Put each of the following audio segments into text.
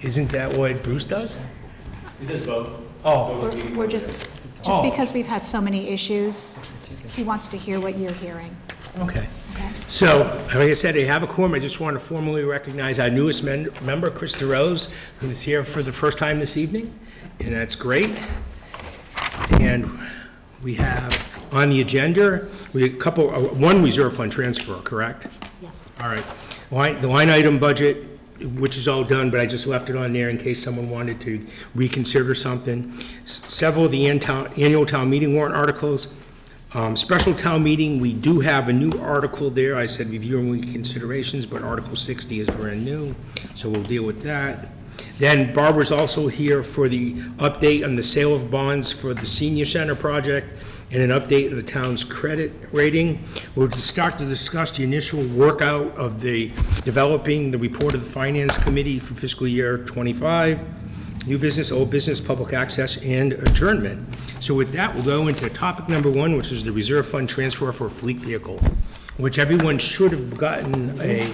Isn't that what Bruce does? He does both. Oh, We're just Oh. because we've had so many issues, he wants to hear what you're hearing. okay. Okay? So, like I said, I have a quorum. I just want to formally recognize our newest member, Chris DeRose, who's here for the first time this evening, and that's great. And we have on the agenda, we have a couple, one reserve fund transfer, correct? Yes. All right. The line item budget, which is all done, but I just left it on there in case someone wanted to reconsider something. Several of the annual town meeting warrant articles. Special town meeting, we do have a new article there. I said review and reconsiderations, but Article 60 is brand new, so we'll deal with that. Then Barbara's also here for the update on the sale of bonds for the senior center project and an update on the town's credit rating. We'll start to discuss the initial workout of the developing the report of the Finance Committee for fiscal year '25, new business, old business, public access, and adjournment. So with that, we'll go into topic number one, which is the reserve fund transfer for a fleet vehicle, which everyone should have gotten a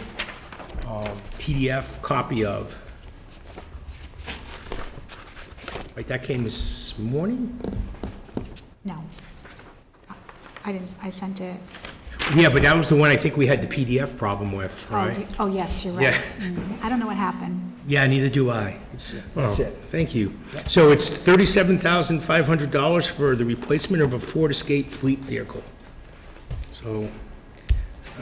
PDF copy of. Right, that came this morning? No. I didn't, I sent it. Yeah, but that was the one I think we had the PDF problem with, right? Oh, yes, you're right. Yeah. I don't know what happened. Yeah, neither do I. That's Oh, it. Thank you. So it's $37,500 for the replacement of a Ford Escape fleet vehicle. So,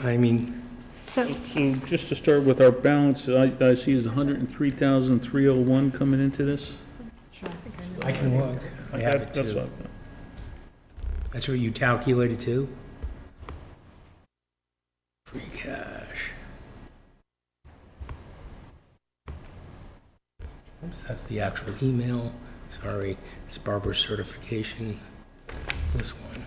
I mean, So, So just to start with our balance, I see is 103,301 coming into this. I can look. I have it That's too. what- That's what you calculated too? Free cash. Oops, that's the actual email. Sorry, it's Barbara's certification. This one.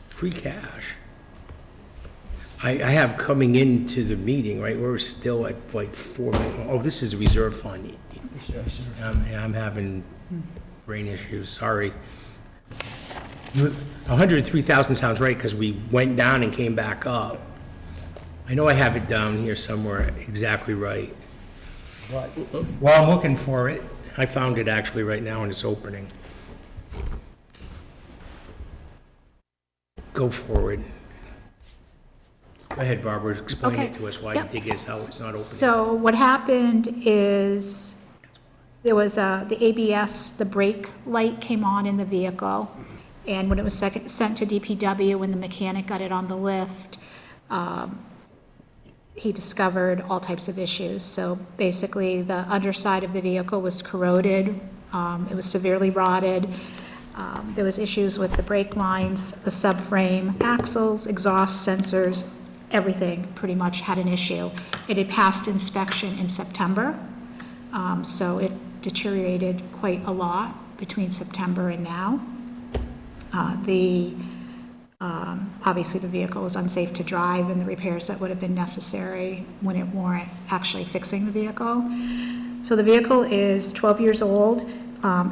Free cash. I have coming into the meeting, right, we're still at like 4 million. Oh, this is a reserve fund. I'm having brain issues, sorry. 103,000 sounds right, because we went down and came back up. I know I have it down here somewhere exactly right. While I'm looking for it, I found it actually right now and it's opening. Go forward. Go ahead, Barbara, explain Okay. it to us, why Yep. you think it's how it's not opening. so what happened is there was the ABS, the brake light came on in the vehicle. And when it was sent to DPW, when the mechanic got it on the lift, he discovered all types of issues. So basically, the underside of the vehicle was corroded. It was severely rotted. There was issues with the brake lines, the subframe, axles, exhaust sensors, everything pretty much had an issue. It had passed inspection in September, so it deteriorated quite a lot between September and now. Obviously, the vehicle was unsafe to drive, and the repairs that would have been necessary wouldn't warrant actually fixing the vehicle. So the vehicle is 12 years old.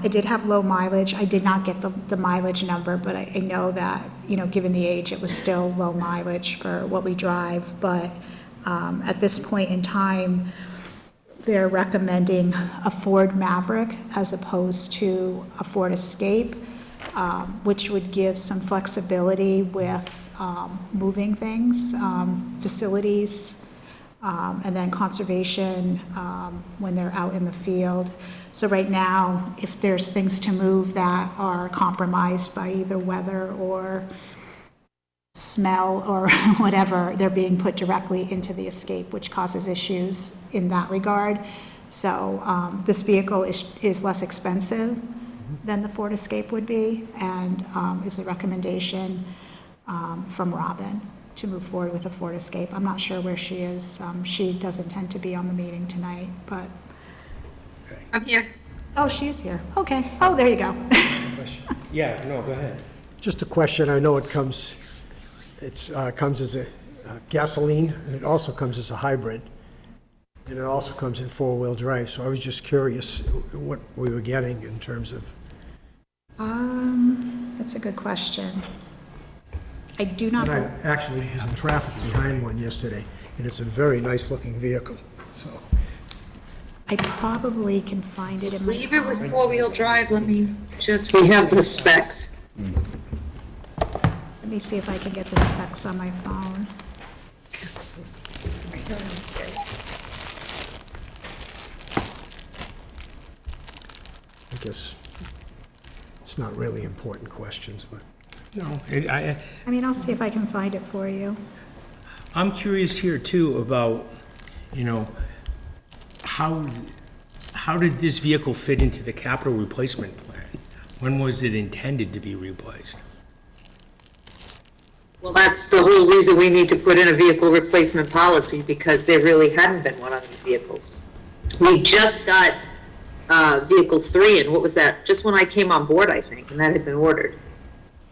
It did have low mileage. I did not get the mileage number, but I know that, you know, given the age, it was still low mileage for what we drive. But at this point in time, they're recommending a Ford Maverick as opposed to a Ford Escape, which would give some flexibility with moving things, facilities, and then conservation when they're out in the field. So right now, if there's things to move that are compromised by either weather or smell or whatever, they're being put directly into the Escape, which causes issues in that regard. So this vehicle is less expensive than the Ford Escape would be, and is a recommendation from Robin to move forward with a Ford Escape. I'm not sure where she is. She does intend to be on the meeting tonight, but, I'm here. oh, she is here. Okay. Oh, there you go. Yeah, no, go ahead. Just a question, I know it comes as a gasoline, and it also comes as a hybrid, and it also comes in four-wheel drive, so I was just curious what we were getting in terms of, That's a good question. I do not, And I actually was in traffic behind one yesterday, and it's a very nice-looking vehicle, so. I probably can find it in my Believe it was phone. four-wheel drive, let me just, we have the specs. Let me see if I can get the specs on my phone. I guess it's not really important questions, but No, I mean, I'll see if I can find it for you. I'm curious here too about, you know, how did this vehicle fit into the capital replacement plan? When was it intended to be replaced? Well, that's the whole reason we need to put in a vehicle replacement policy, because there really hadn't been one on these vehicles. We just got vehicle 3, and what was that? Just when I came on board, I think, and that had been ordered.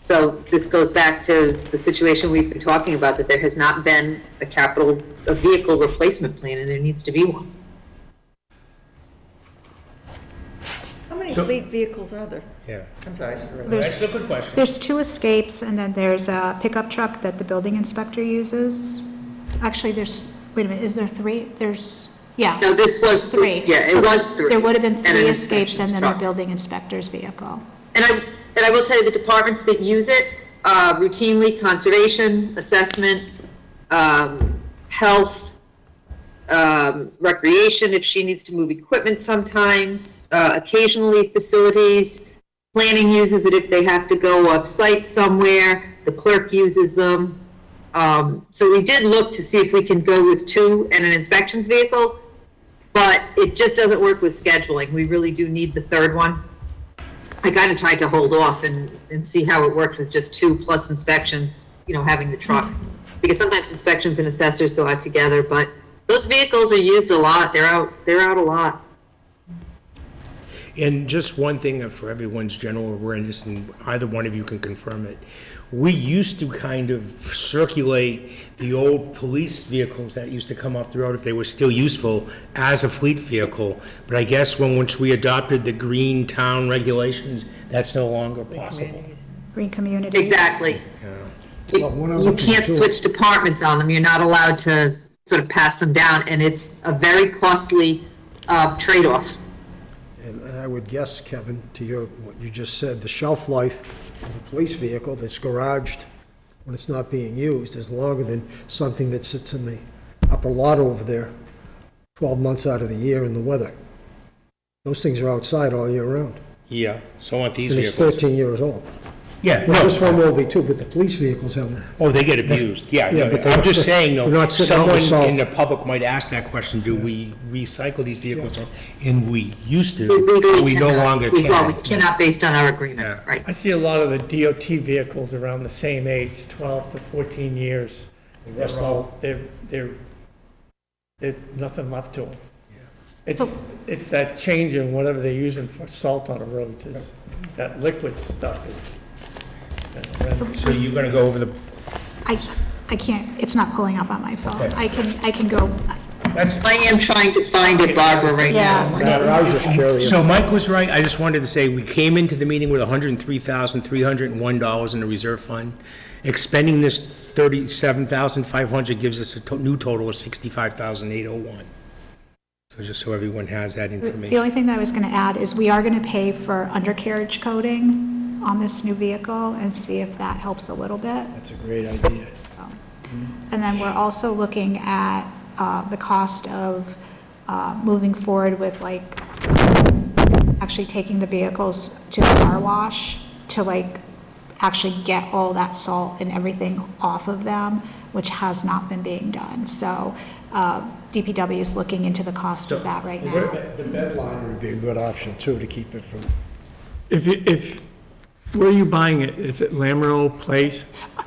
So this goes back to the situation we've been talking about, that there has not been a vehicle replacement plan, and there needs to be one. How many So- fleet vehicles are there? Yeah. I'm sorry. There's, a good question. there's 2 Escapes, and then there's a pickup truck that the building inspector uses. Actually, wait a minute, is there 3? Yeah. No, this was There's 3. yeah, it So was 3. There would have been And 3 an Escapes and then the inspections truck. building inspector's vehicle. And I will tell you, the departments that use it routinely, conservation, assessment, health, recreation, if she needs to move equipment sometimes, occasionally facilities, planning uses it if they have to go off-site somewhere, the clerk uses them. So we did look to see if we can go with 2 and an inspections vehicle, but it just doesn't work with scheduling. We really do need the 3rd one. I kind of tried to hold off and see how it worked with just 2 plus inspections, having the truck. Because sometimes inspections and assessors go out together, but those vehicles are used a lot. They're out a lot. And just one thing for everyone's general awareness, and either one of you can confirm it. We used to kind of circulate the old police vehicles that used to come off the road, if they were still useful, as a fleet vehicle. But I guess once we adopted the green town regulations, that's no longer possible. Green communities. Exactly. Well, one other You thing, can't too. switch departments on them. You're not allowed to sort of pass them down, and it's a very costly trade-off. and I would guess, Kevin, to what you just said, the shelf life of a police vehicle that's garaged when it's not being used is longer than something that sits in the upper lot over there 12 months out of the year in the weather. Those things are outside all year round, Yeah, so aren't these and it's vehicles? 13 years old. Yeah, Well, no, this one will be too, but the police vehicles have, oh, they get abused, yeah. Yeah, no, but they're I'm not- just saying, though, they're not sitting out in the someone in salt. the public might ask that question, do we recycle these vehicles? And we used to, Legally we no cannot. longer Well, we can. cannot based on our agreement, Yeah. right? I see a lot of the DOT vehicles around the same age, 12 to 14 years. rust They're nothing left to them. It's that change in whatever they're using for salt on the roads, that liquid stuff is. So you're gonna go over the, I can't, it's not pulling up on my phone. Okay. I can go, that's, I am trying to find it, Barbara, right now. I was just curious. so Mike was right, I just wanted to say, we came into the meeting with $103,301 in the reserve fund. Expending this $37,500 gives us a new total of $65,801. So just so everyone has that the information. only thing that I was going to add is we are going to pay for undercarriage coating on this new vehicle and see if that helps a little bit. That's a great idea. And then we're also looking at the cost of moving forward with actually taking the vehicles to the car wash to actually get all that salt and everything off of them, which has not been being done. So DPW is looking into the cost of that right now. The bed liner would be a good option too, to keep it from, Where are you buying it? Is it Lamoureux Place?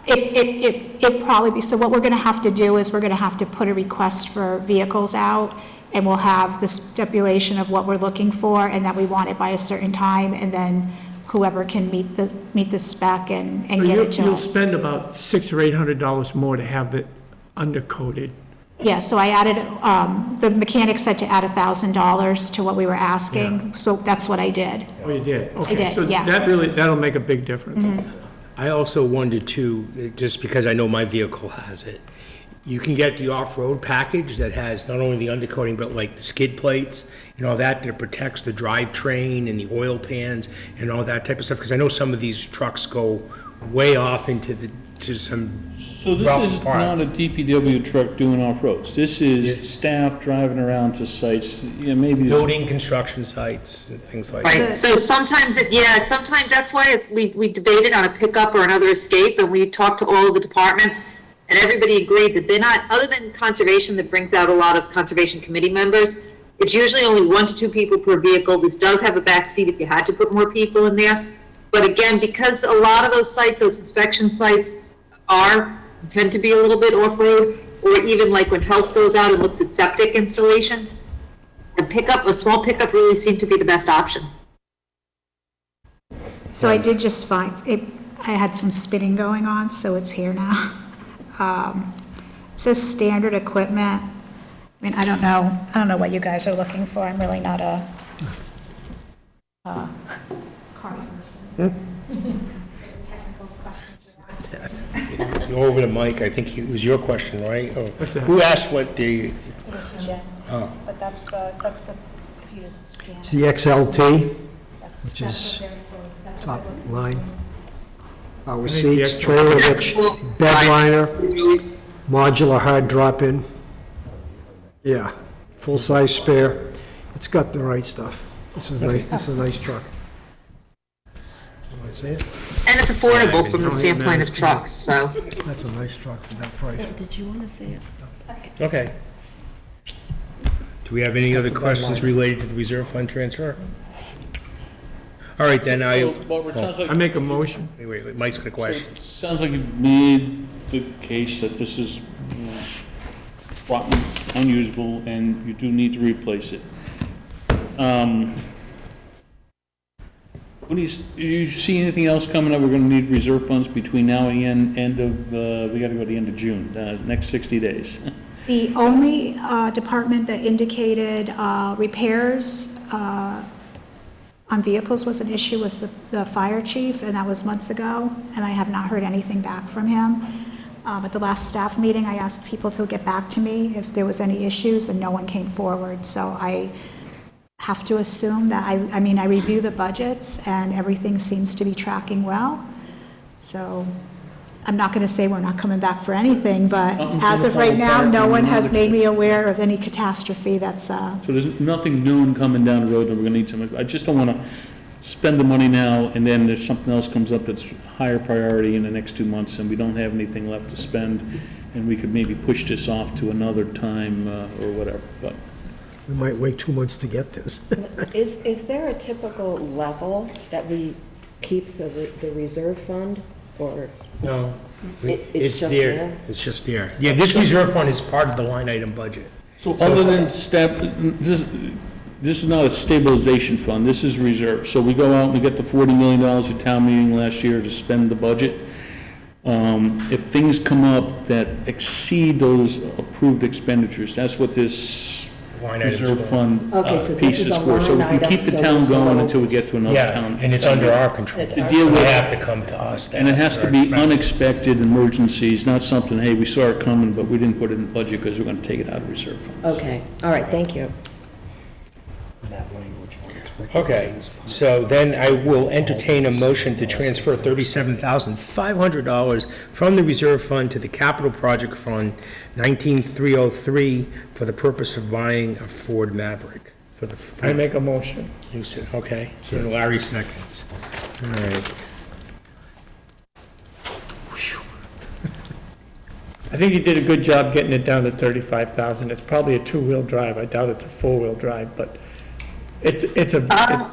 It probably be, so what we're gonna have to do is we're gonna have to put a request for vehicles out, and we'll have the stipulation of what we're looking for, and that we want it by a certain time, and then whoever can meet the spec and get it to You'll us. spend about $600 or $800 more to have it undercoated. Yeah, so I added, the mechanic said to add $1,000 to what we were asking, so that's what I did. Oh, you did? Okay, did, so yeah. that'll make a big difference. I also wondered too, just because I know my vehicle has it, you can get the off-road package that has not only the undercoating, but like the skid plates and all that protects the drivetrain and the oil pans and all that type of stuff, because I know some of these trucks go way off to some So this rough is not parts. a DPW truck doing off-roads. This is staff driving around to sites, maybe. Building construction sites and things like that. Right, so sometimes sometimes that's why we debated on a pickup or another escape, and we talked to all of the departments, and everybody agreed that they're not, other than conservation that brings out a lot of conservation committee members, it's usually only 1 to 2 people per vehicle. This does have a back seat if you had to put more people in there. But again, because a lot of those sites, those inspection sites tend to be a little bit off-road, or even like when health goes out and looks at septic installations, a small pickup really seemed to be the best option. So I did just find, I had some spinning going on, so it's here now. It says standard equipment. I mean, I don't know what you guys are looking for. I'm really not a car person. Technical questions you're asking. Go over to Mike, I think it was your question, right? Or What's that? who asked what the, It was Jen. But that's the, if you just scan. It's the XLT, That's which what is they're- that's what top they're looking line. Power think the seats, XLT trailer hitch, bed liner, modular hard drop-in. Yeah, full-size spare. It's got the right stuff. It's a nice truck. Want to see it? And it's affordable from the standpoint of trucks, so. That's a nice truck for that price. Did you want to say it? okay. Do we have any other questions related to the reserve fund transfer? All right, then So, Barbara, it sounds like. I make a motion. wait, Mike's got a question. It sounds like you made the case that this is rotten, unusable, and you do need to replace it. When do you see anything else coming up? We're gonna need reserve funds between now and the end of, we gotta go to the end of June, next 60 days. The only department that indicated repairs on vehicles was an issue was the fire chief, and that was months ago, and I have not heard anything back from him. At the last staff meeting, I asked people to get back to me if there was any issues, and no one came forward. So I have to assume that, I mean, I review the budgets, and everything seems to be tracking well. So I'm not going to say we're not coming back for anything, but Something's as gonna of right fall now, apart no and one we're has not made me aware of any catastrophe that's, So there's nothing new coming down the road that we're gonna need some, I just don't wanna spend the money now, and then there's something else comes up that's higher priority in the next 2 months, and we don't have anything left to spend, and we could maybe push this off to another time, or whatever, but. We might wait 2 months to get this. Is there a typical level that we keep the reserve fund, or No. it's just there. there? It's just there. Yeah, this reserve fund is part of the line item budget. So other than step, this is not a stabilization fund, this is reserve. So we go out and we get the $40 million at town meeting last year to spend the budget. If things come up that exceed those approved expenditures, that's what this Line item's reserve for. fund Okay, so this piece is is a for. So we line can keep item, the so town there's a going little- until we get to another Yeah, town. and it's under our control. To deal They with, have to come to us. and it ask has for to be expense. unexpected emergencies, not something, hey, we saw it coming, but we didn't put it in the budget because we're gonna take it out of reserve fund. Okay, all right, thank you. That language, unexpected Okay, things. so then I will entertain a motion to transfer $37,500 from the reserve fund to the capital project fund 19303 for the purpose of buying a Ford Maverick. For the, I make a motion. you said, okay, so Larry seconds. All right. I think you did a good job getting it down to 35,000. It's probably a two-wheel drive. I doubt it's a four-wheel drive, but it's a, is it I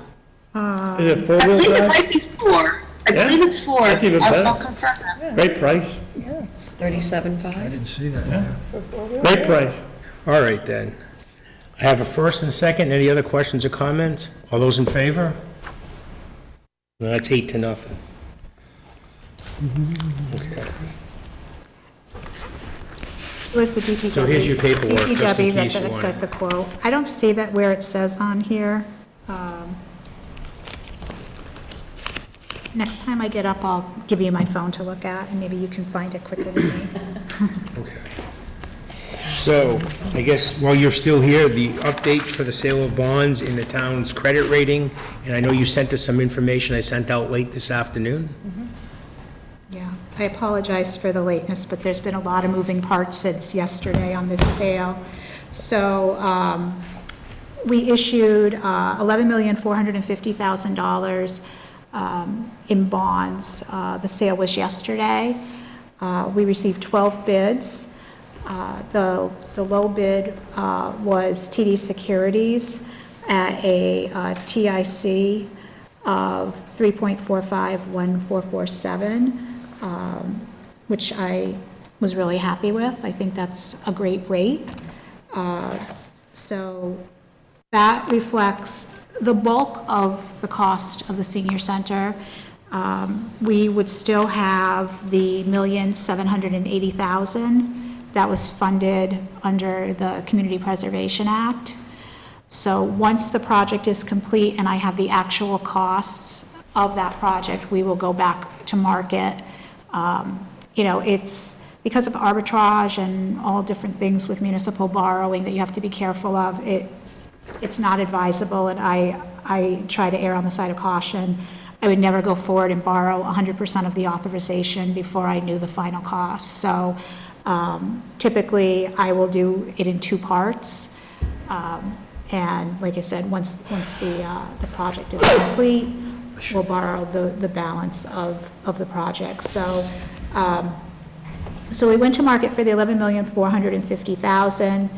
four-wheel believe it drive? might be 4. I Yeah? believe it's 4. That's even I'll better. confirm that. Great price, 37.5? I didn't see that. great price. All right, then. I have a first and a second. Any other questions or comments? All those in favor? No, that's 8-0. Okay. it was the DPW. So here's your paperwork, just in DPW case you that want got it. the quote. I don't see that where it says on here. Next time I get up, I'll give you my phone to look at, and maybe you can find it quicker than me. Okay. So, I guess while you're still here, the update for the sale of bonds in the town's credit rating, and I know you sent us some information I sent out late this afternoon. Yeah, I apologize for the lateness, but there's been a lot of moving parts since yesterday on this sale. So, we issued $11,450,000 in bonds. The sale was yesterday. We received 12 bids. The low bid was TD Securities at a TIC of 3.451447, which I was really happy with. I think that's a great rate. So that reflects the bulk of the cost of the senior center. We would still have the $1,780,000 that was funded under the Community Preservation Act. So once the project is complete and I have the actual costs of that project, we will go back to market. You know, it's because of arbitrage and all different things with municipal borrowing that you have to be careful of. It's not advisable, and I try to err on the side of caution. I would never go forward and borrow 100% of the authorization before I knew the final cost. So typically, I will do it in two parts. And like I said, once the project is complete, we'll borrow the balance of the project. So we went to market for the $11,450,000.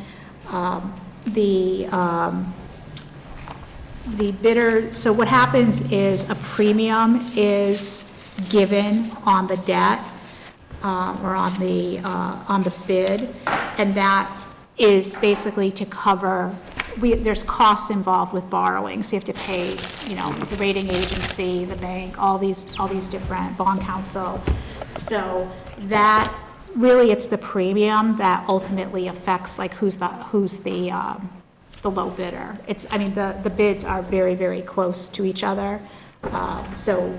The bidder, so what happens is a premium is given on the debt or on the bid, and that is basically to cover, there's costs involved with borrowing, so you have to pay, you know, the rating agency, the bank, all these different, bond counsel. So that, really, it's the premium that ultimately affects, like, who's the low bidder. It's, I mean, the bids are very, very close to each other. So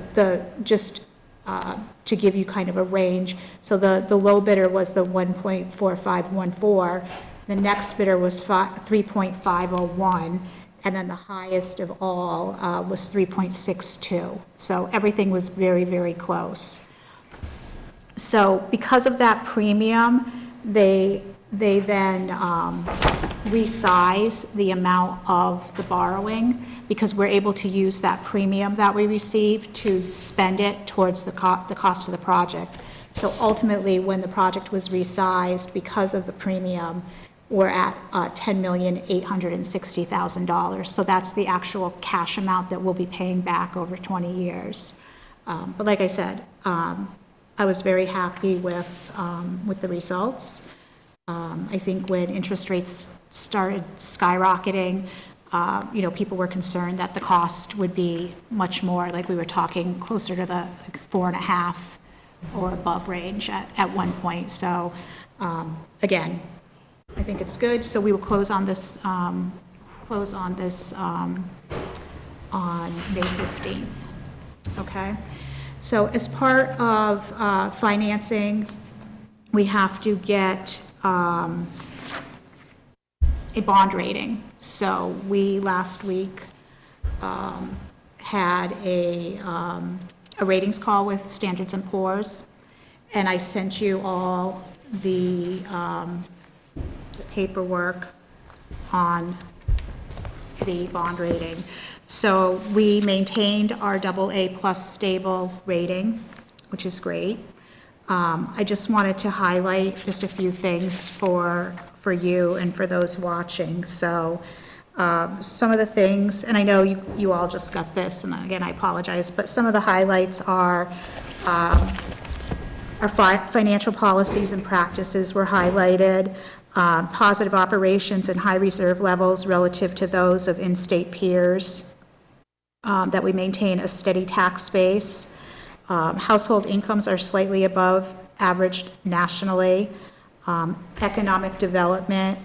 to give you kind of a range, so the low bidder was the 1.4514, the next bidder was 3.501, and then the highest of all was 3.62. So everything was very, very close. So because of that premium, they then resize the amount of the borrowing, because we're able to use that premium that we receive to spend it towards the cost of the project. So ultimately, when the project was resized, because of the premium, we're at $10,860,000. So that's the actual cash amount that we'll be paying back over 20 years. But like I said, I was very happy with the results. I think when interest rates started skyrocketing, you know, people were concerned that the cost would be much more, like we were talking closer to the 4.5 or above range at one point. So again, I think it's good. So we will close on this on May 15th. Okay. So as part of financing, we have to get a bond rating. So we last week had a ratings call with Standards & Poor's, and I sent you all the paperwork on the bond rating. So we maintained our AA+ stable rating, which is great. I just wanted to highlight just a few things for you and for those watching. So some of the things, and I know you all just got this, and again, I apologize, but some of the highlights are our financial policies and practices were highlighted, positive operations and high reserve levels relative to those of in-state peers, that we maintain a steady tax base. Household incomes are slightly above average nationally. Economic development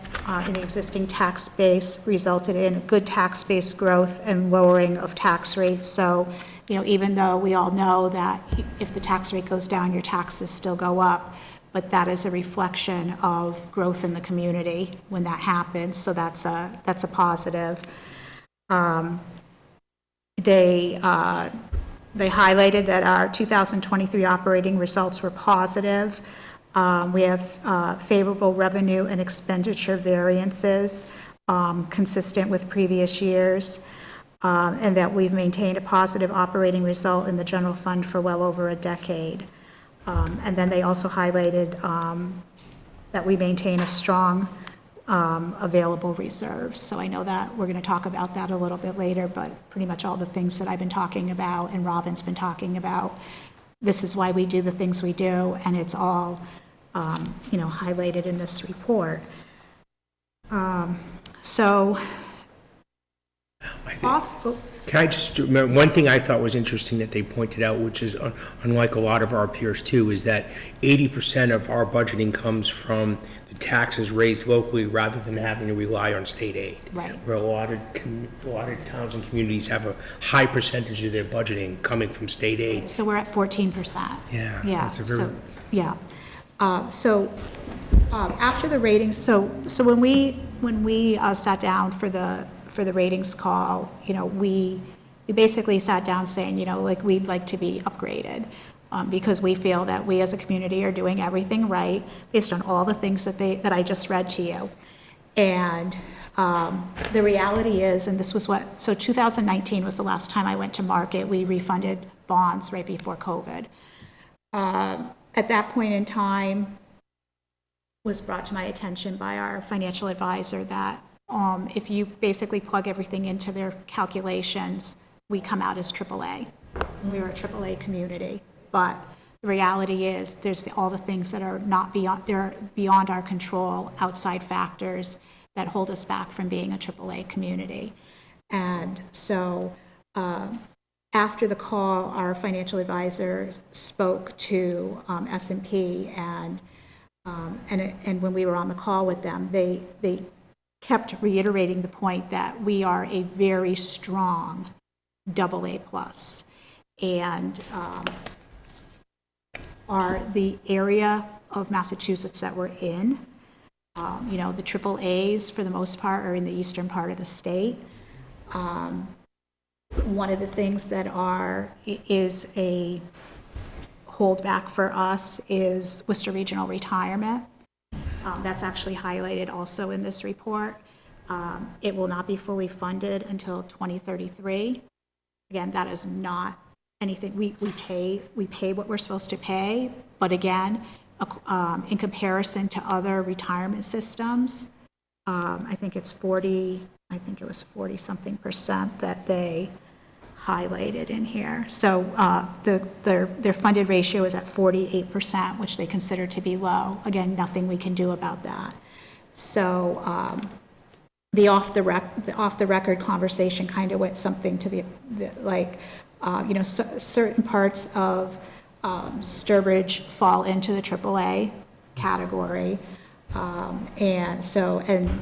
in the existing tax base resulted in good tax base growth and lowering of tax rates. So, even though we all know that if the tax rate goes down, your taxes still go up, but that is a reflection of growth in the community when that happens, so that's a positive. They highlighted that our 2023 operating results were positive. We have favorable revenue and expenditure variances consistent with previous years, and that we've maintained a positive operating result in the general fund for well over a decade. And then they also highlighted that we maintain a strong available reserves. So I know that we're going to talk about that a little bit later, but pretty much all the things that I've been talking about and Robin's been talking about, this is why we do the things we do, and it's all highlighted in this report. Can I just remember, one thing I thought was interesting that they pointed out, which is unlike a lot of our peers too, is that 80% of our budgeting comes from the taxes raised locally rather than having to rely on state aid. Right. Where a lot of towns and communities have a high percentage of their budgeting coming from state aid. So we're at 14%. Yeah. Yeah, that's a very- so, yeah. After the ratings, so when we sat down for the ratings call, we basically sat down saying, we'd like to be upgraded, because we feel that we as a community are doing everything right based on all the things that I just read to you. And the reality is, and this was so 2019 was the last time I went to market, we refunded bonds right before COVID. At that point in time, was brought to my attention by our financial advisor that if you basically plug everything into their calculations, we come out as AAA. We're a AAA community, but the reality is there's all the things that are not beyond our control, outside factors that hold us back from being a AAA community. And so after the call, our financial advisor spoke to S&P, and when we were on the call with them, they kept reiterating the point that we are a very strong AA+, and are the area of Massachusetts that we're in. The AAAs, for the most part, are in the eastern part of the state. One of the things that is a holdback for us is Worcester Regional Retirement. That's actually highlighted also in this report. It will not be fully funded until 2033. Again, that is not anything, we pay what we're supposed to pay, but again, in comparison to other retirement systems, I think it was 40-something% that they highlighted in here. So their funded ratio is at 48%, which they consider to be low. Again, nothing we can do about that. So the off the record conversation kind of went something to the certain parts of Sturbridge fall into the AAA category. And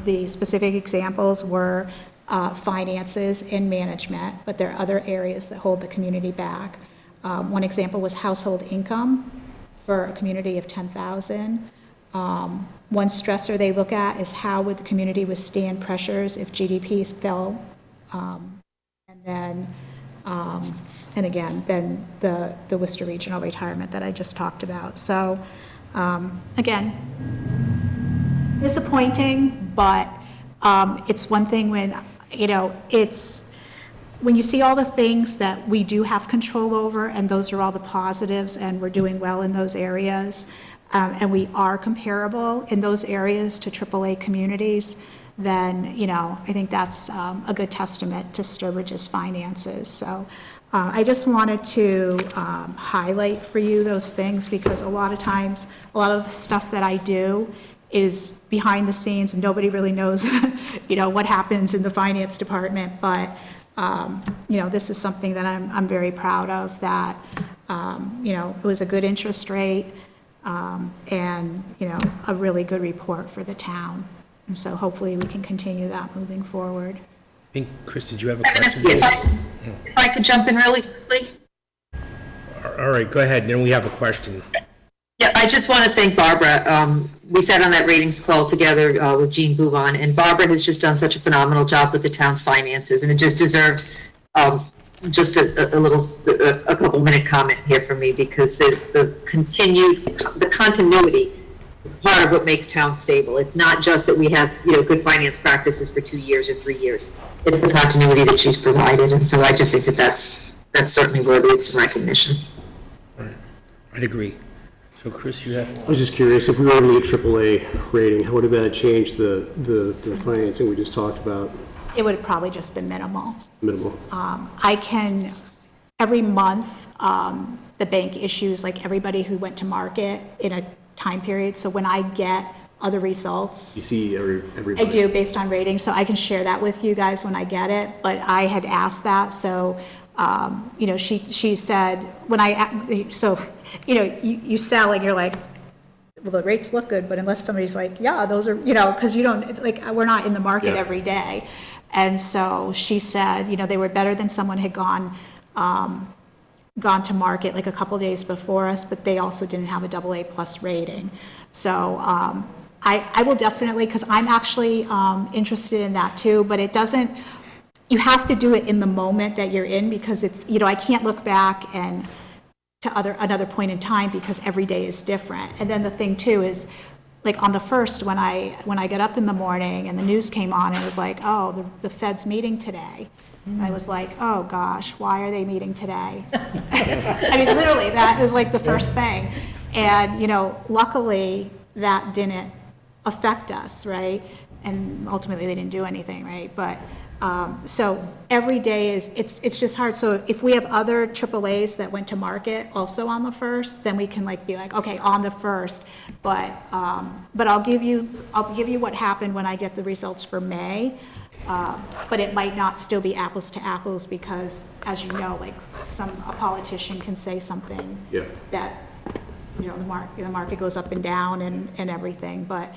the specific examples were finances and management, but there are other areas that hold the community back. One example was household income for a community of 10,000. One stressor they look at is how would the community withstand pressures if GDP fell, then the Worcester Regional Retirement that I just talked about. So again, disappointing, but it's one thing when when you see all the things that we do have control over, and those are all the positives, and we're doing well in those areas, and we are comparable in those areas to AAA communities, then, I think that's a good testament to Sturbridge's finances. So I just wanted to highlight for you those things, because a lot of times, a lot of the stuff that I do is behind the scenes, and nobody really knows, what happens in the finance department. But, this is something that I'm very proud of, that, it was a good interest rate. and, a really good report for the town. And so hopefully we can continue that moving forward. I think, Chris, did you have a question? Yes. If I could jump in really quickly? All right, go ahead, then we have a question. Yeah, I just want to thank Barbara. We sat on that ratings call together with Jean Bouvon, and Barbara has just done such a phenomenal job with the town's finances, and it just deserves just a couple minute comment here from me, because the continuity is part of what makes town stable. It's not just that we have, good finance practices for 2 years or 3 years. It's the continuity that she's provided, and so I just think that that's certainly worthy of some recognition. I'd agree. So, Chris, you have? I was just curious, if we were able to get AAA rating, how would that change the financing we just talked about? It would have probably just been minimal. Minimal. Every month, the bank issues, like, everybody who went to market in a time period. So when I get other results, You see everybody. I do, based on ratings, so I can share that with you guys when I get it. But I had asked that, so, she said, you sell and you're like, well, the rates look good, but unless somebody's like, yeah, those are, because you don't, like, we're not in the market Yeah. every day. And so she said, they were better than someone had gone to market like a couple days before us, but they also didn't have a AA+ rating. So I will definitely, because I'm actually interested in that too, but it doesn't, you have to do it in the moment that you're in, because it's, I can't look back and to another point in time, because every day is different. And then the thing too is, like, on the first, when I got up in the morning and the news came on, it was like, oh, the Fed's meeting today. And I was like, oh gosh, why are they meeting today? I mean, literally, that was like the first thing. And, luckily, that didn't affect us, right? And ultimately, they didn't do anything, right? But, so every day it's just hard. So if we have other AAAs that went to market also on the first, then we can be like, okay, on the first. But I'll give you what happened when I get the results for May. But it might not still be apples to apples, because, as you know, a politician can say something Yeah. that, the market goes up and down and everything. But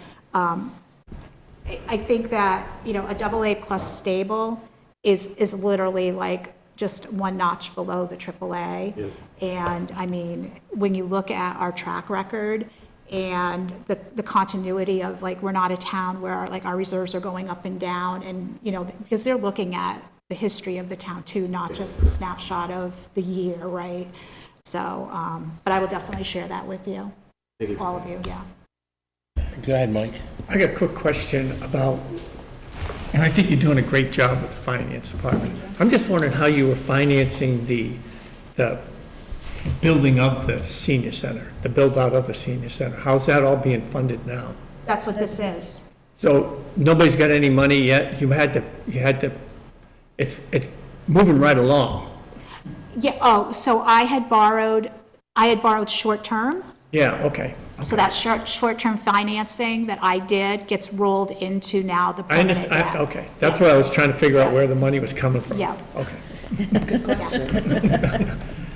I think that, a AA+ stable is literally just one notch below the AAA. Yeah. And I mean, when you look at our track record and the continuity of, we're not a town where our reserves are going up and down, and, because they're looking at the history of the town too, not just the snapshot of the year, right? So, but I will definitely share that with you, all of you, yeah. Go ahead, Mike. I got a quick question about, and I think you're doing a great job with the finance department. I'm just wondering how you were financing the building of the senior center, the build-out of the senior center. How's that all being funded now? That's what this is. So nobody's got any money yet? You had to, it's moving right along. Yeah, so I had borrowed short-term. Yeah, okay. So that short-term financing that I did gets rolled into now the I permanent understand, debt. okay. That's what I was trying to figure out, where the money was coming from. Yeah. Okay. Good question.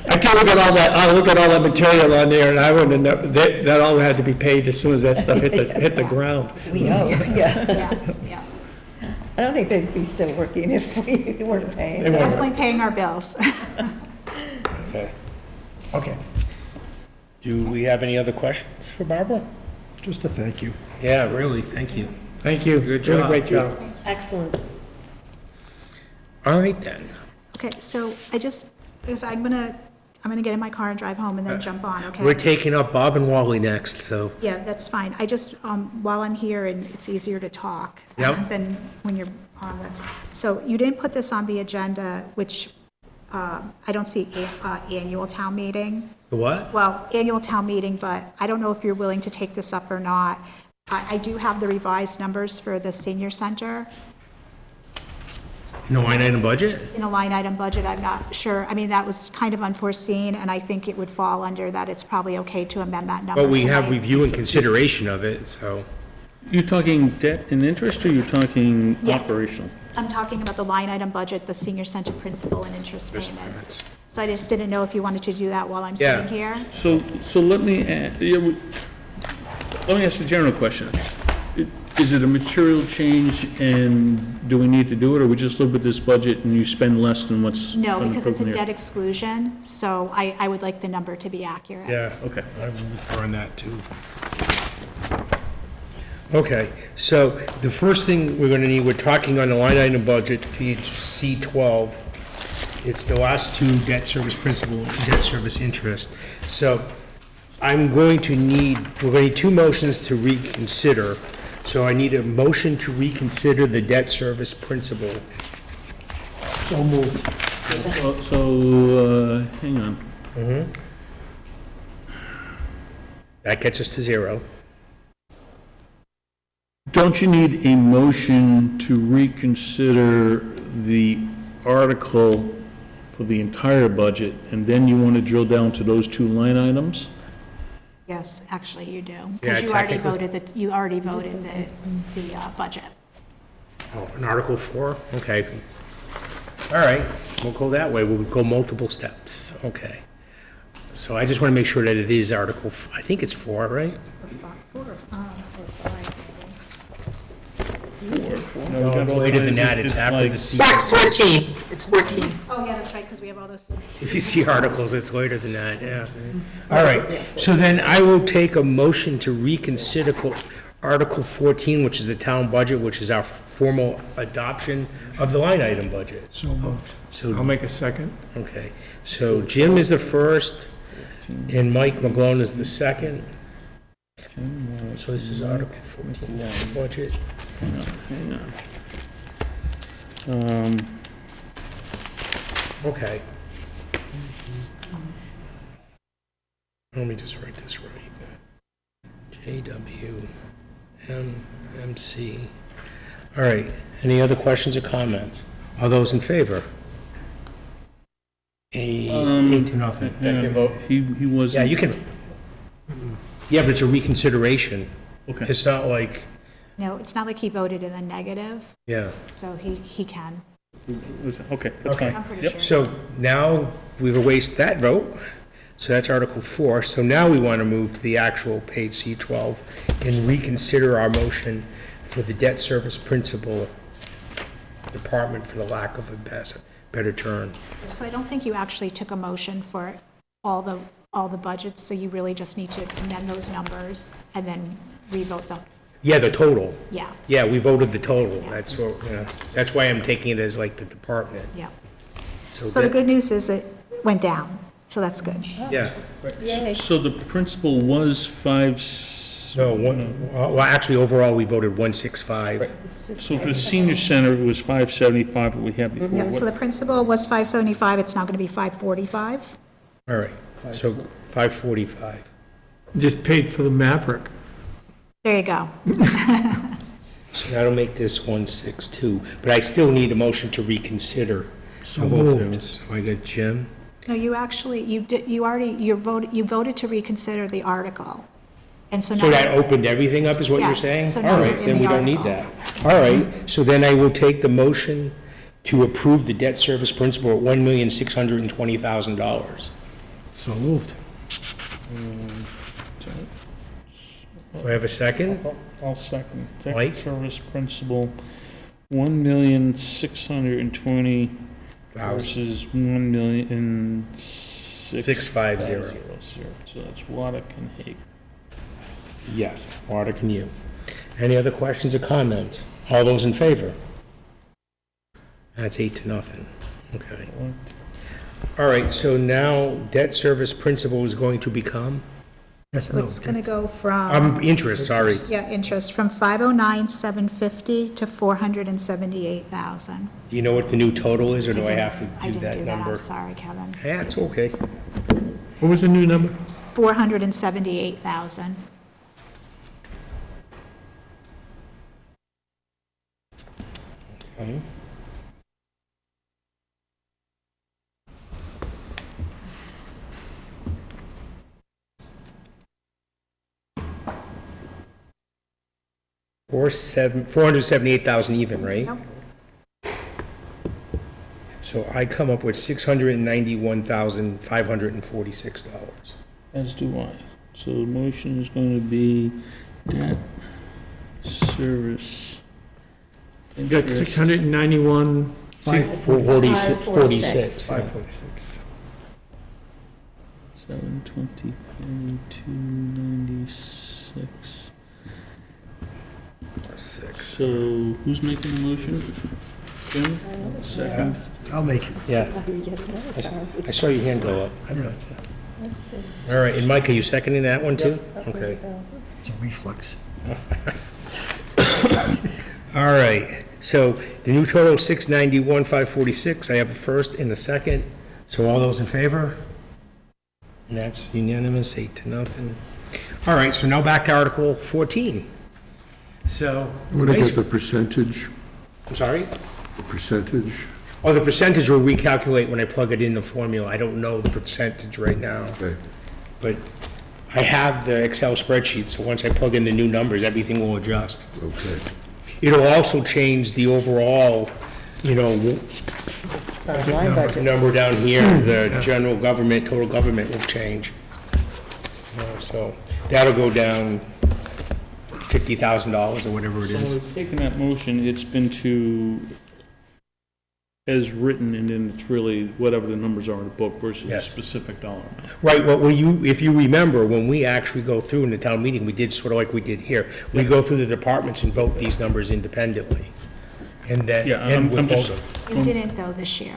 I can look at all that, I look at all that material on there, and I wouldn't have, that all had to be paid as soon as that stuff hit the ground. We hope, yeah. Yeah, yeah. I don't think they'd be still working if we weren't paying. They weren't. Definitely paying our bills. Okay. Okay. Do we have any other questions for Barbara? Just a thank you. Yeah, really, thank you. Thank you. Good Doing a job. great job. Excellent. All right, then. Okay, so because I'm gonna get in my car and drive home and then jump on, okay? We're taking up Bob and Wally next, so. Yeah, that's fine. I just, while I'm here, and it's easier to talk Yep. than when you're on the, so you didn't put this on the agenda, which, I don't see annual town meeting. The what? Well, annual town meeting, but I don't know if you're willing to take this up or not. I do have the revised numbers for the senior center No line item budget? in a line item budget. I'm not sure. I mean, that was kind of unforeseen, and I think it would fall under that. It's probably okay to amend that number But we have tonight. review and consideration of it, so. You're talking debt and interest, or you're talking Yeah. operational? I'm talking about the line item budget, the senior center principal and interest payments. So I just didn't know if you wanted to do that while I'm Yeah. sitting here. So let me, let me ask a general question. Is it a material change, and do we need to do it, or we just live with this budget and you spend less than what's? No, been because it's a approved in debt here? exclusion, so I would like the number to be accurate. Yeah. Okay. I'm referring that too. Okay, so the first thing we're gonna need, we're talking on the line item budget, page C12. It's the last two, debt service principal, and debt service interest. So I'm going to need, we're gonna need two motions to reconsider. So I need a motion to reconsider the debt service principal. So moved. Hang on. That gets us to zero. Don't you need a motion to reconsider the article for the entire budget, and then you want to drill down to those two line items? Yes, actually, you do. Yeah, Because technically. you already voted the budget. Oh, an Article 4? Okay. All right, we'll go that way. We'll go multiple steps. Okay. So I just want to make sure that it is Article, I think it's 4, right? No, it's later than that. It's after the CPC. 14, it's 14. Oh, yeah, that's right, because we have all those. If you see articles, it's later than that, yeah. All right, so then I will take a motion to reconsider Article 14, which is the town budget, which is our formal adoption of the line item budget. So moved. I'll So, make a second. okay, so Jim is the first, and Mike McGlone is the second. So this is Article 14, town budget. Hang on. Okay. Let me just write this right. JWMMC. All right, any other questions or comments? All those in favor? Eight to nothing. Hang on. He was. Yeah, you can, yeah, but it's a reconsideration. Okay. It's not like, No, it's not like he voted in the negative, yeah. so he can. Okay, that's Okay. fine. I'm pretty Yep. sure. So now we've erased that vote, so that's Article 4. So now we want to move to the actual page C12 and reconsider our motion for the debt service principal department, for the lack of a better term. So I don't think you actually took a motion for all the budgets, so you really just need to amend those numbers and then revote them. Yeah, the total. Yeah, Yeah, we voted the total. That's what, that's why I'm taking it as like the department. yeah. So So the that- good news is it went down, so that's good. Yeah. So the principal was No, well, actually, overall, we voted 165. so for the senior center, it was 575, what we had before. Yeah, so the principal was 575, it's now going to be 545. All right, so 545. Just paid for the Maverick. There you go. So that'll make this 162, but I still need a motion to reconsider. So on both of moved. them. So I got Jim. No, you actually, you voted to reconsider the article. And so now. So that opened everything up, is what Yeah, you're saying? so All now right, we're in then the we don't need article. that. All right, so then I will take the motion to approve the debt service principal at $1,620,000. So moved. Do I have a second? I'll second. Mike? Debt service principal, 1,620,000 versus 1,650,000. So that's Waddick and Hager. Yes, Warwick and you. Any other questions or comments? All those in favor? That's 8-0. Okay. All right, so now debt service principal is going to become, So it's going to go from, interest, sorry. yeah, interest from 509,750 to 478,000. Do you know what the new total is, or do I have to I do didn't that do that, number? I'm sorry, Kevin. Yeah, it's okay. What was the new number? 478,000. Okay. $478,000 even, right? Yep. So So I come up with $691,546. As do I. So the motion is going to be debt service. You got 691, 46. 546. 723, 296. So who's making the motion? Jim? Second? I'll make it. Yeah, I saw your hand go up. All right, and Mike, are you seconding that one too? Okay. It's a reflex. All right, so the new total, 691,546. I have a first and a second. So all those in favor? And that's unanimous, 8-0. All right, so now back to Article 14. So, I'm going to get the percentage, I'm sorry? the percentage. Oh, the percentage will recalculate when I plug it in the formula. I don't know the percentage right now. Okay. But I have the Excel spreadsheet, so once I plug in the new numbers, everything will adjust. Okay. It'll also change the overall, Line budget. number down here, the general government, total government will change. So that'll go down $50,000 or whatever it So we've is. taken that motion, it's been to, as written, and then it's really whatever the numbers are in the book versus a Yes. specific dollar amount. Right, well, if you remember, when we actually go through in the town meeting, we did sort of like we did here. We go through the departments and vote these numbers independently. And then, Yeah, and I'm withhold just, them. You didn't though this year.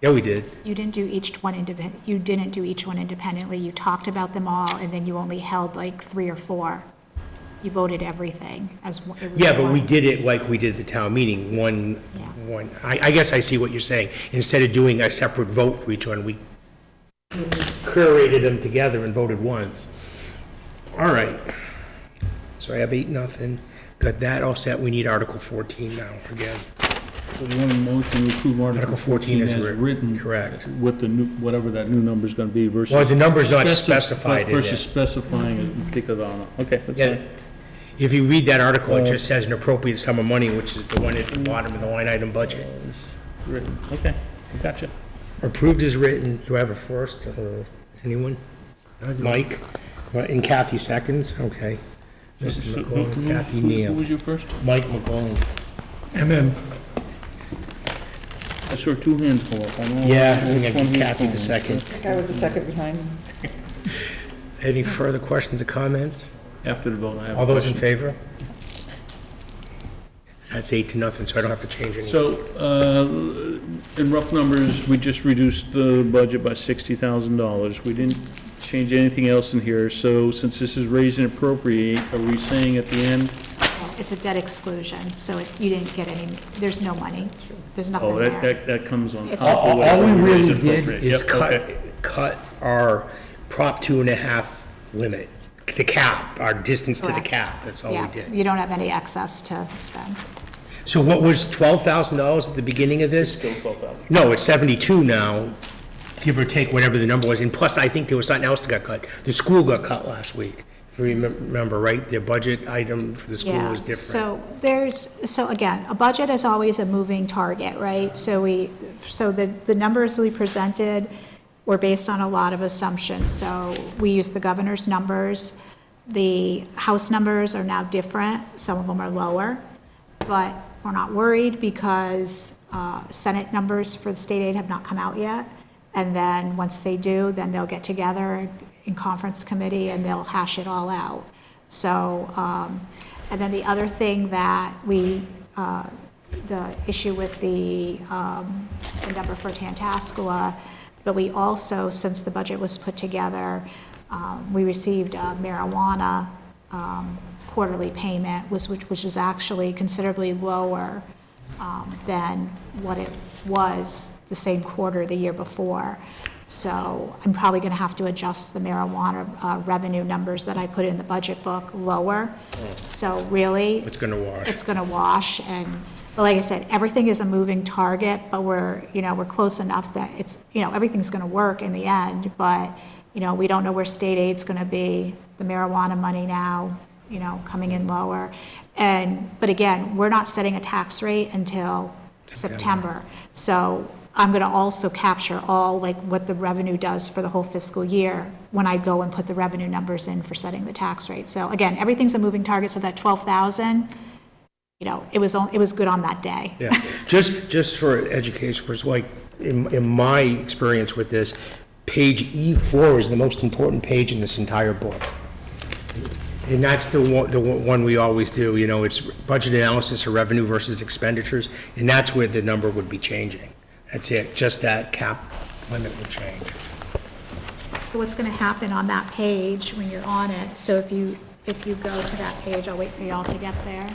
Yeah, we did. You didn't do each one independently. You talked about them all, and then you only held like 3 or 4. You voted everything as one. It was Yeah, but we one. did it like we did at the town meeting, one. Yeah. I guess I see what you're saying. Instead of doing a separate vote for each one, we curated them together and voted once. All right. So I have 8-0. Got that all set. We need Article 14 now again. so you want a motion to approve Article Article 14 14 is as written. written? Correct. With the new, whatever that new number's gonna be versus. Well, the number's not specified in Versus there. specifying a particular dollar. Okay, that's Yeah. fine. If you read that article, it just says an appropriate sum of money, which is the one at the bottom of the line item budget. It's written, okay, gotcha. Approved is written. Do I have a first? Anyone? Mike? And Kathy seconds? Okay. Mr. McClone, Kathy Who Neal. was your first? Mike McClone. I saw 2 hands go up. I don't know Yeah, I which think I one did was Kathy going. the second. I was the second behind. Any further questions or comments? After the vote, I have a All those in question. favor? That's 8-0, so I don't have to change anything. So, in rough numbers, we just reduced the budget by $60,000. We didn't change anything else in here, so since this is raise and appropriate, are we saying at the end? It's a debt exclusion, so you didn't get any, there's no money. There's nothing Oh, there. that comes on It's top just- of All whatever we we raise really and did appropriate. is Yep, okay. cut our Prop 2.5 limit, the cap, our distance to the Correct. cap, that's all we Yeah, did. you don't have any excess to spend. So what was $12,000 at the beginning of this? Still 12,000. No, it's 72 now, give or take whatever the number was, and plus I think there was something else that got cut. The school got cut last week, if you remember, right? The budget item for the school Yeah, was different. so again, a budget is always a moving target, right? So the numbers we presented were based on a lot of assumptions. So we used the governor's numbers. The House numbers are now different. Some of them are lower, but we're not worried because Senate numbers for the state aid have not come out yet. And then once they do, then they'll get together in conference committee and they'll hash it all out. So, and then the other thing that the issue with the number for Tantascwa, but we also, since the budget was put together, we received a marijuana quarterly payment, which was actually considerably lower than what it was the same quarter the year before. So I'm probably going to have to adjust the marijuana revenue numbers that I put in the budget book lower. So really, It's gonna wash. it's going to wash, but like I said, everything is a moving target, but we're close enough that it's, everything's going to work in the end, but, we don't know where state aid's going to be, the marijuana money now, coming in lower. But again, we're not setting a tax rate until September. So I'm gonna also capture all, like, what the revenue does for the whole fiscal year when I go and put the revenue numbers in for setting the tax rate. So again, everything's a moving target, so that 12,000, you know, it was good on that day. Yeah, just for education, for like, in my experience with this, page E4 is the most important page in this entire book. And that's the one we always do, you know, it's budget analysis of revenue versus expenditures, and that's where the number would be changing. That's it, just that cap limit would change. So what's gonna happen on that page when you're on it, so if you go to that page, I'll wait for y'all to get there.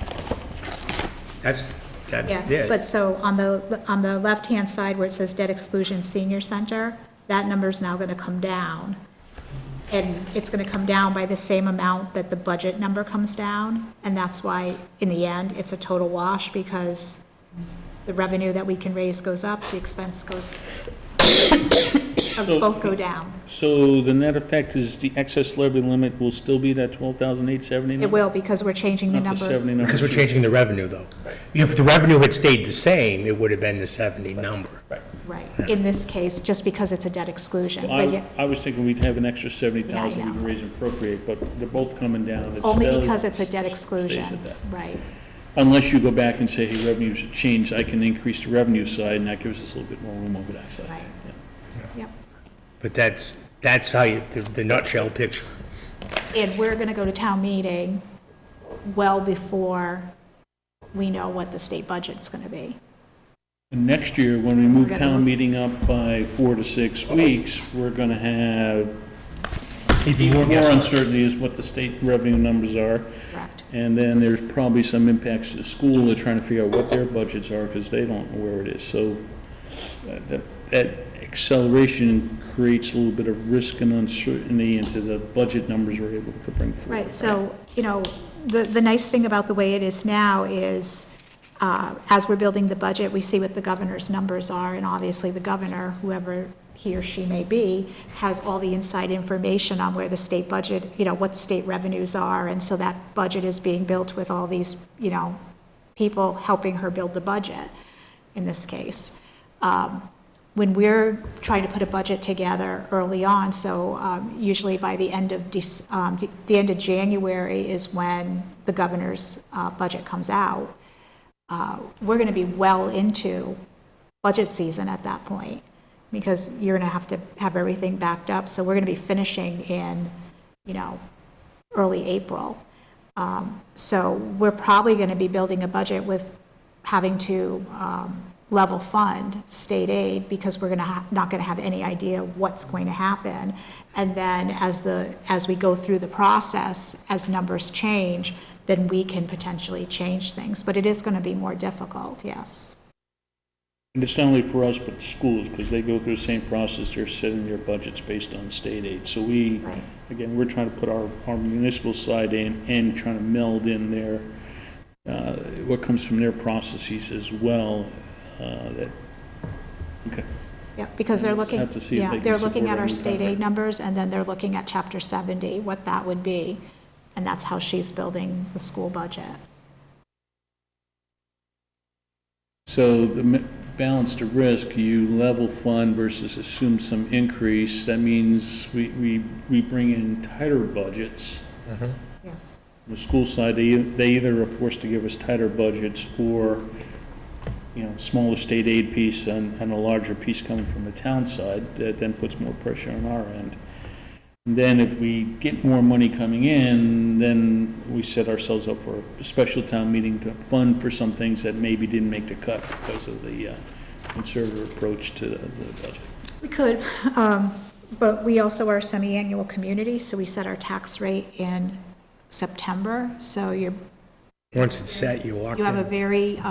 That's Yeah, it. but so on the left-hand side where it says debt exclusion senior center, that number's now gonna come down. And it's gonna come down by the same amount that the budget number comes down, and that's why, in the end, it's a total wash, because the revenue that we can raise goes up, the expense goes, both go down. So the net effect is the excess levy limit will still be that 12,870 number? It will, because we're changing the Not the number. 70 number? Because we're changing the revenue, though. If the revenue had stayed the same, it would have been the 70 number. Right, in this case, just because it's a debt exclusion. But yeah, I was thinking we'd have an extra 70,000 Yeah, I we can raise and appropriate, but they're both coming down. It only stays- because it's a debt stays exclusion, at that. right. Unless you go back and say, hey, revenues have changed, I can increase the revenue side, and that gives us a little bit more room over that side. Right. Yep. But that's how you, the nutshell picture. And we're gonna go to town meeting well before we know what the state budget's gonna be. And next year, when we move We're gonna town move- meeting up by 4 to 6 weeks, we're gonna have Even more uncertainty as what the state revenue numbers are. Correct. And then there's probably some impacts to the school. They're trying to figure out what their budgets are because they don't know where it is. So that acceleration creates a little bit of risk and uncertainty into the budget numbers we're able to bring forward. Right, so, you know, the nice thing about the way it is now is, as we're building the budget, we see what the governor's numbers are, and obviously the governor, whoever he or she may be, has all the inside information on where the state budget, you know, what the state revenues are, and so that budget is being built with all these, you know, people helping her build the budget, in this case. When we're trying to put a budget together early on, so usually by the end of January is when the governor's budget comes out. We're going to be well into budget season at that point, because you're going to have everything backed up. So we're going to be finishing in, you know, early April. So we're probably going to be building a budget with having to level fund state aid, because we're not going to have any idea what's going to happen. And then as we go through the process, as numbers change, then we can potentially change things. But it is going to be more difficult, yes. And it's not only for us, but the schools, because they go through the same process. They're setting their budgets based on state aid. So Right. again, we're trying to put our municipal side in and trying to meld in their, what comes from their processes as well. Okay. Yeah, because they're We'll looking, have to see if yeah, they can they're looking support at our our new state aid contract. numbers, and then they're looking at Chapter 70, what that would be. And that's how she's building the school budget. So the balance to risk, you level fund versus assume some increase. That means we bring in tighter budgets. Yes. On the school side, they either are forced to give us tighter budgets or, you know, smaller state aid piece and a larger piece coming from the town side that then puts more pressure on our end. And then if we get more money coming in, then we set ourselves up for a special town meeting to fund for some things that maybe didn't make the cut because of the conservative approach to the budget. We could, but we also are a semi-annual community, so we set our tax rate in September. So Once it's set, you lock you have a in. very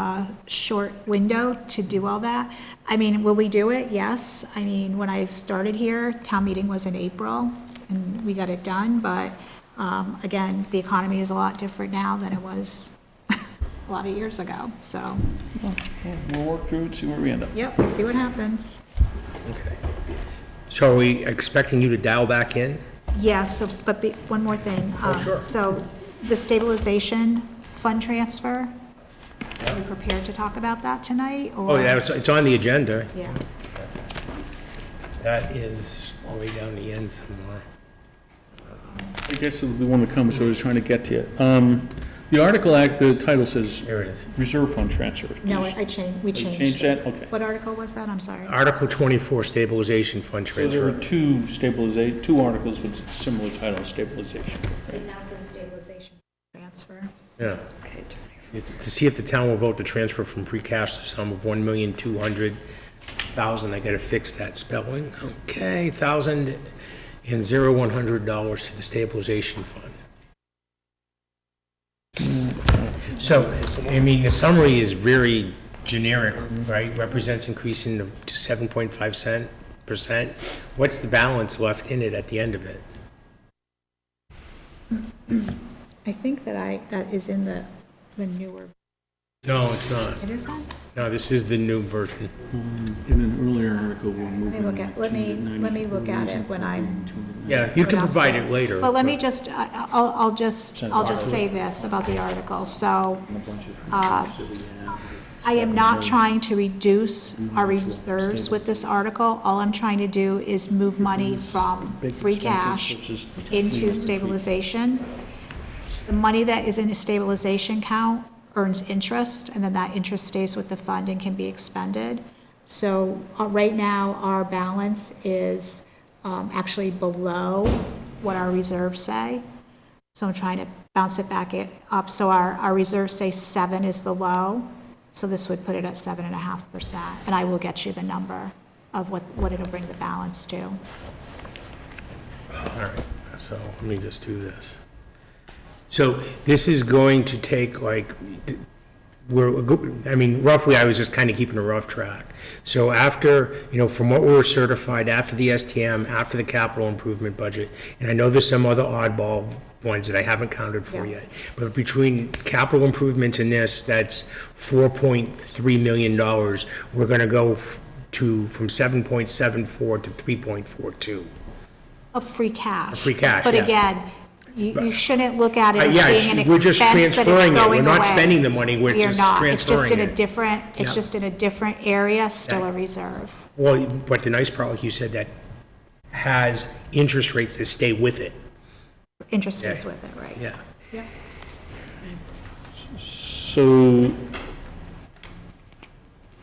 short window to do all that. I mean, will we do it? Yes. I mean, when I started here, town meeting was in April, and we got it done, but again, the economy is a lot different now than it was a lot of years ago, so, We'll work through it, see where we end up. yep, we'll see what happens. Okay. So are we expecting you to dial back in? Yeah, so, but one more thing. sure. So the stabilization fund transfer, are we prepared to talk about that tonight? Oh, yeah, it's on the agenda. Yeah, That is all the way down the end somewhere. I guess the one that comes, so I was trying to get to you. The article act, the title says There it is. reserve fund transfer. No, we changed Changed it. that? Okay. What article was that? I'm sorry. Article 24, stabilization fund So there were transfer. two articles with similar titles, stabilization. It now says stabilization transfer. Yeah. Okay, It's to see if the town will vote to transfer from free cash the sum of $1,200,000. I gotta fix that spelling. Okay, $1,000 and $100 to the stabilization fund. So, I mean, the summary is very generic, right? Represents increasing to 7.5%. What's the balance left in it at the end of it? I think that is in the newer, No, it's not. it is that? No, this is the new version. In an earlier article, we're moving. Let me look at it when I'm. Yeah, you can when I'm provide still- it later. But let me just, I'll just say this about the article. So, I am not trying to reduce our reserves with this article. All I'm trying to do is move money from free cash into stabilization. The money that is in a stabilization account earns interest, and then that interest stays with the fund and can be expended. So, right now, our balance is actually below what our reserves say. So I'm trying to bounce it back up. So our reserves say 7 is the low, so this would put it at 7.5%. And I will get you the number of what it'll bring the balance to. All right, so let me just do this. So this is going to take like, roughly, I was just kind of keeping a rough track. So after, from what we were certified, after the STM, after the capital improvement budget, and I know there's some other oddball ones that I haven't counted for Yeah. yet, but between capital improvements and this, that's $4.3 million. We're gonna go from 7.74 to 3.42. Of free cash. Of free cash, But yeah. again, you shouldn't look at it as Yeah, being an we're just expense that it's transferring it. We're going not away. spending the money, we're You're just not. It's just transferring in a it. different, it's Yeah. just in a different area, still a reserve. Well, but the nice part, like you said, that has interest rates that stay with it. Interest is Yeah. with it, right? Yeah. Yep. So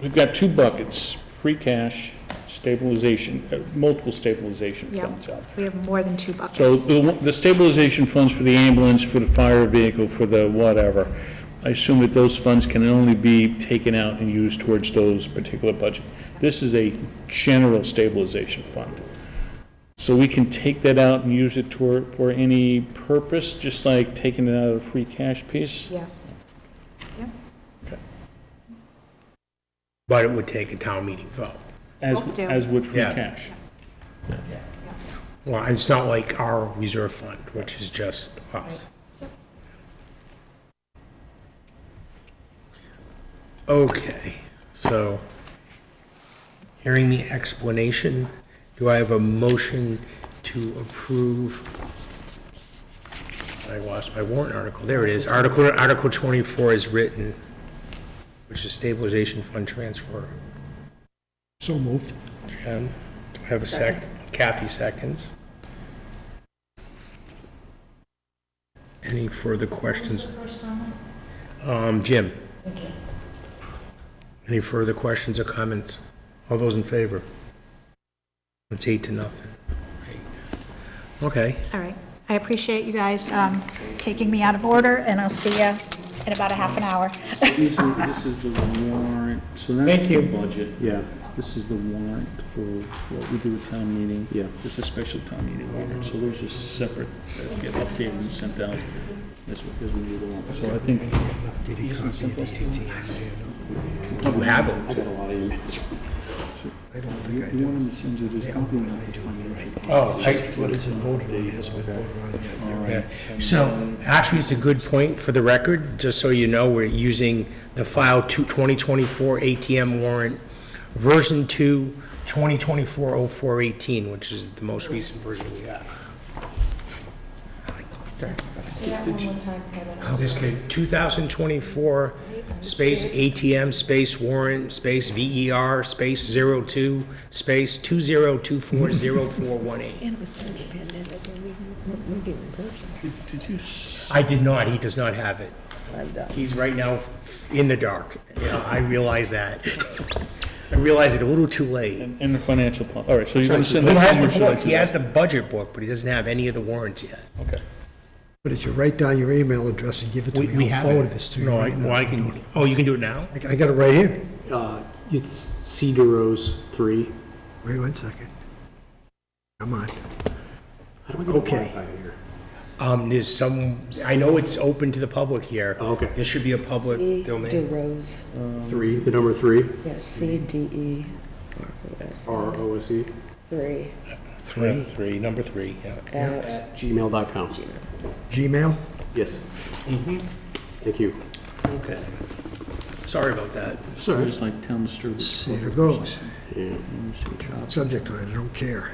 we've got two buckets, free cash, stabilization, multiple stabilization Yep. funds out there. We have more than 2 buckets. So the stabilization funds for the ambulance, for the fire vehicle, for the whatever, I assume that those funds can only be taken out and used towards those particular budget. This is a general stabilization fund. So we can take that out and use it for any purpose, just like taking it out of the free cash piece? Yes. Yep. But it would take a town meeting vote. Both do. As with free Yeah. cash. Well, it's not like our reserve fund, which is just us. Okay, so, hearing the explanation, do I have a motion to approve? I lost my warrant article, there it is, Article 24 is written, which is stabilization fund transfer. So moved. Jen, do I have a sec? Kathy seconds. Any further questions? Jim? Any further questions or comments? All those in favor? It's 8-0. Okay, All right. I appreciate you guys taking me out of order, and I'll see you in about a half an hour. This is the warrant, so that's Thank the you. budget. Yeah. This is the warrant for what we do at town meeting. Yeah. This is a special town meeting warrant, so those are separate, that get updated and sent out as we do the warrant. So I think, you have it. I got a lot of emails. you want him to send you this copy of the financial. Oh, What is it voted on, hasn't been voted on yet. yeah. So, actually, it's a good point for the record, just so you know, we're using the file 2024 ATM warrant, version 2, 2024-0418, which is the most recent version we have. This kid, 2024, space ATM, space warrant, space VER, space 02, space 20240418. And it was during the pandemic, and we weren't meeting in person. Did you, I did not, he does not have it. I'm done. He's right now in the dark. You know, I realize that. I realize it a little too late. and the financial plan, all right, so you're He gonna send has that the information book, out he to has the budget book, but he doesn't have any of the warrants yet. Okay. But if you write down your email address and give it to me, I'll forward this to you. No, right now. well, I can, oh, you can do it now? I got it right here. It's Cedar Rose 3. Wait 1 second. Come on. How do I get Okay. Wi-Fi here? There's some, I know it's open to the public here. Oh, okay. There should be a public C. domain. DeRose, 3, the number 3, yeah, CDEROS, ROSE, 3, Number three, yeah. at gmail.com. Gmail? Yes. Thank you. Okay. Sorry about that. So it's like town disturbance. There it goes. Yeah. Subject line, I don't care.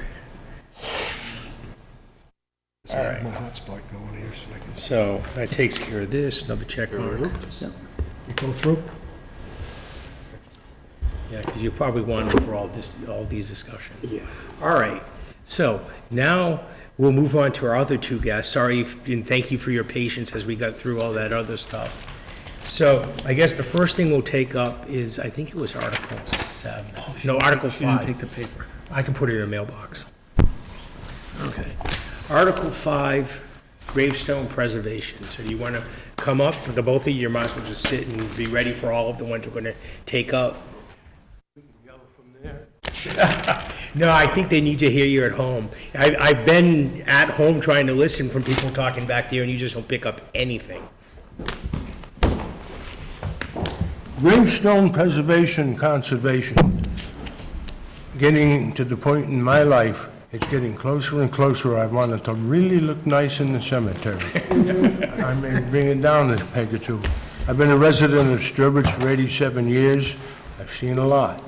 I All have right. my hotspot going here so I can So that takes care of this, another check mark. go through. Yeah, because you probably wanted for all these discussions. Yeah. All right, so now we'll move on to our other two guests. Sorry, and thank you for your patience as we got through all that other stuff. So I guess the first thing we'll take up is, I think it was Article 7. No, Article 5. You didn't take the paper. I can put it in a mailbox. Okay. Article 5, gravestone preservation. So do you want to come up, the both of you might as well just sit and be ready for all of the ones we're going to take up. No, I think they need to hear you at home. I've been at home trying to listen from people talking back there, and you just don't pick up anything. Gravestone preservation, conservation. Getting to the point in my life, it's getting closer and closer. I want it to really look nice in the cemetery. I may bring it down a peg or two. I've been a resident of Sturbridge for 87 years. I've seen a lot.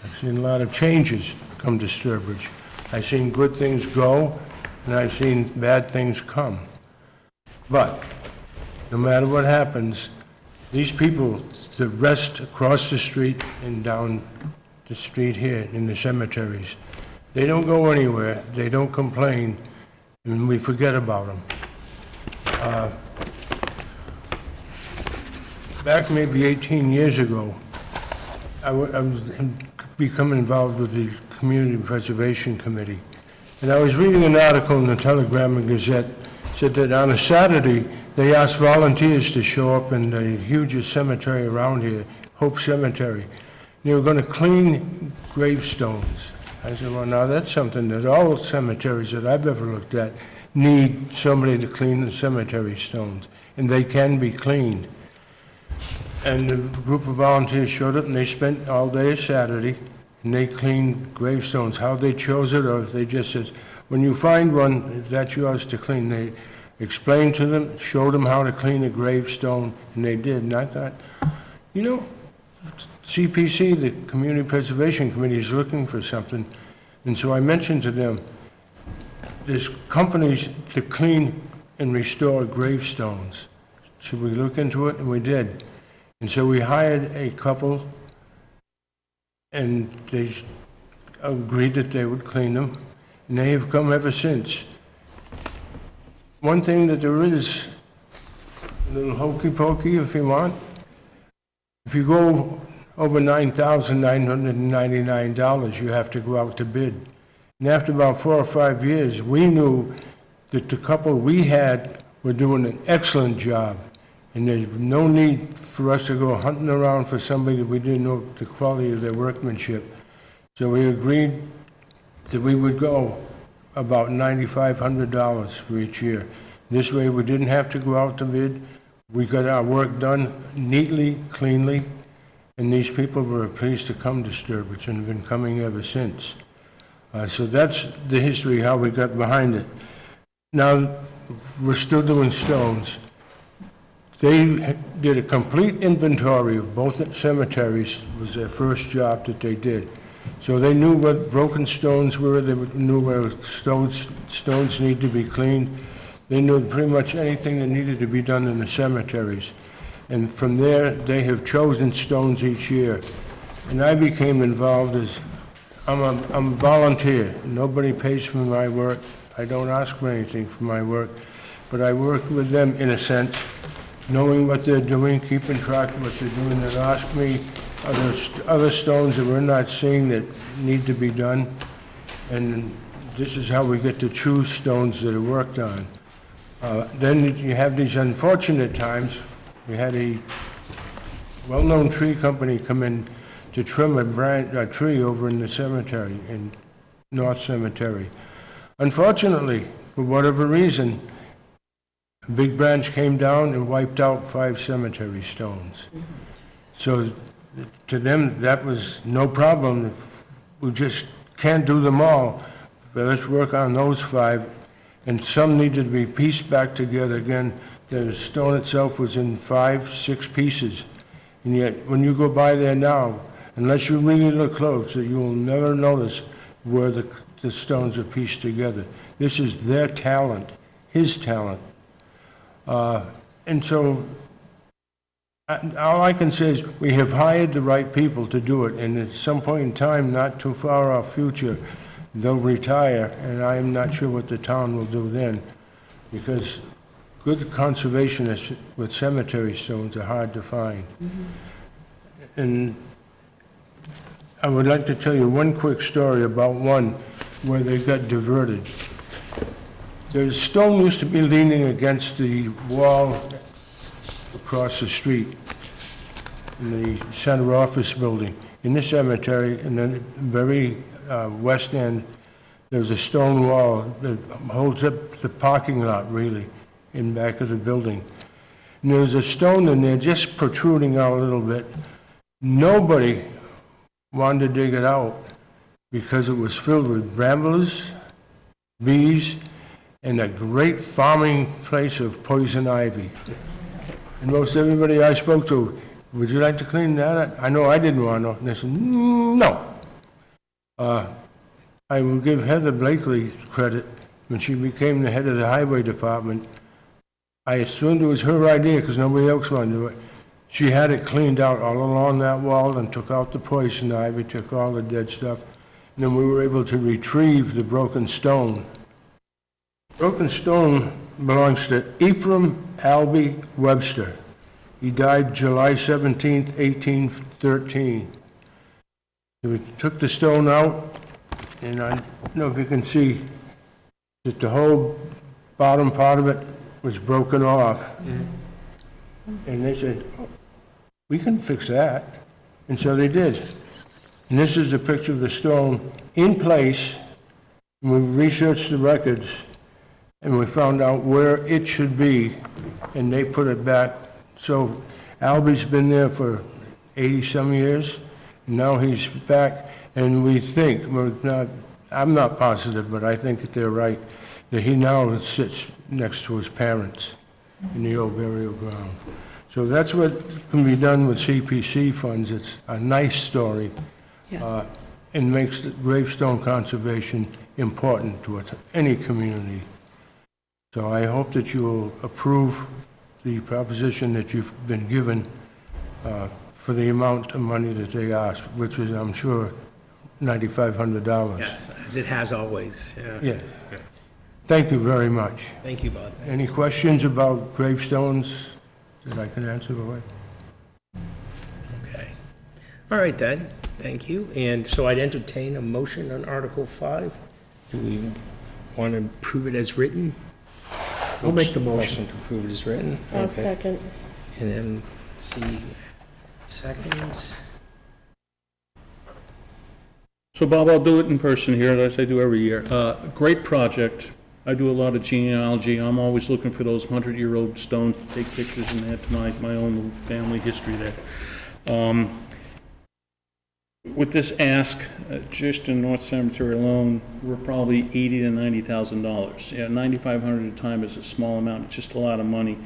I've seen a lot of changes come to Sturbridge. I've seen good things go, and I've seen bad things come. But no matter what happens, these people that rest across the street and down the street here in the cemeteries, they don't go anywhere, they don't complain, and we forget about them. Back maybe 18 years ago, I was become involved with the Community Preservation Committee, and I was reading an article in the Telegram and Gazette, said that on a Saturday, they asked volunteers to show up in the hugest cemetery around here, Hope Cemetery. They were going to clean gravestones. I said, well, now that's something that all cemeteries that I've ever looked at need somebody to clean the cemetery stones, and they can be cleaned. And the group of volunteers showed up, and they spent all day Saturday, and they cleaned gravestones. How they chose it, or if they just says, when you find one, that's yours to clean. They explained to them, showed them how to clean a gravestone, and they did. And I thought, you know, CPC, the Community Preservation Committee, is looking for something. And so I mentioned to them, there's companies to clean and restore gravestones. Should we look into it? And we did. And so we hired a couple, and they agreed that they would clean them, and they have come ever since. One thing that there is, a little hokey pokey if you want, if you go over $9,999, you have to go out to bid. And after about 4 or 5 years, we knew that the couple we had were doing an excellent job. And there's no need for us to go hunting around for somebody that we didn't know the quality of their workmanship. So we agreed that we would go about $9,500 for each year. This way, we didn't have to go out to bid. We got our work done neatly, cleanly, and these people were pleased to come to Sturbridge and have been coming ever since. So that's the history, how we got behind it. Now, we're still doing stones. They did a complete inventory of both cemeteries. It was their first job that they did. So they knew what broken stones were, they knew where stones need to be cleaned. They knew pretty much anything that needed to be done in the cemeteries. And from there, they have chosen stones each year. And I became involved as, I'm a volunteer. Nobody pays for my work. I don't ask for anything for my work. But I work with them in a sense, knowing what they're doing, keeping track of what they're doing, and ask me, are there other stones that we're not seeing that need to be done? And this is how we get to choose stones that are worked on. Then you have these unfortunate times. We had a well-known tree company come in to trim a tree over in the cemetery, in North Cemetery. Unfortunately, for whatever reason, a big branch came down and wiped out 5 cemetery stones. So to them, that was no problem. We just can't do them all, but let's work on those 5. And some needed to be pieced back together again. The stone itself was in 5, 6 pieces. And yet, when you go by there now, unless you really look close, you will never notice where the stones are pieced together. This is their talent, his talent. And so, all I can say is, we have hired the right people to do it, and at some point in time, not too far off future, they'll retire, and I am not sure what the town will do then, because good conservationists with cemetery stones are hard to find. And I would like to tell you one quick story about one where they got diverted. The stone used to be leaning against the wall across the street in the center office building. In the cemetery, and then very west end, there's a stone wall that holds up the parking lot, really, in back of the building. And there's a stone in there just protruding out a little bit. Nobody wanted to dig it out because it was filled with brambles, bees, and a great farming place of poison ivy. And most everybody I spoke to, would you like to clean that up? I know I didn't want to. And they said, no. I will give Heather Blakely credit. When she became the head of the highway department, I assumed it was her idea because nobody else wanted to do it. She had it cleaned out all along that wall and took out the poison ivy, took all the dead stuff, and then we were able to retrieve the broken stone. Broken stone belongs to Ephraim Albee Webster. He died July 17th, 1813. We took the stone out, and I don't know if you can see that the whole bottom part of it was broken off. And they said, oh, we can fix that. And so they did. And this is the picture of the stone in place. And we researched the records, and we found out where it should be, and they put it back. So Albee's been there for 80-some years, and now he's back, and we think, I'm not positive, but I think that they're right, that he now sits next to his parents in the old burial ground. So that's what can be done with CPC funds. It's a nice story, and makes the gravestone conservation important to any community. So I hope that you will approve the proposition that you've been given for the amount of money that they asked, which is, I'm sure, $9,500. Yes, as it has always, yeah. Yeah. Thank you very much. Thank you, Bob. Any questions about gravestones that I can answer away? Okay. All right, then, thank you. And so I'd entertain a motion on Article 5. Do we want to approve it as written? I'll make the motion. To approve it as written? I'll Okay. second. And then, see, seconds. So Bob, I'll do it in person here, as I do every year. Great project. I do a lot of genealogy. I'm always looking for those 100-year-old stones to take pictures and add to my own little family history there. With this ask, just in North Cemetery alone, we're probably $80,000 to $90,000. Yeah, $9,500 a time is a small amount. It's just a lot of money.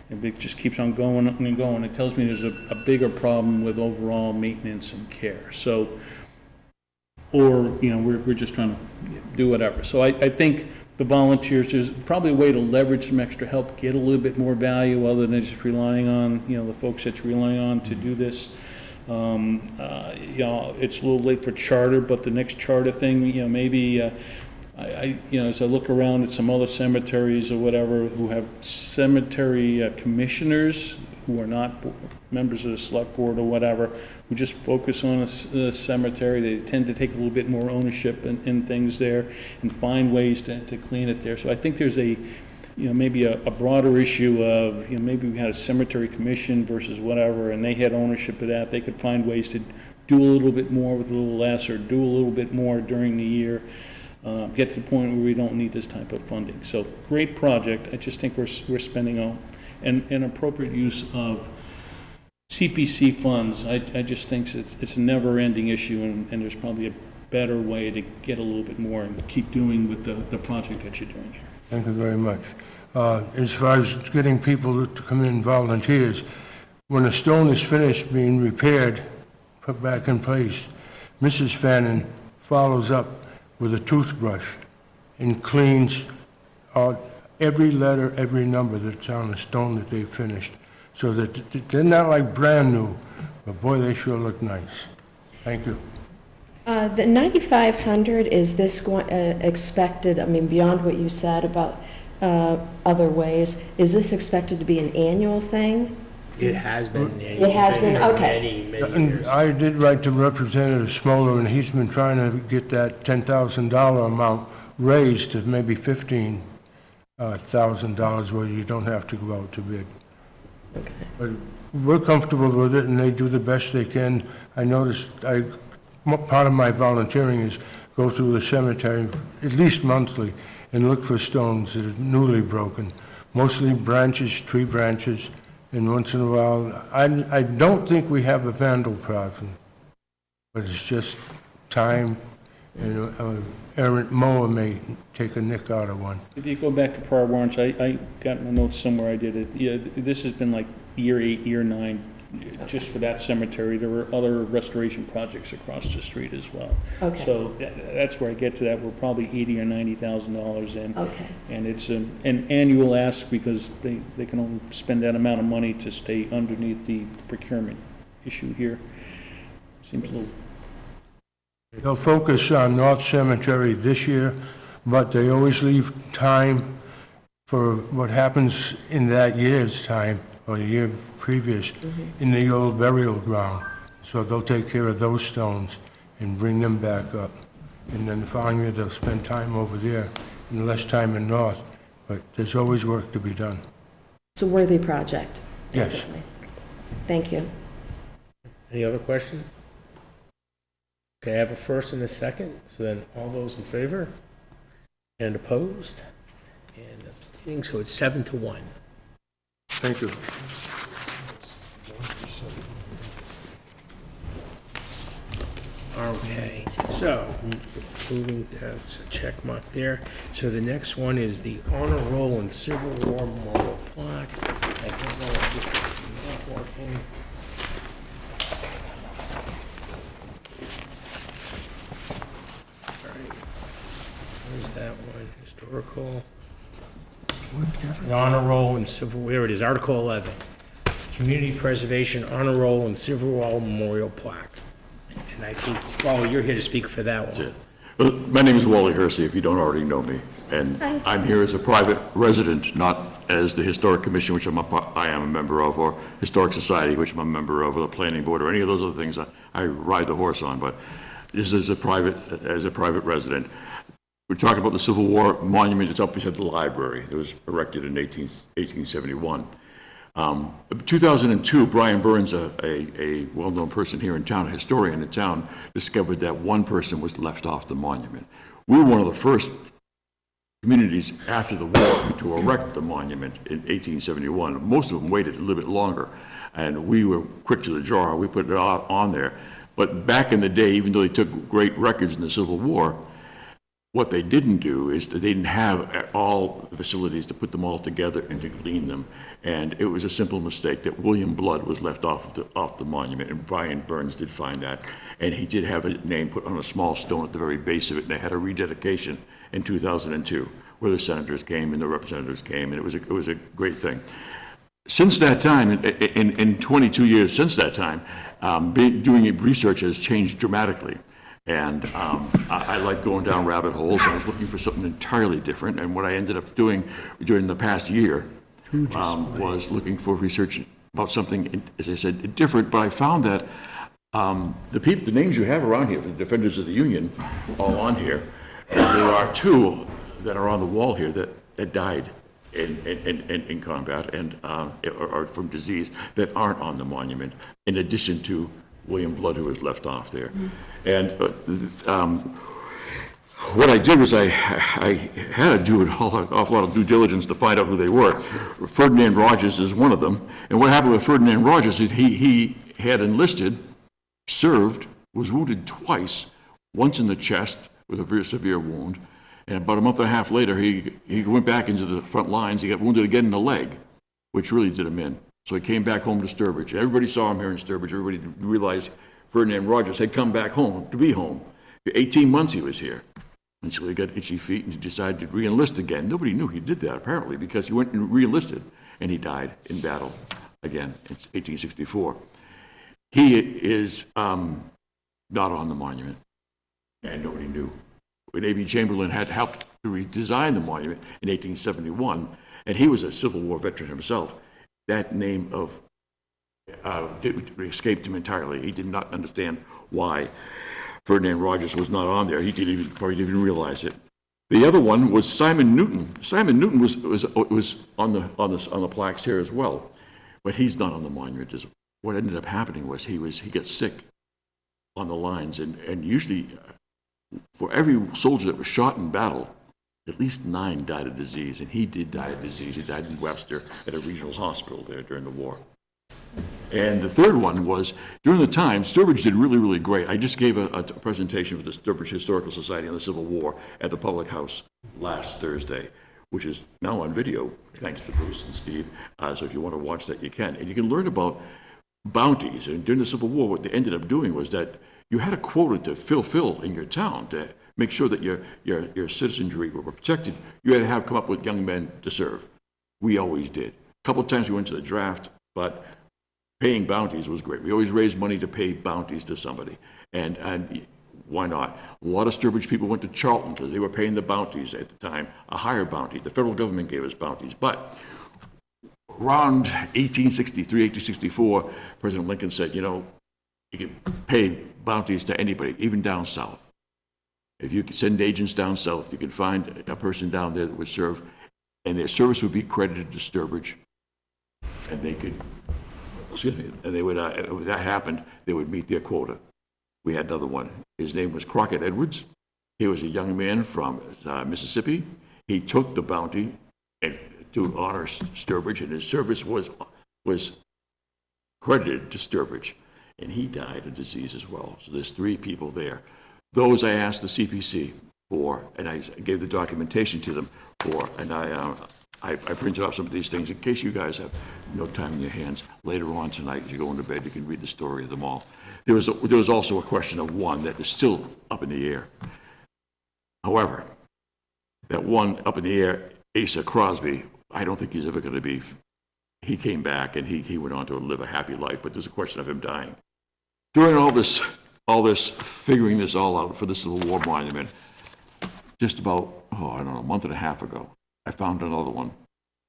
And it just keeps on going and going. It tells me there's a bigger problem with overall maintenance and care. So, or, we're just trying to do whatever. So I think the volunteers, there's probably a way to leverage some extra help, get a little bit more value other than just relying on, the folks that you're relying on to do this. It's a little late for charter, but the next charter thing, maybe, as I look around at some other cemeteries or whatever who have cemetery commissioners who are not members of the select board or whatever, who just focus on a cemetery, they tend to take a little bit more ownership in things there and find ways to clean it there. So I think there's maybe a broader issue of, maybe we had a cemetery commission versus whatever, and they had ownership of that. They could find ways to do a little bit more with a little less, or do a little bit more during the year, get to the point where we don't need this type of funding. So great project. I just think we're spending an appropriate use of CPC funds. I just think it's a never-ending issue, and there's probably a better way to get a little bit more and keep doing with the project that you're doing here. Thank you very much. As far as getting people to come in, volunteers, when a stone is finished being repaired, put back in place, Mrs. Fannin follows up with a toothbrush and cleans out every letter, every number that's on the stone that they finished, so that they're not like brand new, but boy, they sure look nice. Thank you. The 9,500, is this expected, beyond what you said about other ways, is this expected to be an annual thing? It has been. It has been, for okay. Many And years. I did write to Representative Smoller, and he's been trying to get that $10,000 amount raised to maybe $15,000 where you don't have to go out to bid. Okay. But we're comfortable with it, and they do the best they can. I noticed, part of my volunteering is go through the cemetery at least monthly and look for stones that are newly broken, mostly branches, tree branches, and once in a while, I don't think we have a vandal problem, but it's just time, and an errant mower may take a nick out of one. If you go back to prior warrants, I got my notes somewhere, I did it. Yeah, this has been like year 8, year 9, just for that cemetery. There were other restoration projects across the street as well. Okay. So that's where I get to that. We're probably $80,000 or $90,000 in. Okay. And it's an annual ask because they can only spend that amount of money to stay underneath the procurement issue here. Seems a little. They'll focus on North Cemetery this year, but they always leave time for what happens in that year's time, or the year previous, in the old burial ground. So they'll take care of those stones and bring them back up. And then the following year, they'll spend time over there and less time in North. But there's always work to be done. It's a worthy project. Yes. Definitely. Thank you. Any other questions? Okay, I have a first and a second, so then all those in favor? And opposed? And abstaining, so it's 7-1. Thank you. Okay, so, moving, that's a check mark there. So the next one is the Honor Roll and Civil War Memorial Plaque. I don't know if this is not working. All right, where's that one? Historical. The Honor Roll and Civil, there it is, Article 11. Community Preservation Honor Roll and Civil War Memorial Plaque. And I think, Wally, you're here to speak for that one. Well, my name is Wally Hersey, if you don't already know me, and I'm here as a private resident, not as the Historic Commission, which I am a member of, or Historic Society, which I'm a member of, or the Planning Board, or any of those other things I ride the horse on, but this is as a private resident. We're talking about the Civil War monument. It's up beside the library. It was erected in 1871. 2002, Brian Burns, a well-known person here in town, a historian in town, discovered that one person was left off the monument. We were one of the first communities after the war to erect the monument in 1871. Most of them waited a little bit longer, and we were quick to the draw. We put it on there. But back in the day, even though they took great records in the Civil War, what they didn't do is that they didn't have all the facilities to put them all together and to clean them. And it was a simple mistake that William Blood was left off the monument, and Brian Burns did find that. And he did have a name put on a small stone at the very base of it, and they had a rededication in 2002. where the senators came and the representatives came, and it was a great thing. Since that time, in 22 years since that time, doing research has changed dramatically. And I like going down rabbit holes. I was looking for something entirely different. And what I ended up doing during the past year was looking for research about something, as I said, different. But I found that the names you have around here, for the Defenders of the Union, all on here, and there are two that are on the wall here that died in combat and or from disease that aren't on the monument, in addition to William Blood, who was left off there. And what I did was I had to do an awful lot of due diligence to find out who they were. Ferdinand Rogers is one of them. And what happened with Ferdinand Rogers is he had enlisted, served, was wounded twice, once in the chest with a very severe wound, and about a month and a half later, he went back into the front lines. He got wounded again in the leg, which really did him in. So he came back home to Sturbridge. Everybody saw him here in Sturbridge. Everybody realized Ferdinand Rogers had come back home to be home. For 18 months he was here until he got itchy feet and he decided to re-enlist again. Nobody knew he did that, apparently, because he went and re-enlisted, and he died in battle again in 1864. He is not on the monument, and nobody knew. When A.B. Chamberlain had helped to redesign the monument in 1871, and he was a Civil War veteran himself, that name escaped him entirely. He did not understand why Ferdinand Rogers was not on there. He probably didn't even realize it. The other one was Simon Newton. Simon Newton was on the plaques here as well, but he's not on the monument. What ended up happening was he got sick on the lines, and usually for every soldier that was shot in battle, at least 9 died of disease, and he did die of disease. He died in Webster at a regional hospital there during the war. And the third one was, during the time, Sturbridge did really, really great. I just gave a presentation for the Sturbridge Historical Society on the Civil War at the Public House last Thursday, which is now on video, thanks to Bruce and Steve. So if you want to watch that, you can. And you can learn about bounties. And during the Civil War, what they ended up doing was that you had a quota to fulfill in your town to make sure that your citizenry were protected. You had to come up with young men to serve. We always did. A couple of times we went to the draft, but paying bounties was great. We always raised money to pay bounties to somebody. And why not? A lot of Sturbridge people went to Charlton because they were paying the bounties at the time, a higher bounty. The federal government gave us bounties. But around 1863, 1864, President Lincoln said, you can pay bounties to anybody, even down south. If you could send agents down south, you could find a person down there that would serve, and their service would be credited to Sturbridge, and they could, and they would, if that happened, they would meet their quota. We had another one. His name was Crockett Edwards. He was a young man from Mississippi. He took the bounty to honor Sturbridge, and his service was credited to Sturbridge. And he died of disease as well. So there's 3 people there. Those I asked the CPC for, and I gave the documentation to them for, and I printed off some of these things in case you guys have no time in your hands. Later on tonight, as you go into bed, you can read the story of them all. There was also a question of one that is still up in the air. However, that one up in the air, Asa Crosby, I don't think he's ever going to be. He came back and he went on to live a happy life, but there's a question of him dying. During all this figuring this all out for the Civil War monument, just about, a month and a half ago, I found another one.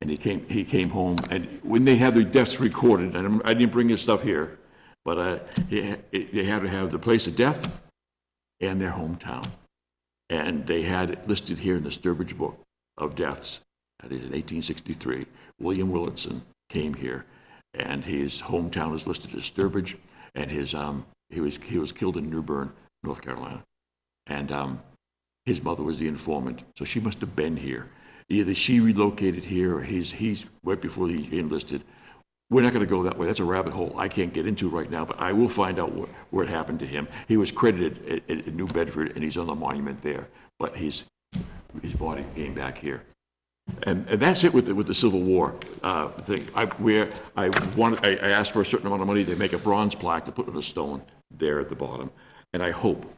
And he came home, and when they had their deaths recorded, and I didn't bring his stuff here, but they had to have the place of death and their hometown. And they had it listed here in the Sturbridge Book of Deaths. That is in 1863. William Willitson came here, and his hometown is listed as Sturbridge, and he was killed in New Bern, North Carolina. And his mother was the informant, so she must have been here. Either she relocated here, or he's right before he enlisted. We're not going to go that way. That's a rabbit hole I can't get into right now, but I will find out where it happened to him. He was credited at New Bedford, and he's on the monument there, but his body came back here. And that's it with the Civil War thing. I asked for a certain amount of money to make a bronze plaque to put on a stone there at the bottom, and I hope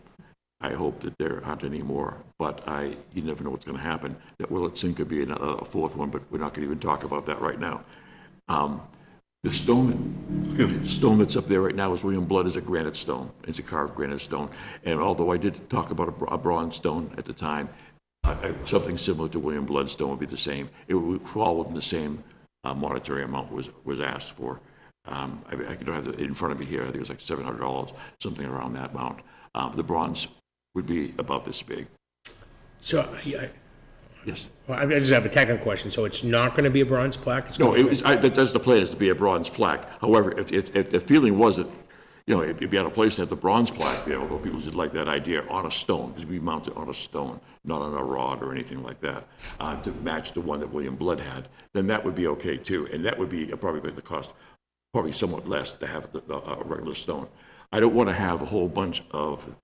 I hope that there aren't any more, but you never know what's going to happen. That Willotson could be a fourth one, but we're not going to even talk about that right now. The stone that's up there right now is William Blood, is a granite stone. It's a carved granite stone. And although I did talk about a bronze stone at the time, something similar to William Blood stone would be the same. It would fall within the same monetary amount was asked for. I don't have it in front of me here. I think it was like $700, something around that amount. The bronze would be about this big. So, Yes. well, I just have a technical question. So it's not going to be a bronze plaque? It's No, gonna be- that's the plan, is to be a bronze plaque. However, if the feeling was that, if you had a place to have the bronze plaque, although people did like that idea, on a stone, because we mount it on a stone, not on a rod or anything like that, to match the one that William Blood had, then that would be okay too. And that would be probably the cost, probably somewhat less to have a regular stone. I don't want to have a whole bunch of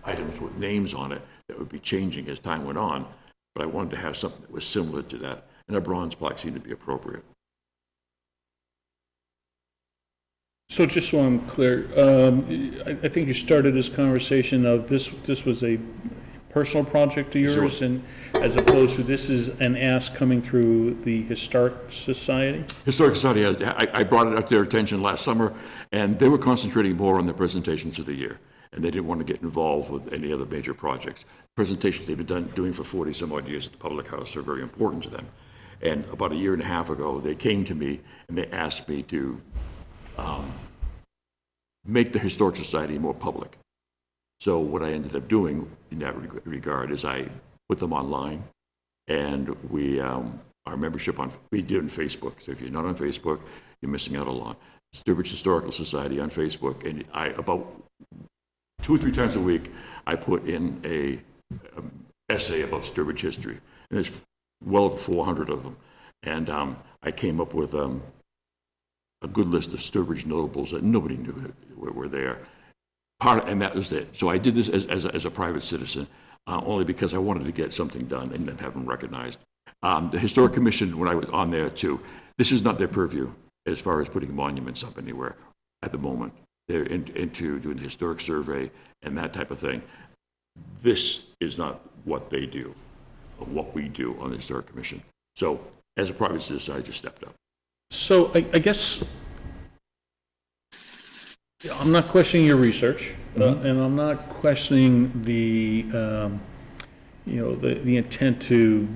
items with names on it that would be changing as time went on, but I wanted to have something that was similar to that, and a bronze plaque seemed to be appropriate. So just so I'm clear, I think you started this conversation of this was a personal project of yours, and as opposed to this is an ask coming through the Historic Society? Historic Society, I brought it up to their attention last summer, and they were concentrating more on the presentations of the year, and they didn't want to get involved with any other major projects. Presentations they've been doing for 40 some odd years at the Public House are very important to them. And about a year and a half ago, they came to me and they asked me to make the Historic Society more public. So what I ended up doing in that regard is I put them online, and our membership we did on Facebook. So if you're not on Facebook, you're missing out a lot. Sturbridge Historical Society on Facebook, and about 2 or 3 times a week, I put in a essay about Sturbridge history, and there's well over 400 of them. And I came up with a good list of Sturbridge notables that nobody knew were there. And that was it. So I did this as a private citizen, only because I wanted to get something done and then have them recognized. The Historic Commission, when I was on there too, this is not their purview as far as putting monuments up anywhere at the moment. They're into doing the historic survey and that type of thing. This is not what they do, or what we do on the Historic Commission. So as a private citizen, I just stepped up. So I guess I'm not questioning your research, and I'm not questioning the intent to,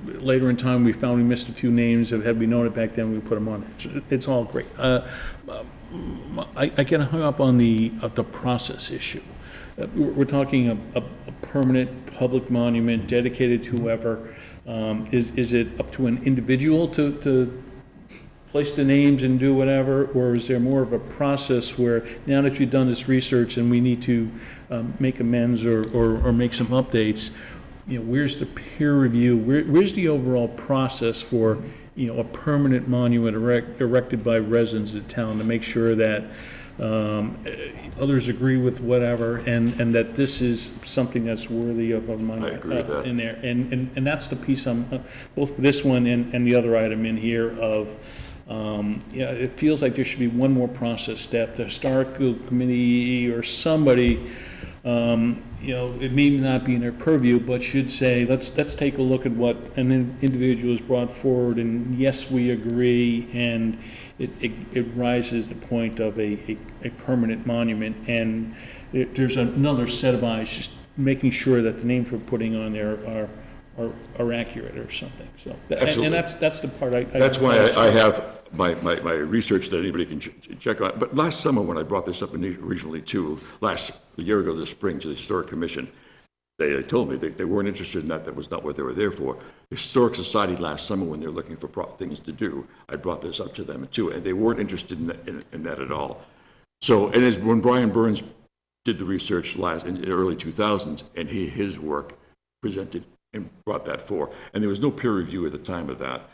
later in time, we found we missed a few names. Had we known it back then, we put them on. It's all great. I get hung up on the process issue. We're talking a permanent public monument dedicated to whoever. Is it up to an individual to place the names and do whatever, or is there more of a process where, now that you've done this research and we need to make amends or make some updates, where's the peer review? Where's the overall process for, a permanent monument erected by residents of the town to make sure that others agree with whatever, and that this is something that's worthy of a monument? I agree with that. In there, and that's the piece I'm, both this one and the other item in here of, it feels like there should be one more process step. The historical committee or somebody, it may not be in their purview, but should say, let's take a look at what an individual has brought forward, and yes, we agree, and it rises the point of a permanent monument, and there's another set of eyes just making sure that the names we're putting on there are accurate or something. So, and that's the part I. That's why I have my research that anybody can check on. But last summer, when I brought this up originally too, a year ago this spring, to the Historic Commission, they told me they weren't interested in that. That was not what they were there for. The Historic Society last summer, when they're looking for things to do, I brought this up to them too, and they weren't interested in that at all. So, and when Brian Burns did the research in the early 2000s, and his work presented and brought that forth, and there was no peer review at the time of that.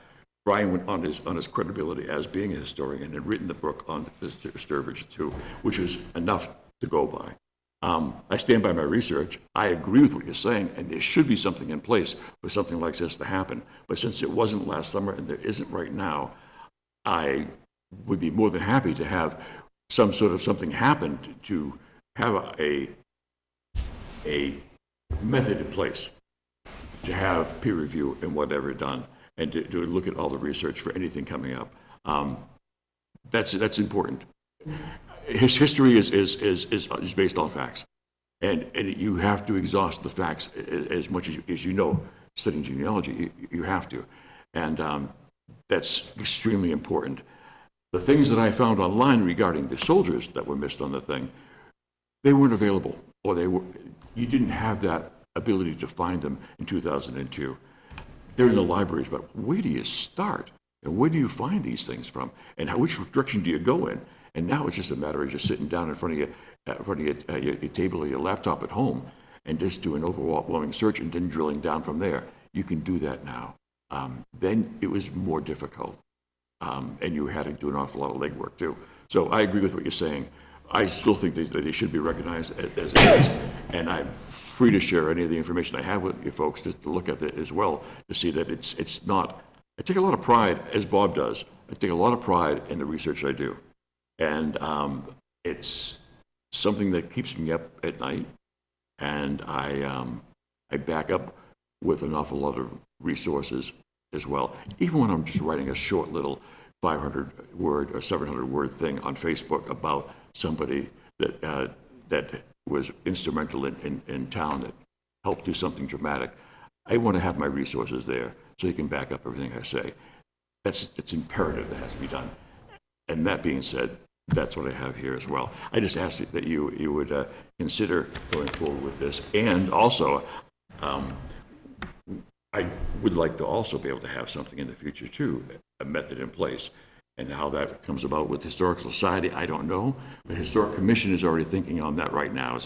Brian went on his credibility as being a historian and written the book on Sturbridge too, which was enough to go by. I stand by my research. I agree with what you're saying, and there should be something in place for something like this to happen. But since it wasn't last summer and there isn't right now, I would be more than happy to have some sort of something happen to have a a method in place to have peer review and whatever done, and to look at all the research for anything coming up. That's important. History is based on facts, and you have to exhaust the facts as much as you know. Studying genealogy, you have to, and that's extremely important. The things that I found online regarding the soldiers that were missed on the thing, they weren't available, or you didn't have that ability to find them in 2002. They're in the libraries, but where do you start? And where do you find these things from? And which direction do you go in? And now it's just a matter of just sitting down in front of your table or your laptop at home and just do an overwhelming search and then drilling down from there. You can do that now. Then it was more difficult. And you had to do an awful lot of legwork too. So I agree with what you're saying. I still think that they should be recognized as it is, and I'm free to share any of the information I have with you folks just to look at it as well, to see that it's not. I take a lot of pride, as Bob does, I take a lot of pride in the research I do. And it's something that keeps me up at night, and I back up with an awful lot of resources as well. Even when I'm just writing a short little 500-word or 700-word thing on Facebook about somebody that was instrumental in town, that helped do something dramatic, I want to have my resources there so you can back up everything I say. It's imperative that has to be done. And that being said, that's what I have here as well. I just ask that you would consider going forward with this, and also I would like to also be able to have something in the future too, a method in place. And how that comes about with Historical Society, I don't know. But Historic Commission is already thinking on that right now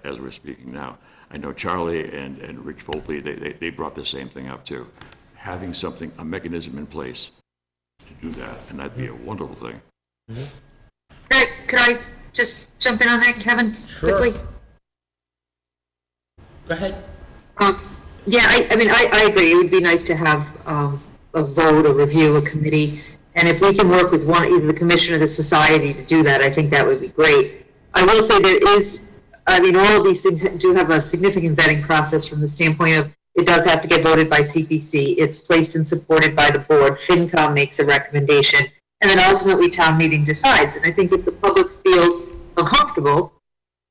as we're speaking now. I know Charlie and Rich Foley, they brought the same thing up too. Having something, a mechanism in place to do that, and that'd be a wonderful thing. Could I just jump in on that, Kevin, quickly? Go ahead. Yeah, I mean, I agree. It would be nice to have a vote, a review, a committee. And if we can work with either the commission or the society to do that, I think that would be great. I will say all of these things do have a significant vetting process from the standpoint of it does have to get voted by CPC. It's placed and supported by the board. FinCom makes a recommendation. And then ultimately town meeting decides. And I think if the public feels uncomfortable,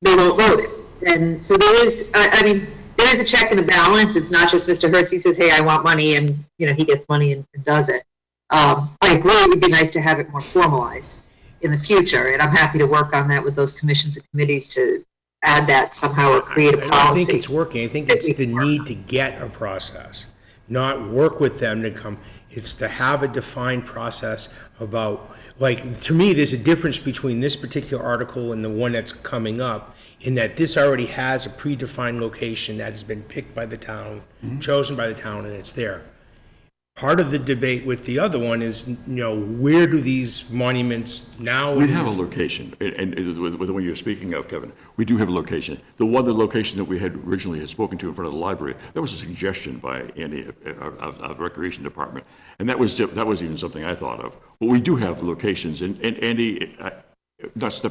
they won't vote it. And so there is a check and a balance. It's not just Mr. Hersey says, hey, I want money, and he gets money and does it. I agree it would be nice to have it more formalized in the future, and I'm happy to work on that with those commissions or committees to add that somehow or create a policy. I think it's working. I think it's the need to get a process, not work with them to come. It's to have a defined process about, to me, there's a difference between this particular article and the one that's coming up, in that this already has a predefined location that has been picked by the town, chosen by the town, and it's there. Part of the debate with the other one is, where do these monuments now? We have a location, and with the one you're speaking of, Kevin, we do have a location. The location that we had originally spoken to in front of the library, that was a suggestion by Andy of Recreation Department, and that was even something I thought of. But we do have locations, and Andy, not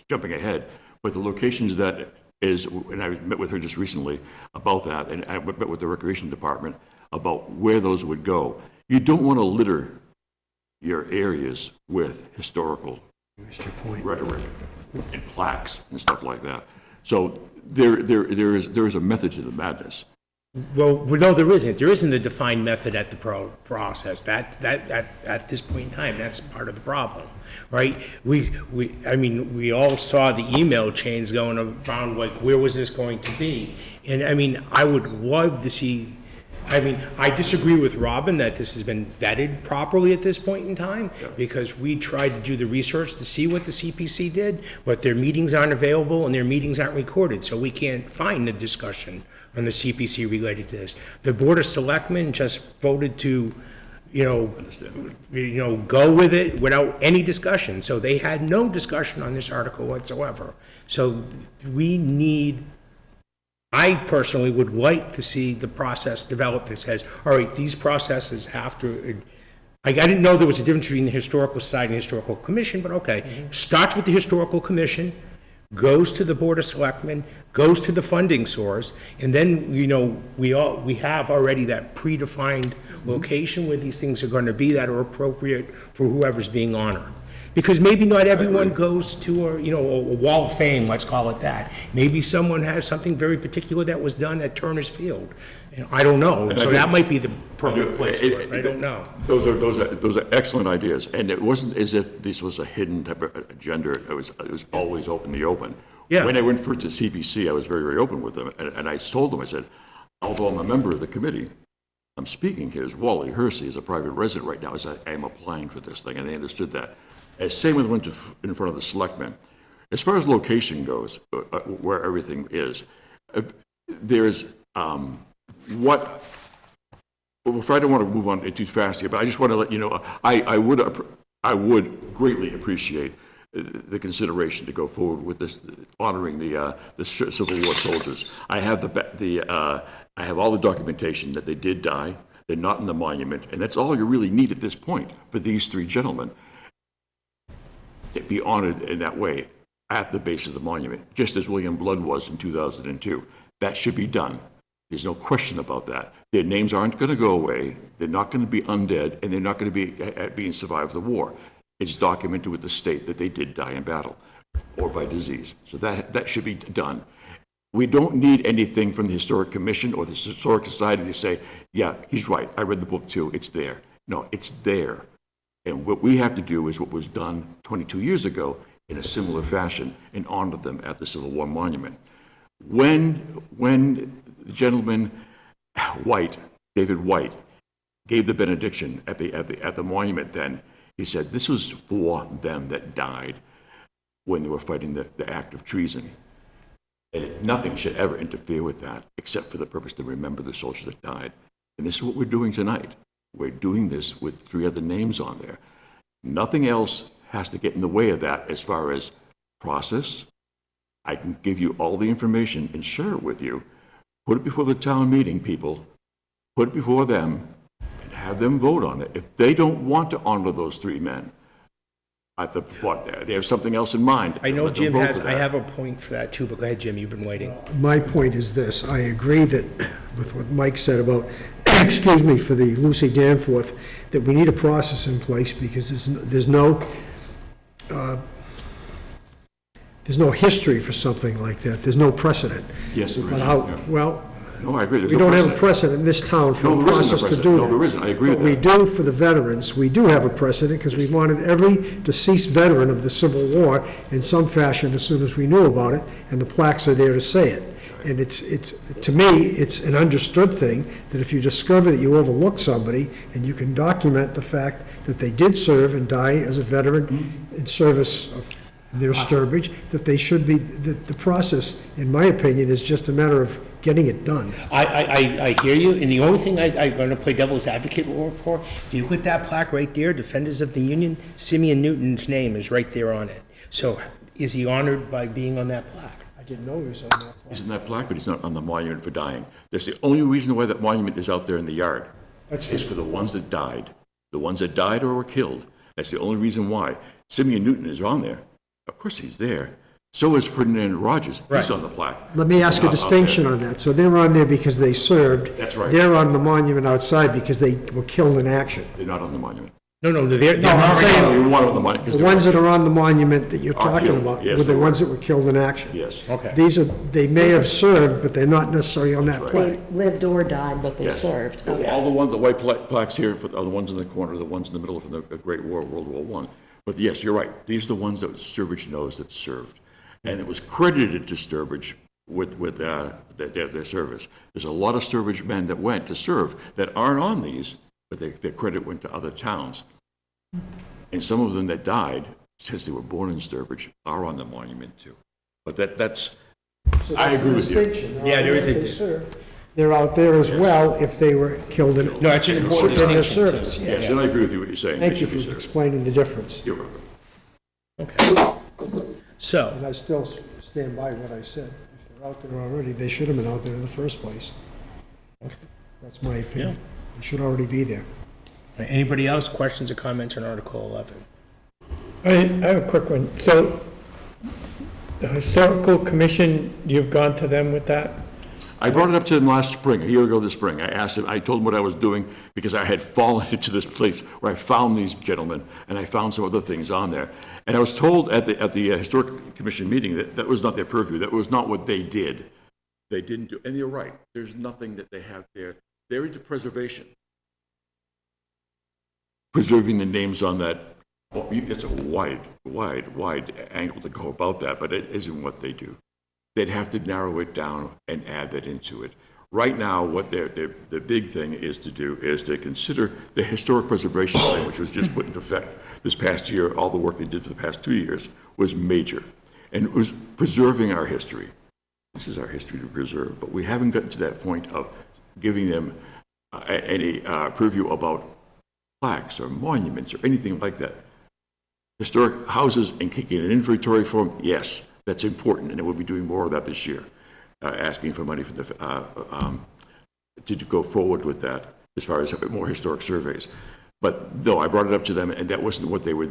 jumping ahead, but the locations that is, and I met with her just recently about that, and I met with the Recreation Department about where those would go. You don't want to litter your areas with historical rhetoric and plaques and stuff like that. So there is a method to the madness. Well, no, there isn't. There isn't a defined method at the process. That at this point in time, that's part of the problem, right? We all saw the email chains going around, where was this going to be? And I would love to see. I disagree with Robin that this has been vetted properly at this point in time, because we tried to do the research to see what the CPC did, but their meetings aren't available and their meetings aren't recorded, so we can't find the discussion on the CPC related to this. The Board of Selectmen just voted to, go with it without any discussion, so they had no discussion on this article whatsoever. So I personally would like to see the process developed that says, all right, these processes have to, I didn't know there was a difference between the Historical Society and the Historical Commission, but okay. Starts with the Historical Commission, goes to the Board of Selectmen, goes to the funding source, and then, we have already that predefined location where these things are going to be that are appropriate for whoever's being honored. Because maybe not everyone goes to a wall of fame, let's call it that. Maybe someone has something very particular that was done at Turner's Field. I don't know, so that might be the perfect place for it, I don't know. Those are excellent ideas, and it wasn't as if this was a hidden type of agenda, it was always open in the open. Yeah. When I went first to CPC, I was very, very open with them, and I told them, I said, although I'm a member of the committee, I'm speaking here as Wally Hersey, as a private resident right now, as I am applying for this thing, and they understood that. And same with went in front of the selectmen. As far as location goes, where everything is, there's what. Well, I don't want to move on too fast here, but I just want to let you know, I would greatly appreciate the consideration to go forward with this, honoring the Civil War soldiers. I have I have all the documentation that they did die. They're not in the monument, and that's all you really need at this point for these three gentlemen to be honored in that way at the base of the monument, just as William Blood was in 2002. That should be done. There's no question about that. Their names aren't going to go away. They're not going to be undead, and they're not going to be being survived the war. It's documented with the state that they did die in battle or by disease. So that should be done. We don't need anything from the Historic Commission or the Historic Society to say, yeah, he's right. I read the book too. It's there. No, it's there. And what we have to do is what was done 22 years ago in a similar fashion and honor them at the Civil War Monument. When the gentleman White, David White, gave the benediction at the monument then, he said this was for them that died when they were fighting the act of treason. And nothing should ever interfere with that except for the purpose to remember the soldiers that died. And this is what we're doing tonight. We're doing this with three other names on there. Nothing else has to get in the way of that as far as process. I can give you all the information and share it with you. Put it before the town meeting, people. Put it before them and have them vote on it. If they don't want to honor those three men, they have something else in mind. I know let them Jim vote has, for I that. have a point for that too, but go ahead, Jim, you've been waiting. My point is this, I agree that, with what Mike said about, excuse me, for the Lucy Danforth, that we need a process in place because there's no history for something like that. There's no precedent. Yes, there But is. how, Yeah. well, No, I agree. There's we no don't have a precedent. precedent in this town for No, a there isn't a process to precedent. do No, that. there isn't. I agree with But we that. do for the veterans, we do have a precedent because we wanted every deceased veteran of the Civil War in some fashion as soon as we knew about it, and the plaques are there to say it. And it's, to me, it's an understood thing that if you discover that you overlooked somebody and you can document the fact that they did serve and die as a veteran in service of their Sturbridge, that they should be, the process, in my opinion, is just a matter of getting it done. I hear you, and the only thing I'm going to play devil's advocate for, if you look at that plaque right there, Defenders of the Union, Simeon Newton's name is right there on it. So is he honored by being on that plaque? I didn't know he was on that plaque. He's in that plaque, but he's not on the monument for dying. That's the only reason why that monument is out there in the yard. Is for the ones that died. The ones that died or were killed. That's the only reason why. Simeon Newton is on there. Of course he's there. So is Ferdinand Rogers. He's Right. on the plaque. Let me ask a Not out distinction there. on that. So they're on there because they served. That's right. They're on the monument outside because they were killed in action. They're not on the monument. No, they're No, I'm already- saying- You want them on the monument. 'cause The they're- ones that are on the monument that you're Are talking killed. about Yes, were they the were. ones that were killed in action. Yes. Okay. These are, they may have served, but they're not necessarily on that That's plaque. They lived or died, but they Yes. served. All Okay. the ones, the white plaques here are the ones in the corner, the ones in the middle from the Great War, World War I. But yes, you're right. These are the ones that Sturbridge knows that served. And it was credited to Sturbridge with their service. There's a lot of Sturbridge men that went to serve that aren't on these, but their credit went to other towns. And some of them that died, since they were born in Sturbridge, are on the monument too. But that's, So I that's agree the with you. distinction. They're Yeah, out there is if a they di- served. They're out there as well if they were killed in. No, that's an important in their distinction, too. service. yes, and I agree with you what you're saying. They Thank you should be for served. explaining the difference. You're welcome. Okay. So, And I still stand by what I said. If they're out there already, they should have been out there in the first place. That's my opinion. They should already be there. anybody else, questions or comments on Article 11? I have a quick one. So The historical commission, you've gone to them with that? I brought it up to them last spring, a year ago this spring. I asked them, I told them what I was doing because I had fallen into this place where I found these gentlemen and I found some other things on there. And I was told at the Historic Commission meeting that that was not their purview. That was not what they did. They didn't do, and you're right. There's nothing that they have there. They're into preservation. Preserving the names on that, well, it's a wide angle to go about that, but it isn't what they do. They'd have to narrow it down and add that into it. Right now, what the big thing is to do is to consider the historic preservation plan, which was just put into effect this past year. All the work they did for the past 2 years was major, and it was preserving our history. This is our history to preserve, but we haven't gotten to that point of giving them any purview about plaques or monuments or anything like that. Historic houses and kicking an inventory for them, yes, that's important, and we'll be doing more of that this year, asking for money for to go forward with that as far as more historic surveys. But no, I brought it up to them, and that wasn't what they were.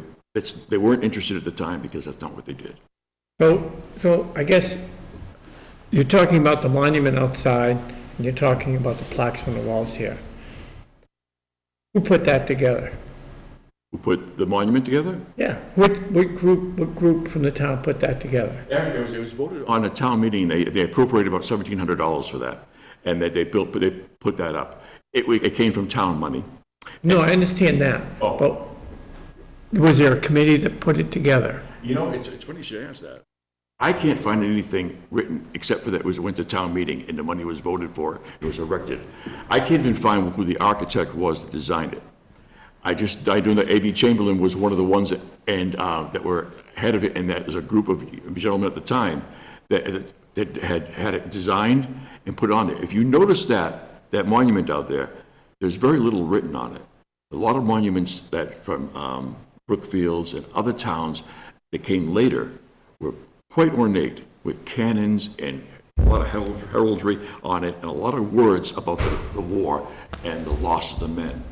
They weren't interested at the time because that's not what they did. So I guess you're talking about the monument outside, and you're talking about the plaques on the walls here. Who put that together? Who put the monument together? Yeah, what group from the town put that together? It was voted on a town meeting. They appropriated about $1,700 for that, and they put that up. It came from town money. No, I understand that. Oh. But was there a committee that put it together? You know, it's funny you should ask that. I can't find anything written except for that it went to town meeting and the money was voted for, it was erected. I can't even find who the architect was that designed it. I know that A.B. Chamberlain was one of the ones that were head of it, and that was a group of gentlemen at the time that had it designed and put on there. If you notice that monument out there, there's very little written on it. A lot of monuments that from Brookfields and other towns that came later were quite ornate with cannons and a lot of heraldry on it and a lot of words about the war and the loss of the men.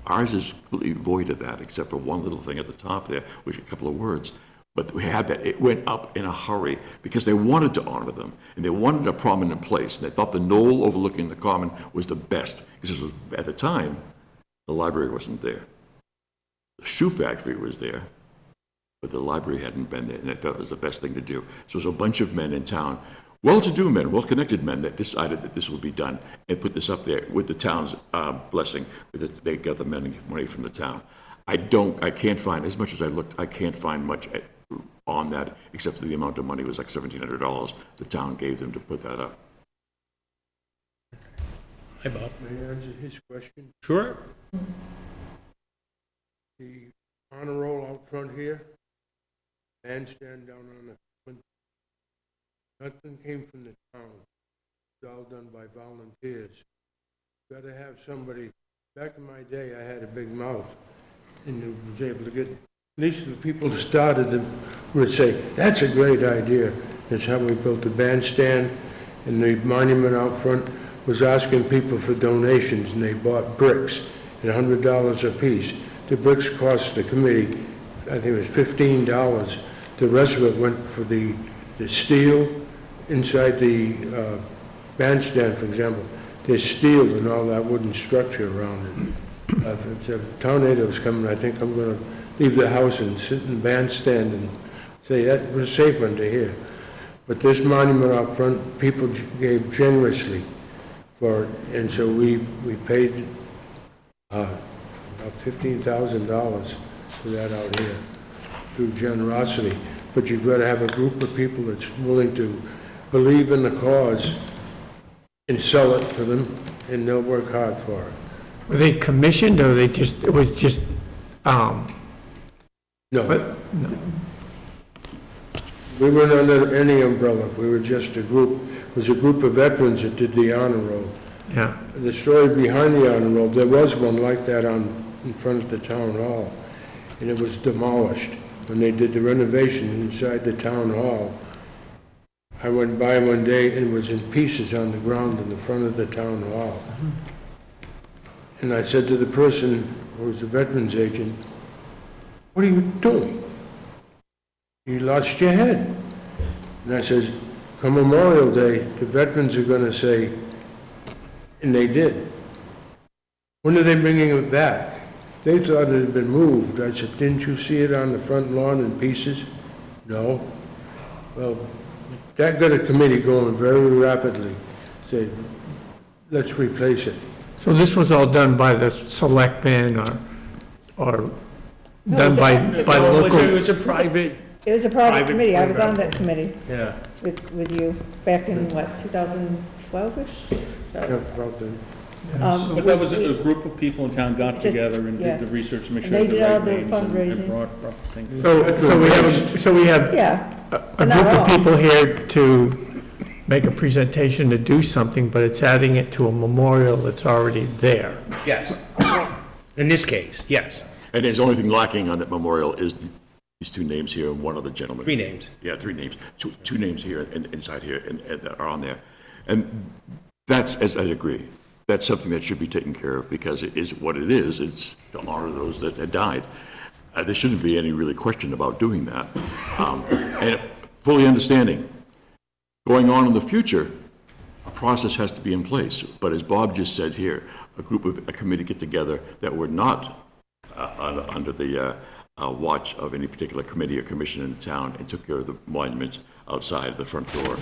Ours is completely void of that, except for one little thing at the top there, which is a couple of words. But we had that. It went up in a hurry because they wanted to honor them, and they wanted a prominent place. And they thought the knoll overlooking the common was the best, because at the time, the library wasn't there. The shoe factory was there, but the library hadn't been there, and they thought it was the best thing to do. So there's a bunch of men in town, well-to-do men, well-connected men, that decided that this would be done and put this up there with the town's blessing. They got the money from the town. I can't find, as much as I looked, I can't find much on that, except for the amount of money was like $1,700 the town gave them to put that up. Hi, Bob. May I answer his question? Sure. The honor roll out front here, bandstand down on the, nothing came from the town. It's all done by volunteers. Got to have somebody, back in my day, I had a big mouth, and was able to get, at least the people who started them would say, that's a great idea. That's how we built the bandstand, and the monument out front was asking people for donations, and they bought bricks at $100 a piece. The bricks cost the committee, I think it was $15. The rest of it went for the steel inside the bandstand, for example. There's steel and all that wooden structure around it. If a tornado's coming, I think I'm going to leave the house and sit in the bandstand and say that was a safe one to hear. But this monument out front, people gave generously for it, and so we paid about $15,000 for that out here through generosity. But you've got to have a group of people that's willing to believe in the cause and sell it to them, and they'll work hard for it. Were they commissioned, or it was just, No. We weren't under any umbrella. We were just a group. It was a group of veterans that did the honor roll. yeah. The story behind the honor roll, there was one like that in front of the town hall, and it was demolished when they did the renovation inside the town hall. I went by one day and it was in pieces on the ground in the front of the town hall. And I said to the person who was the veterans agent, "What are you doing? You lost your head." And I says, come Memorial Day, the veterans are gonna say, and they did. When are they bringing it back? They thought it had been moved. I said, didn't you see it on the front lawn in pieces? No. Well, that got a committee going very rapidly. Said, let's replace it. So this was all done by the selectmen or done by the local? It was a private, It was a private Private committee, I was on program. that committee yeah. with you back in, what, 2012-ish? Yeah, probably. But that was a group of people in town got Just- together and did the yes. research to make And sure they the did all right their names and fundraising. brought things. So we have Yeah, a not group of all. people here to make a presentation to do something, but it's adding it to a memorial that's already there. Yes. In this case, yes. And the only thing lacking on that memorial is these two names here and one other gentleman. 3 names. Yeah, 3 names. Two names here and inside here and that are on there. And that's, as I agree, that's something that should be taken care of because it is what it is. It's to honor those that had died. There shouldn't be any really question about doing that. And fully understanding, going on in the future, a process has to be in place. But as Bob just said here, a committee get together that were not under the watch of any particular committee or commission in the town and took care of the monuments outside the front door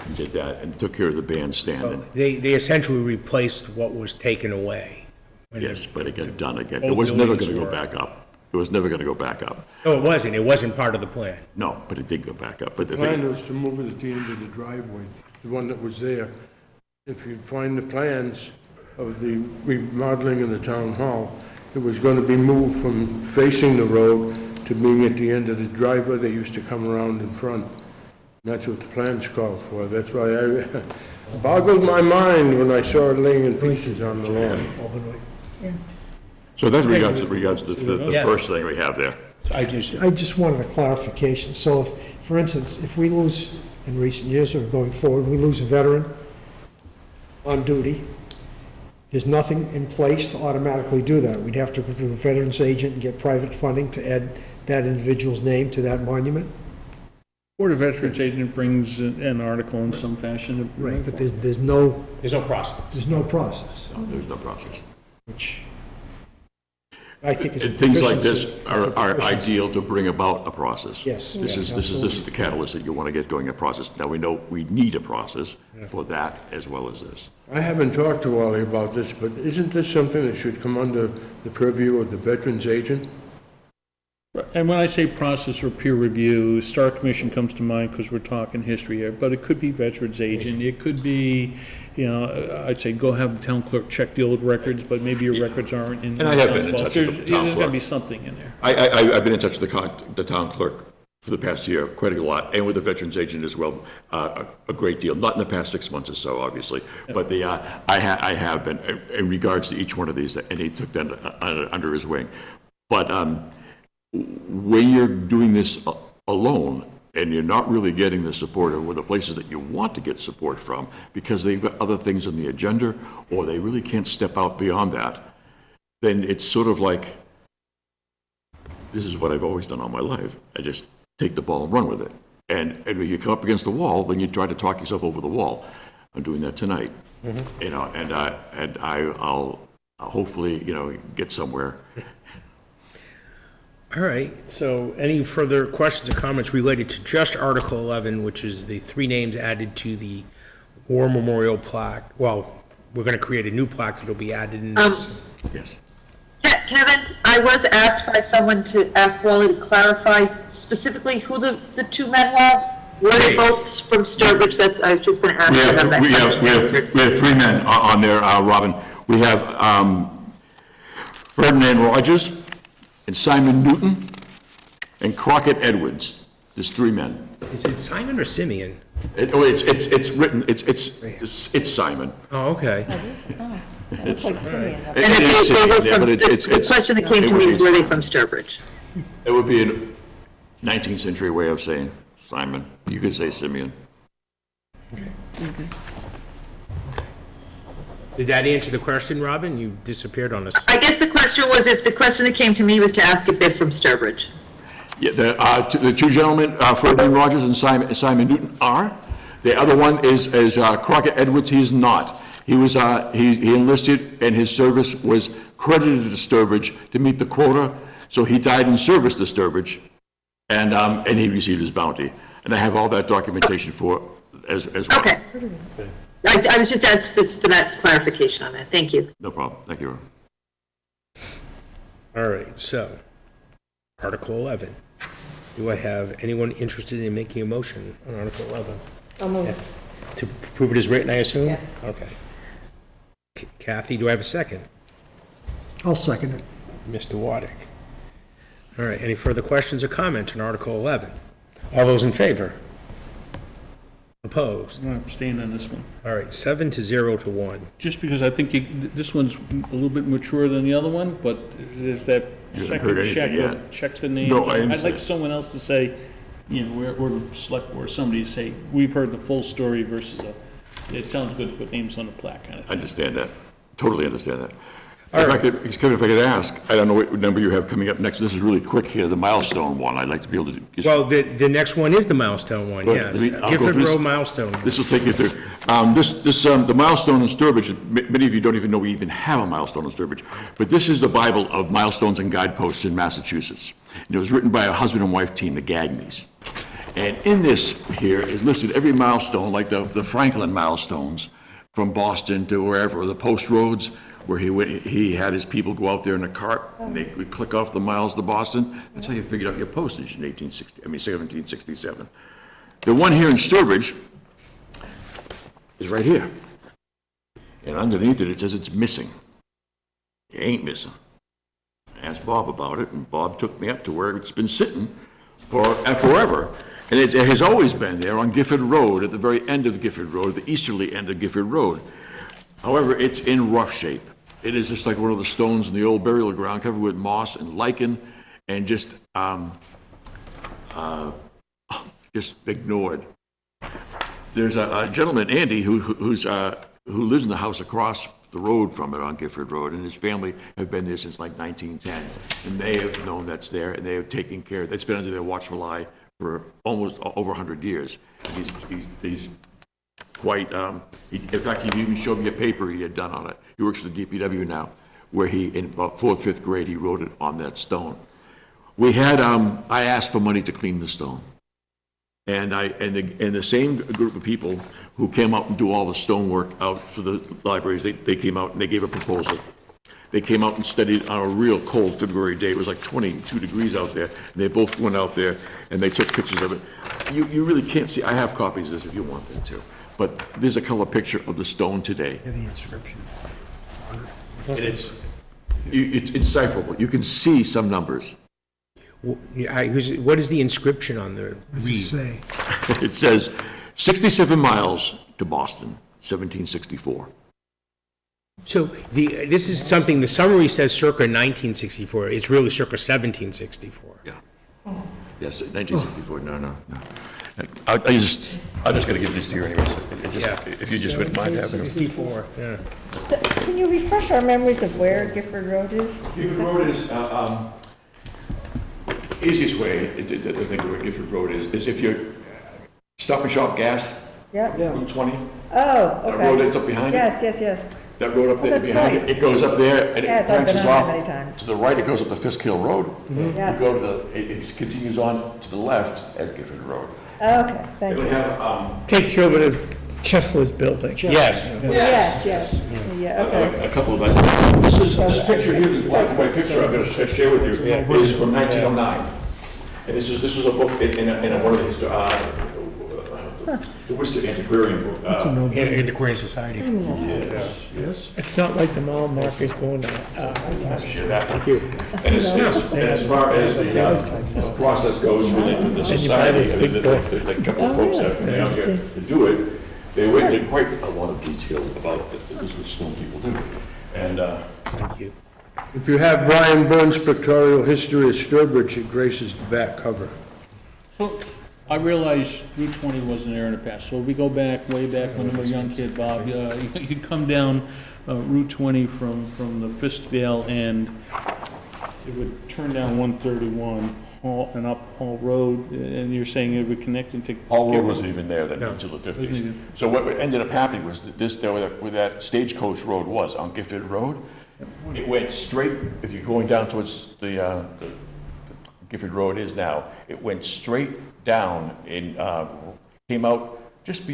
and did that and took care of the bandstand. And They essentially replaced what was taken away. yes, but it got done again. Old It was never going buildings to go were- back up. It was never going to go back up. No, it wasn't. It wasn't part of the plan. No, but it did go back up. But the The plan thing, was to move it at the end of the driveway, the one that was there. If you find the plans of the remodeling of the town hall, it was going to be moved from facing the road to being at the end of the driveway that used to come around in front. And that's what the plans called for. That's why I boggled my mind when I saw it laying in pieces on the lawn. so that's regards to the Yeah. first thing we have there. I just, I just wanted a clarification. So, for instance, if we lose, in recent years or going forward, we lose a veteran on duty, there's nothing in place to automatically do that. We'd have to go through the veterans agent and get private funding to add that individual's name to that monument? Or the veterans agent brings an article in some fashion. Right, but there's no there's no process. process, No, there's no process. which I think is a And things like this deficiency. It's a are deficiency. ideal to bring about a process. Yes, This yes, is the catalyst that you want to get going, a process. Now, we know we need a process for that as well as this. I haven't talked to Wally about this, but isn't this something that should come under the purview of the veterans agent? And when I say process or peer review, Star Commission comes to mind because we're talking history here, but it could be veterans agent, it could be, you know, I'd say go have the town clerk check the old records, but maybe your records aren't in. And I have town's been in vault. touch with the town There's got to clerk. be something in there. I've been in touch with the town clerk for the past year, quite a lot, and with the veterans agent as well, a great deal, not in the past 6 months or so, obviously, but I have been, in regards to each one of these, and he took that under his wing. But when you're doing this alone, and you're not really getting the support of the places that you want to get support from, because they've got other things on the agenda, or they really can't step out beyond that, then it's sort of like, this is what I've always done all my life. I just take the ball and run with it. And when you come up against the wall, then you try to talk yourself over the wall. I'm doing that tonight. You know, and I'll hopefully, you know, get somewhere. All right, so any further questions or comments related to just Article 11, which is the 3 names added to the War Memorial plaque? Well, we're going to create a new plaque that'll be added in this. Yes. Kevin, I was asked by someone to ask Wally to clarify specifically who the 2 men were. Were they both from Sturbridge? That's, I was just going to ask them that question. We have 3 men on there, Robin. We have Ferdinand Rogers and Simon Newton and Crockett Edwards. There's 3 men. Is it Simon or Simeon? It's written, it's Simon. Oh, okay. That looks like Simeon. And if they were Yeah, from, but the question that came to me is, were they from Sturbridge? It would be a 19th century way of saying Simon. You could say Simeon. Did that answer the question, Robin? You disappeared on us. I guess the question was, if the question that came to me was to ask if they're from Sturbridge. Yeah, the two gentlemen, Ferdinand Rogers and Simon Newton are. The other one is Crockett Edwards. He's not. He was, he enlisted, and his service was credited to Sturbridge to meet the quota, so he died in service to Sturbridge, and he received his bounty. And I have all that documentation for, as well. Okay. I was just asked this for that clarification on that. Thank you. No problem. Thank you. All right, so, Article 11. Do I have anyone interested in making a motion on Article 11? I'll move. To prove it as written, I assume? Yes. Okay. Kathy, do I have a second? I'll second it. Mr. Waddick. All right, any further questions or comments on Article 11? All those in favor? Opposed? I'm abstaining on this one. All right, 7 to 0 to 1. Just because I think this one's a little bit mature than the other one, but there's that You haven't second heard check, anything yet. check the names. No, I I'd understand. like someone else to say, you know, or select, or somebody to say, we've heard the full story versus it sounds good to put names on the plaque kind of I thing. understand that. Totally understand that. If I could ask, I don't know what number you have coming up next. This is really quick here, the milestone one. I'd like to be able to. Well, the next one is the milestone one, Well, yes. let me- I'll go Gifford through this. Road milestone. This will take you through. The milestone in Sturbridge, many of you don't even know we even have a milestone in Sturbridge, but this is the Bible of milestones and guideposts in Massachusetts. And it was written by a husband and wife team, the Gagneys. And in this here is listed every milestone, like the Franklin milestones from Boston to wherever, the post roads, where he had his people go out there in a cart, and they would click off the miles to Boston. That's how you figured out your postage in 1767. The one here in Sturbridge is right here. And underneath it, it says it's missing. It ain't missing. I asked Bob about it, and Bob took me up to where it's been sitting forever. And it has always been there on Gifford Road, at the very end of Gifford Road, the easterly end of Gifford Road. However, it's in rough shape. It is just like one of the stones in the old burial ground, covered with moss and lichen, and just ignored. There's a gentleman, Andy, who lives in the house across the road from it on Gifford Road, and his family have been there since like 1910, and they have known that's there, and they have taken care. It's been under their watchful eye for almost over 100 years. He's quite, in fact, he even showed me a paper he had done on it. He works for the DPW now, where in about 4th, 5th grade, he wrote it on that stone. We had, I asked for money to clean the stone. And the same group of people who came out and do all the stonework out for the libraries, they came out and they gave a proposal. They came out and studied on a real cold February day. It was like 22 degrees out there. And they both went out there and they took pictures of it. You really can't see. I have copies of this if you want them to. But there's a color picture of the stone today. The inscription. And it's indecipherable. You can see some numbers. What is the inscription on the What does it reed? say? It says 67 miles to Boston, 1764. So this is something, the summary says circa 1964. It's really circa 1764. Yeah. Yes, 1964. No. I just got to give this to you anyways. If you just wouldn't mind having it. 64, yeah. Can you refresh our memories of where Gifford Road is? Gifford Road is, easiest way to think of where Gifford Road is if you Stop and Shop gas, Yep. Route 20. Oh, okay. That road that's up behind it. Yes. That road up there that's behind right. it goes up there and it Yes, I've been branches on that off. many times. To the right, it goes up to Fisk Hill Road. Yeah. You go to it continues on to the left as Gifford Road. Okay, thank They you. have, Takes you over to Chesler's building. Yes. Yes, yeah, okay. a couple of them. This picture here, this black and white picture I'm going to share with you, is from 1909. And this was a book in one of the Worcester Antiquarian book. Antiquarian Society. Yes. It's not like the mall market's going to, Share that. Thank you. And as far as the process goes for the society, the couple of folks that are coming out here to do it, they went into quite a lot of detail about this is what stone people do. And Thank you. If you have Brian Burns' pictorial history of Sturbridge, it graces the back cover. So, I realize Route 20 wasn't there in the past, so we go back, way back when I was a young kid, Bob, you'd come down Route 20 from the Fiskdale end, it would turn down 131, Hall Road, and you're saying it would connect into. Hall Road wasn't even there then until the 50s. So what ended up happening was that this, where that Stagecoach Road was, on Gifford Road, it went straight, if you're going down towards the Gifford Road is now, it went straight down and came out just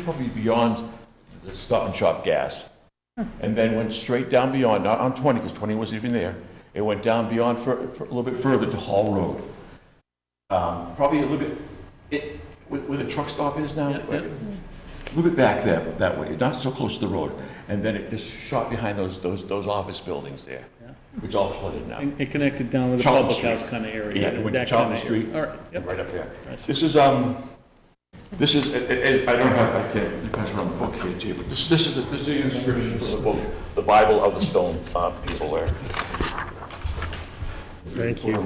probably beyond the Stop and Shop gas. And then went straight down beyond, not on 20, because 20 wasn't even there. It went down beyond for a little bit further to Hall Road. Probably a little bit, where the truck stop is now, a little bit back that way, not so close to the road. And then it just shot behind those office buildings there, which all flooded now. It connected down to the Charlton public Street. house kind of area. Yeah, it went to that Charlton kind of area. Street. All right, yep. Right up there. I see. This is, I don't have, I can't pass around the book here to you, but this is the inscription for the book, the Bible of the Stone People there. Thank you.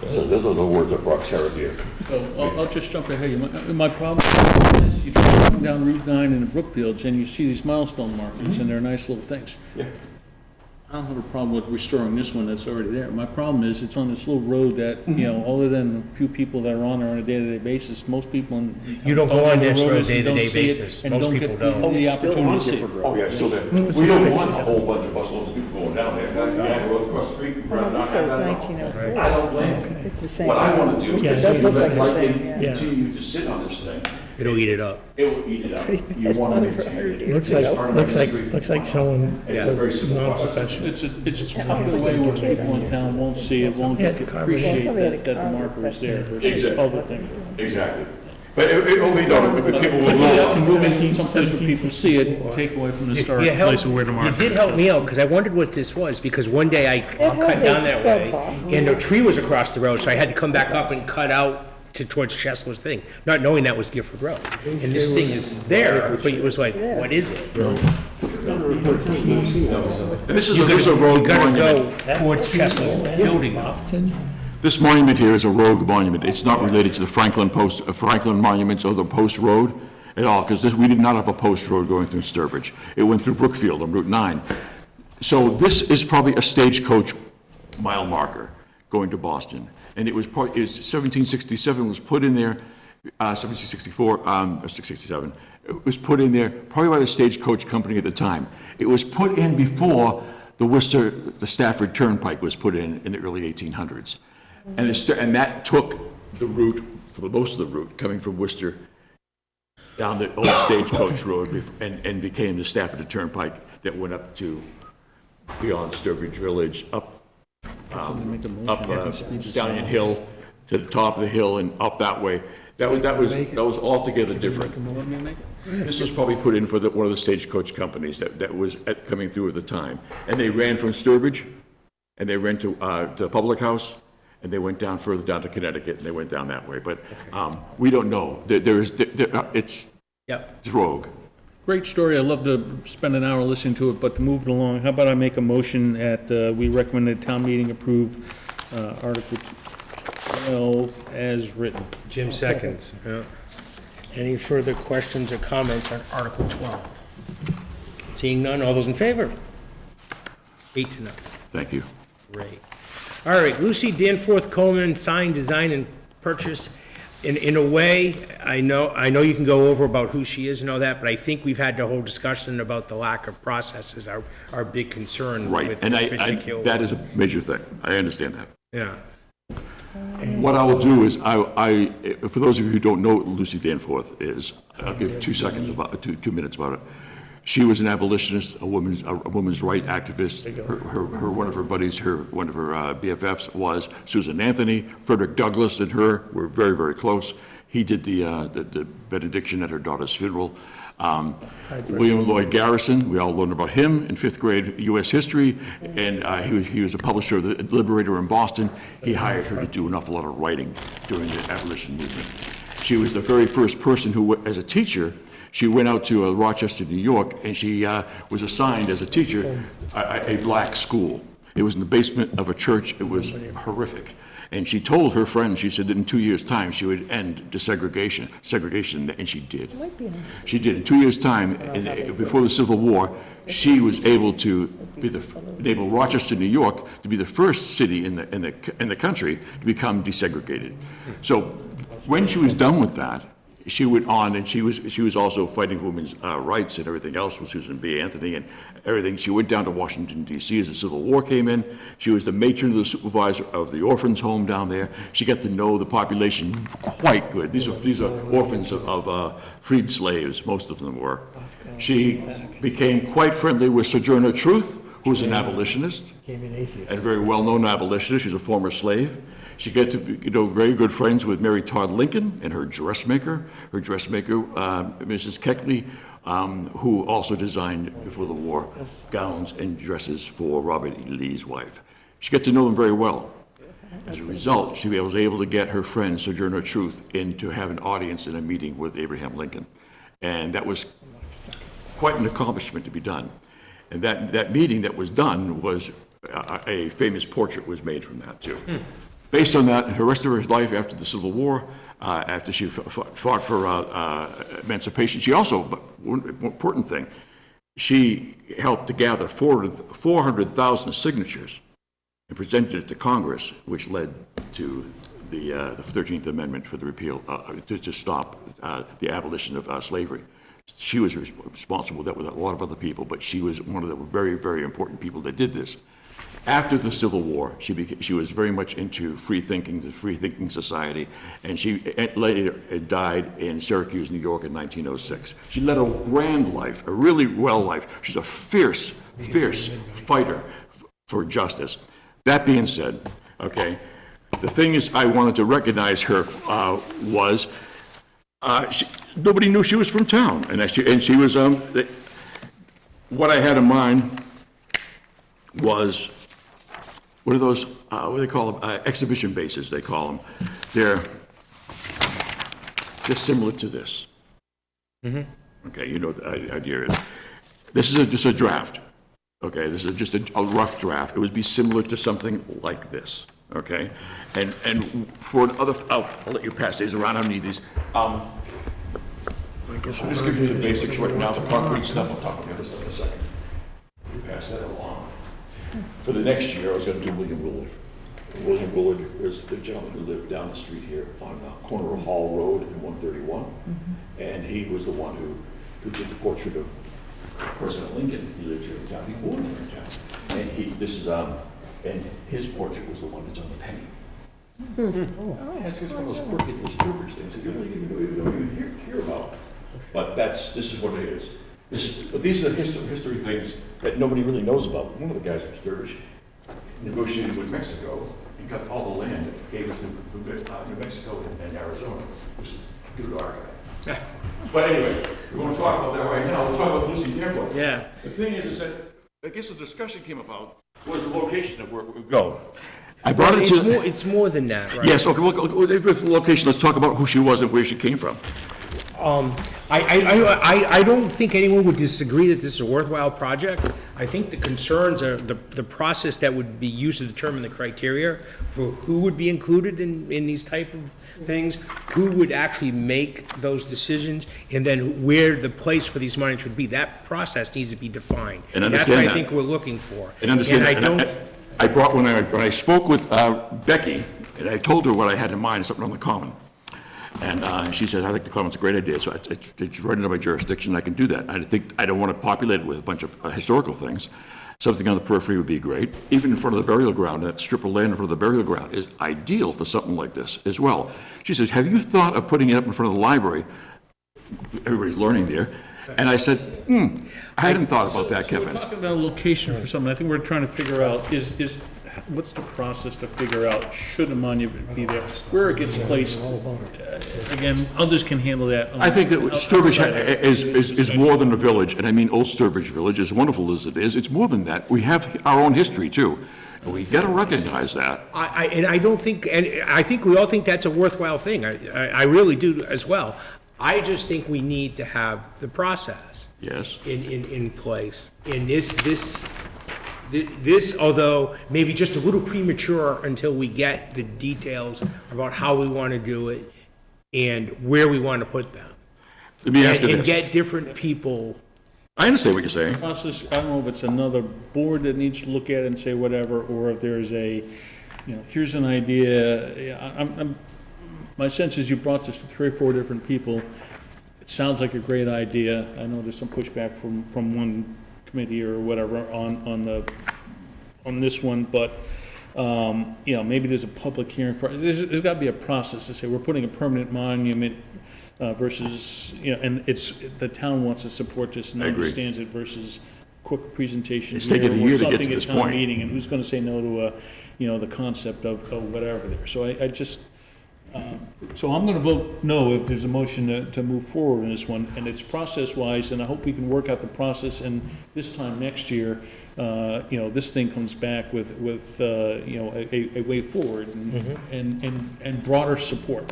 Those are the words of Brock's here. So I'll just jump ahead. My problem is you try to come down Route 9 in the Brookfields and you see these milestone markers and they're nice little things. Yeah. I don't have a problem with restoring this one that's already there. My problem is it's on this little road that, other than a few people that are on there on a day-to-day basis, most people in. You don't go on this road on a and don't day-to-day see it basis. and Most don't people get don't. the opportunity to see it. Oh, yeah, it's still there. We don't want a whole bunch of busloads of people going down there. In fact, I rode across the street and Well, ran this down says that road. 1904. I don't blame them. It's the same. What I want to do is Yeah, it continue does to look let like the lightning same, yeah. continue to sit on this thing. It'll eat it up. It will eat it up. You want to maintain it. Looks It's part of our history. looks like someone It's a very simple process. non-professional. It's tucked away where people in town won't see it, won't Yeah, appreciate Probably had a that the car, marker is but- there versus Exactly. other things. Exactly. But it will be done if people will And know. moving someplace where people see it, take away from the historic You helped- place of where the marker is. You did help me out, because I wondered what this was, because one day I cut down that way, and a tree was across the road, so I had to come back up and cut out towards Chesla's thing, not knowing that was Gifford Road. And this thing is there, but it was like, what is it? This is a road You gotta monument. go towards Chesla's building. This monument here is a road monument. It's not related to the Franklin monuments or the Post Road at all, because we did not have a Post Road going through Sturbridge. It went through Brookfield on Route 9. So this is probably a stagecoach mile marker going to Boston. And it was 1767 was put in there, 1764, or 67. It was put in there probably by the Stagecoach Company at the time. It was put in before the Stafford Turnpike was put in the early 1800s. And that took the route, for most of the route, coming from Worcester down the old Stagecoach Road and became the Stafford Turnpike that went up to beyond Sturbridge Village, up Stallion Hill to the top of the hill and up that way. That was altogether different. This was probably put in for one of the stagecoach companies that was coming through at the time. And they ran from Sturbridge, and they ran to the Public House, and they went down further down to Connecticut, and they went down that way. But we don't know. It's rogue. Great story. I'd love to spend an hour listening to it, but to move it along, how about I make a motion that we recommend that town meeting approve Article 12 as written. Jim seconds. Yeah. Any further questions or comments on Article 12? Seeing none, all those in favor? 8-0. Thank you. Great. All right, Lucy Danforth Coleman, sign, design, and purchase. In a way, I know you can go over about who she is and all that, but I think we've had the whole discussion about the lack of processes, our big concern Right, with and this particular. that is a major thing. I understand that. Yeah. What I will do is, for those of you who don't know what Lucy Danforth is, I'll give 2 minutes about it. She was an abolitionist, a woman's right activist. Her one of her buddies, one of her BFFs was Susan Anthony. Frederick Douglass and her were very, very close. He did the benediction at her daughter's funeral. William Lloyd Garrison, we all learned about him in 5th grade U.S. history, and he was a publisher of the Liberator in Boston. He hired her to do an awful lot of writing during the abolition movement. She was the very first person who, as a teacher, she went out to Rochester, New York, and she was assigned as a teacher a black school. It was in the basement of a church. It was horrific. And she told her friends, she said that in 2 years' time, she would end segregation, and she did. She did. In 2 years' time, before the Civil War, she was able to enable Rochester, New York, to be the first city in the country to become desegregated. So when she was done with that, she went on, and she was also fighting for women's rights and everything else with Susan B. Anthony and everything. She went down to Washington, D.C. as the Civil War came in. She was the matron of the supervisor of the orphans' home down there. She got to know the population quite good. These are orphans of freed slaves, most of them were. She became quite friendly with Sojourner Truth, who was an abolitionist, Came in atheist. and a very well-known abolitionist. She's a former slave. She got to be, very good friends with Mary Todd Lincoln and her dressmaker, Mrs. Keckley, who also designed, before the war, gowns and dresses for Robert E. Lee's wife. She got to know them very well. As a result, she was able to get her friend Sojourner Truth in to have an audience in a meeting with Abraham Lincoln. And that was quite an accomplishment to be done. And that meeting that was done was, a famous portrait was made from that, too. Based on that, the rest of her life after the Civil War, after she fought for emancipation, she also, but one important thing, she helped to gather 400,000 signatures and presented it to Congress, which led to the 13th Amendment for the repeal, to stop the abolition of slavery. She was responsible with a lot of other people, but she was one of the very, very important people that did this. After the Civil War, she was very much into free thinking, the free thinking society, and she later died in Syracuse, New York in 1906. She led a grand life, a really well life. She's a fierce fighter for justice. That being said, okay, the thing is I wanted to recognize her was nobody knew she was from town, and she was, what I had in mind was, what are those, what do they call them? Exhibition bases, they call them. They're just similar to this. Okay, you know what the idea is. This is just a draft. Okay, this is just a rough draft. It would be similar to something like this. Okay, and for another, I'll let you pass these around. I don't need these. I'm just giving you the basics right now. The concrete stuff, I'll talk about this in a second. You pass that along. For the next year, I was going to do William Willard. William Willard was the gentleman who lived down the street here on the corner of Hall Road and 131. And he was the one who did the portrait of President Lincoln. He lived here in town. He born here in town. And his portrait was the one that's on the penny. Oh, that's just one of those quirky little Sturbridge things that you really don't even hear about. But this is what it is. But these are the history things that nobody really knows about. One of the guys from Sturbridge negotiated with Mexico and got all the land that gave us New Mexico and Arizona. Just give it to our guy. But anyway, we want to talk about that right now. We'll talk about Lucy Airport. Yeah. The thing is that I guess the discussion came about was the location of where we would go. I brought it to. It's more than that, right? Yes. Okay. With the location, let's talk about who she was and where she came from. I don't think anyone would disagree that this is a worthwhile project. I think the concerns are the process that would be used to determine the criteria for who would be included in these type of things, who would actually make those decisions, and then where the place for these monies would be. That process needs to be defined. And that's understand what that. I think we're looking for. And understand And I that. don't. I brought, when I spoke with Becky, and I told her what I had in mind, something on the common. And she said, I think the common's a great idea, so it's right under my jurisdiction, I can do that. I don't want to populate it with a bunch of historical things. Something on the periphery would be great. Even in front of the burial ground, that strip of land in front of the burial ground is ideal for something like this as well. She says, have you thought of putting it up in front of the library? Everybody's learning there. And I said, I hadn't thought about that, Kevin. We're talking about a location for something. I think we're trying to figure out is what's the process to figure out should a monument be there, where it gets placed. Again, others can handle that. I think that Sturbridge is more than a village, and I mean Old Sturbridge Village, as wonderful as it is, it's more than that. We have our own history too, and we got to recognize that. I don't think, and I think we all think that's a worthwhile thing. I really do as well. I just think we need to have the process. Yes. In place. And this, although maybe just a little premature until we get the details about how we want to do it and where we want to put them. Let me ask you And this. get different people I understand what you're saying. process, I don't know if it's another board that needs to look at it and say whatever, or if there's a, here's an idea. Yeah, my sense is you brought this to 3 or 4 different people. It sounds like a great idea. I know there's some pushback from one committee or whatever on this one, but, maybe there's a public hearing. There's got to be a process to say, we're putting a permanent monument versus, and the town wants to support this and I agree. understands it versus quick presentation. It's taken a here or year to get to something at this town point. meeting, and who's going to say no to the concept of whatever there. So I just, so I'm going to vote no if there's a motion to move forward in this one, and it's process-wise, and I hope we can work out the process, and this time next year, this thing comes back with a way forward and broader support.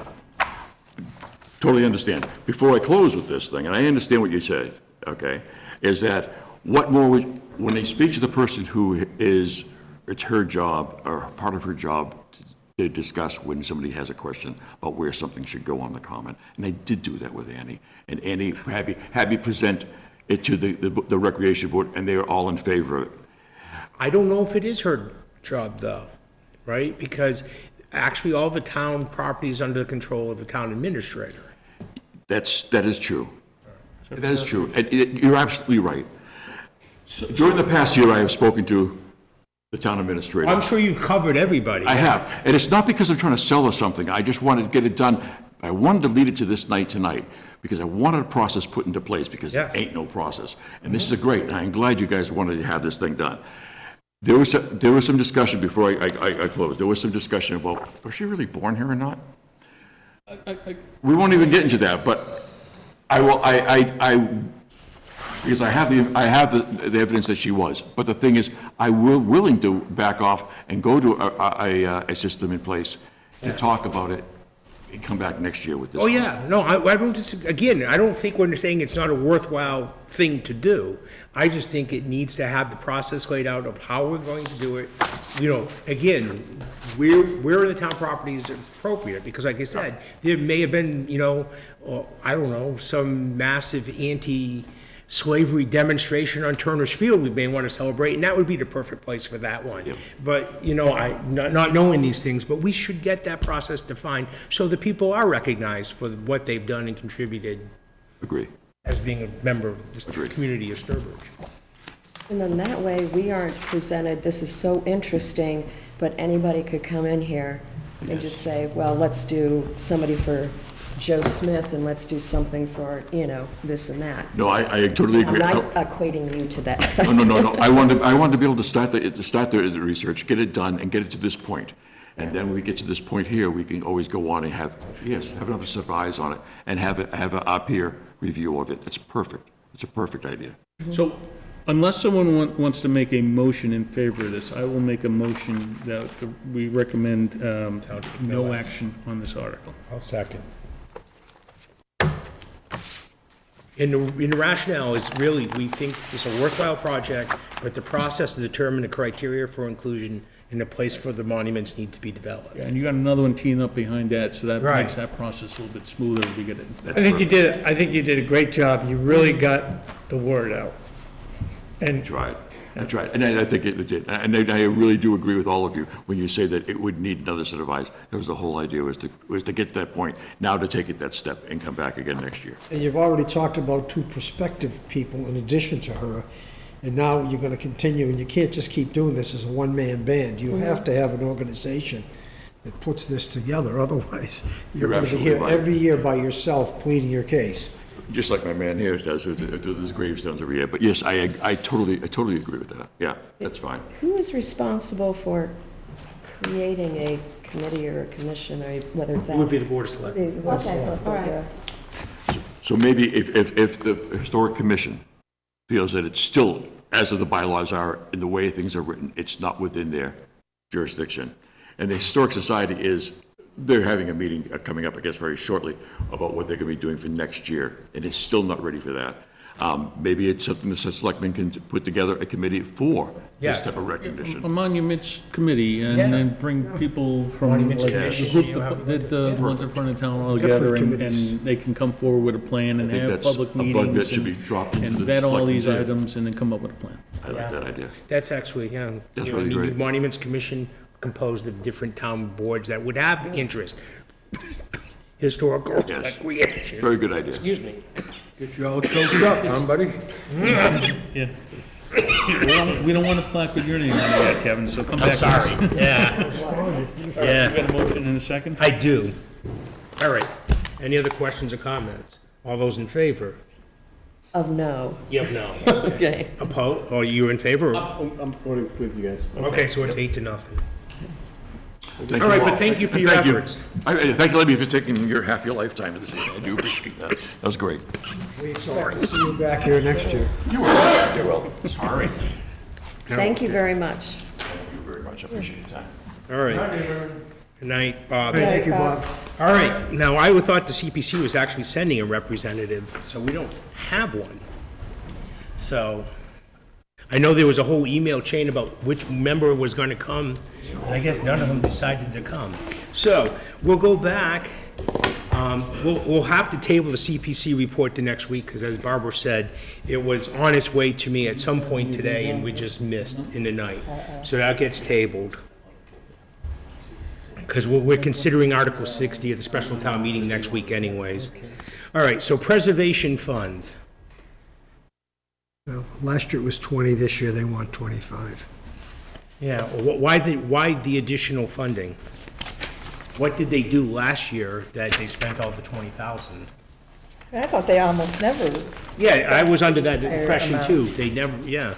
Totally understand. Before I close with this thing, and I understand what you said, okay, is that what more would, when they speak to the person who is, it's her job, or part of her job, to discuss when somebody has a question about where something should go on the comment. And I did do that with Annie. And Annie had me present it to the Recreation Board, and they were all in favor of it. I don't know if it is her job, though, right? Because actually, all the town property is under the control of the town administrator. That is true. That is true. And you're absolutely right. During the past year, I have spoken to the town administrator. I'm sure you've covered everybody. I have. And it's not because I'm trying to sell her something. I just wanted to get it done. I wanted to lead it to this night tonight because I wanted a process put into place because Yes. there ain't no process. And this is great. And I'm glad you guys wanted to have this thing done. There was some discussion before I closed. There was some discussion about, was she really born here or not? We won't even get into that, but I will, because I have the evidence that she was. But the thing is, I will willing to back off and go to a system in place to talk about it and come back next year with this. Oh, yeah, no, I don't disagree. Again, I don't think we're saying it's not a worthwhile thing to do. I just think it needs to have the process laid out of how we're going to do it. Again, where are the town properties appropriate? Because like I said, there may have been, I don't know, some massive anti-slavery demonstration on Turner's Field we may want to celebrate, and that would be the perfect place for that one. Yep. But, not knowing these things, but we should get that process defined so that people are recognized for what they've done and contributed Agree. as being a member of this community of Sturbridge. And then that way, we aren't presented, this is so interesting, but anybody could come in here and just say, well, let's do somebody for Joe Smith and let's do something for, this and that. No, I totally I'm agree. not equating you to that. No. I wanted to be able to start the research, get it done, and get it to this point. And then when we get to this point here, we can always go on and have another set of eyes on it and have a peer review of it. That's perfect. It's a perfect idea. So unless someone wants to make a motion in favor of this, I will make a motion that we recommend no action on this article. I'll second. And the rationale is really, we think it's a worthwhile project, but the process to determine the criteria for inclusion and the place for the monuments need to be developed. And you got another one teeing up behind that, so that Right. makes that process a little bit smoother as we get it. I think you did a great job. You really got the word out. And That's right. And I think it did. And I really do agree with all of you when you say that it would need another set of eyes. That was the whole idea, was to get to that point, now to take it that step and come back again next year. And you've already talked about 2 prospective people in addition to her, and now you're gonna continue, and you can't just keep doing this as a one-man band. You have to have an organization that puts this together, otherwise you're You're gonna be absolutely here right. every year by yourself pleading your case. Just like my man here does with his gravestones every year. But yes, I totally agree with that. Yeah, that's fine. Who is responsible for creating a committee or a commission, or whether it's... It would be the Board of Selectmen. Okay, all right. So maybe if the Historic Commission feels that it's still, as of the bylaws are, in the way things are written, it's not within their jurisdiction. And the Historic Society they're having a meeting coming up, I guess, very shortly, about what they're going to be doing for next year, and it's still not ready for that. Maybe it's something the selectmen can put together a committee for this Yes. type of recognition. A monuments committee, Yeah. and then bring people from, Monuments like, commission, the group you have- that, ones in front of town all together, and they can come forward with a plan and I think have that's public a bug meetings. that should be and- dropped into And the vet all selectmen's these area. items and then come up with a plan. I like that idea. That's actually, yeah. That's you know, really you need great. Monuments Commission composed of different town boards that would have interest. Historical Yes. recreation. Very good idea. Excuse me. Get you all choked up, huh, buddy? Yeah. We don't want a plaque with your name on it yet, Kevin, so come back. Sorry, yeah, You yeah, got a motion in a second? I do. All right, any other questions or comments? All those in favor? Of no. You have no. Okay. Opposed, or you in favor? I'm voting with you guys. Okay, so it's 8-0. Thank All you right, but thank you for your Thank efforts. Thank you, Libby, for taking your half your lifetime to this evening. I do appreciate that. That was great. We expect to see you back here next year. You were, you will. Sorry. Thank you very much. Thank you very much. I appreciate your time. All right. Good night, Bob. Thank you, Bob. All right, now, I would thought the CPC was actually sending a representative, so we don't have one. So, I know there was a whole email chain about which member was going to come, and I guess none of them decided to come. So, we'll go back, we'll have to table the CPC report the next week, because as Barbara said, it was on its way to me at some point today, and we just missed in the night. So that gets tabled. Because we're considering Article 60 at the special town meeting next week anyways. All right, so preservation funds. Well, last year it was 20, this year they want 25. Yeah, why the additional funding? What did they do last year that they spent all the 20,000? I thought they almost never, Yeah, I was under that Higher impression amount. too. They never, yeah.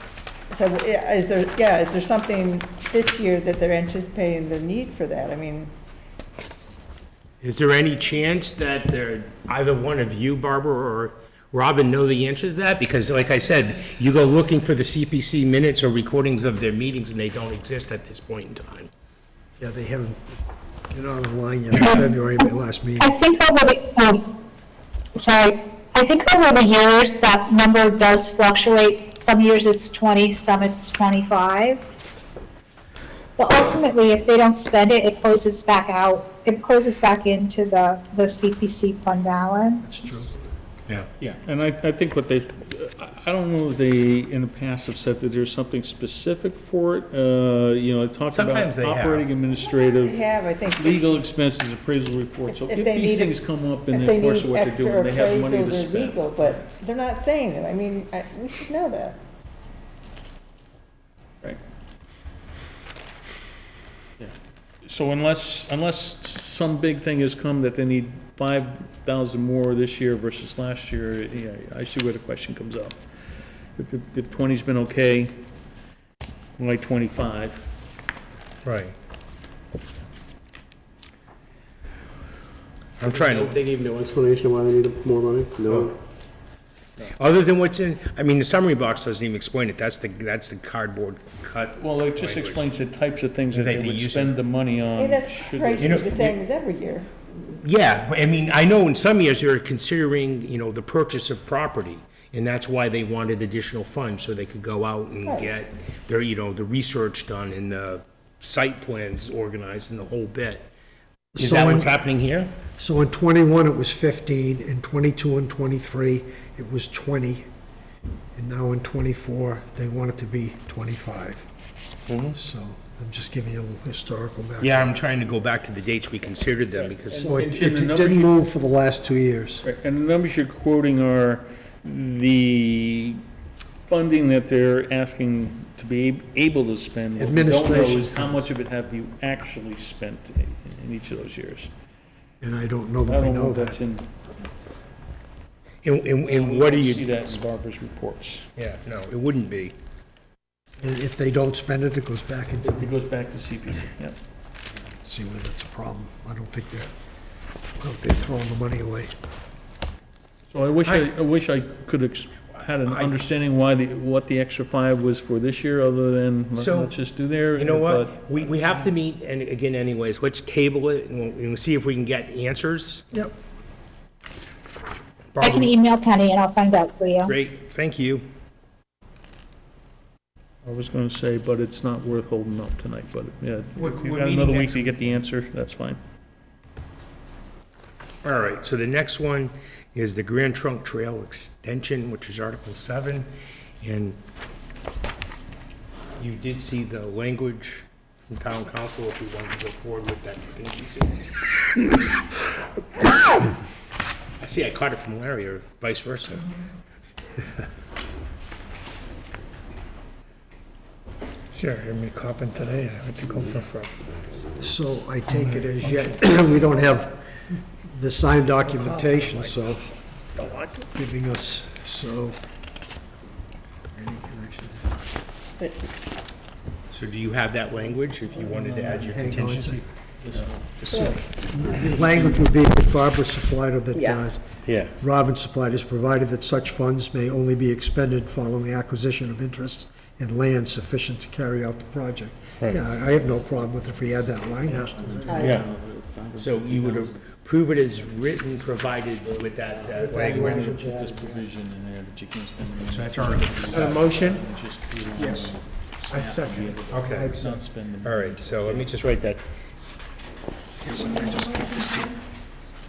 so, is there something this year that they're anticipating the need for that? I mean, Is there any chance that either one of you, Barbara or Robin, know the answer to that? Because like I said, you go looking for the CPC minutes or recordings of their meetings and they don't exist at this point in time. Yeah, they haven't been on the line yet. February, my last meeting. I think over the years, that number does fluctuate. Some years it's 20, some it's 25. But ultimately, if they don't spend it, it closes back out, it closes back into the CPC fund balance. That's true. Yeah. Yeah, and I think what they, I don't know if they, in the past, have said that there's something specific for it. You know, it talks Sometimes about they have. operating, administrative, they have, I think. legal expenses, appraisal reports. So If if they these need things come up in If the they course of need what they're extra doing, they have money to appraisals or spend. legal, but they're not saying it. I mean, we should know that. Right. Yeah. So unless some big thing has come that they need 5,000 more this year versus last year, yeah, I see where the question comes up. If 20's been okay, like 25. Right. I'm trying to, They gave no explanation of why they needed more money? No? other than what's in, I mean, the summary box doesn't even explain it. That's the cardboard cut. Well, it just explains the types of things that They they would use it. spend the money I on. mean, that's should they- basically the same as every year. Yeah, I mean, I know in some years they're considering, the purchase of property, and that's why they wanted additional funds, so they could go out and Right. get their, the research done and the site plans organized and the whole bit. Is So that when- what's happening here? So in 21, it was 15, in 22 and 23, it was 20, and now in 24, they want it to be 25. So I'm just giving you a little historical background. Yeah, I'm trying to go back to the dates we considered them, because, So And it Jim, the it numbers didn't you- move for the last 2 years. Right, and the numbers you're quoting are the funding that they're asking to be able to spend. What we don't know Administration is how much of it have you actually spent in each of those years. And I don't know I that we don't know know if that's that. in. and what do See you, that in Barbara's reports. yeah, no, it wouldn't be. And if they don't spend it, it goes back into, It goes back to CPC, yep. see whether that's a problem. I don't think they're throwing the money away. So I wish I could had an understanding what the extra 5 was for this year, other than, So, let's just do there. You know but- what? We have to meet, and again anyways, let's table it and we'll see if we can get answers. Yep. I can email Penny and I'll find out for you. Great, thank you. I was gonna say, but it's not worth holding up tonight, but, yeah, We're- if you've we're got meeting another week next to get the answer, that's fine. All right, so the next one is the Grand Trunk Trail Extension, which is Article 7. And you did see the language from town council if we wanted to go forward with that contingency. I see I caught it from Larry or vice versa. Sure, hear me coughing today, I had to go for So I take it as yet, we don't have the signed documentation, so giving us, so. Any corrections? So do you have that language if you wanted to add your Hang on a contingency? The language would be that Barbara supplied or that Yeah. Yeah. Robin supplied is provided that such funds may only be expended following the acquisition of interests in land sufficient to carry out the project. Yeah, I have no problem with if we add that language. Yeah. So you would approve it as written, provided with that language? This provision in there that you can't spend the money. So that's Article A motion? Just clear on Yes. I second. Okay. not spend the money. All right, so let me just write that.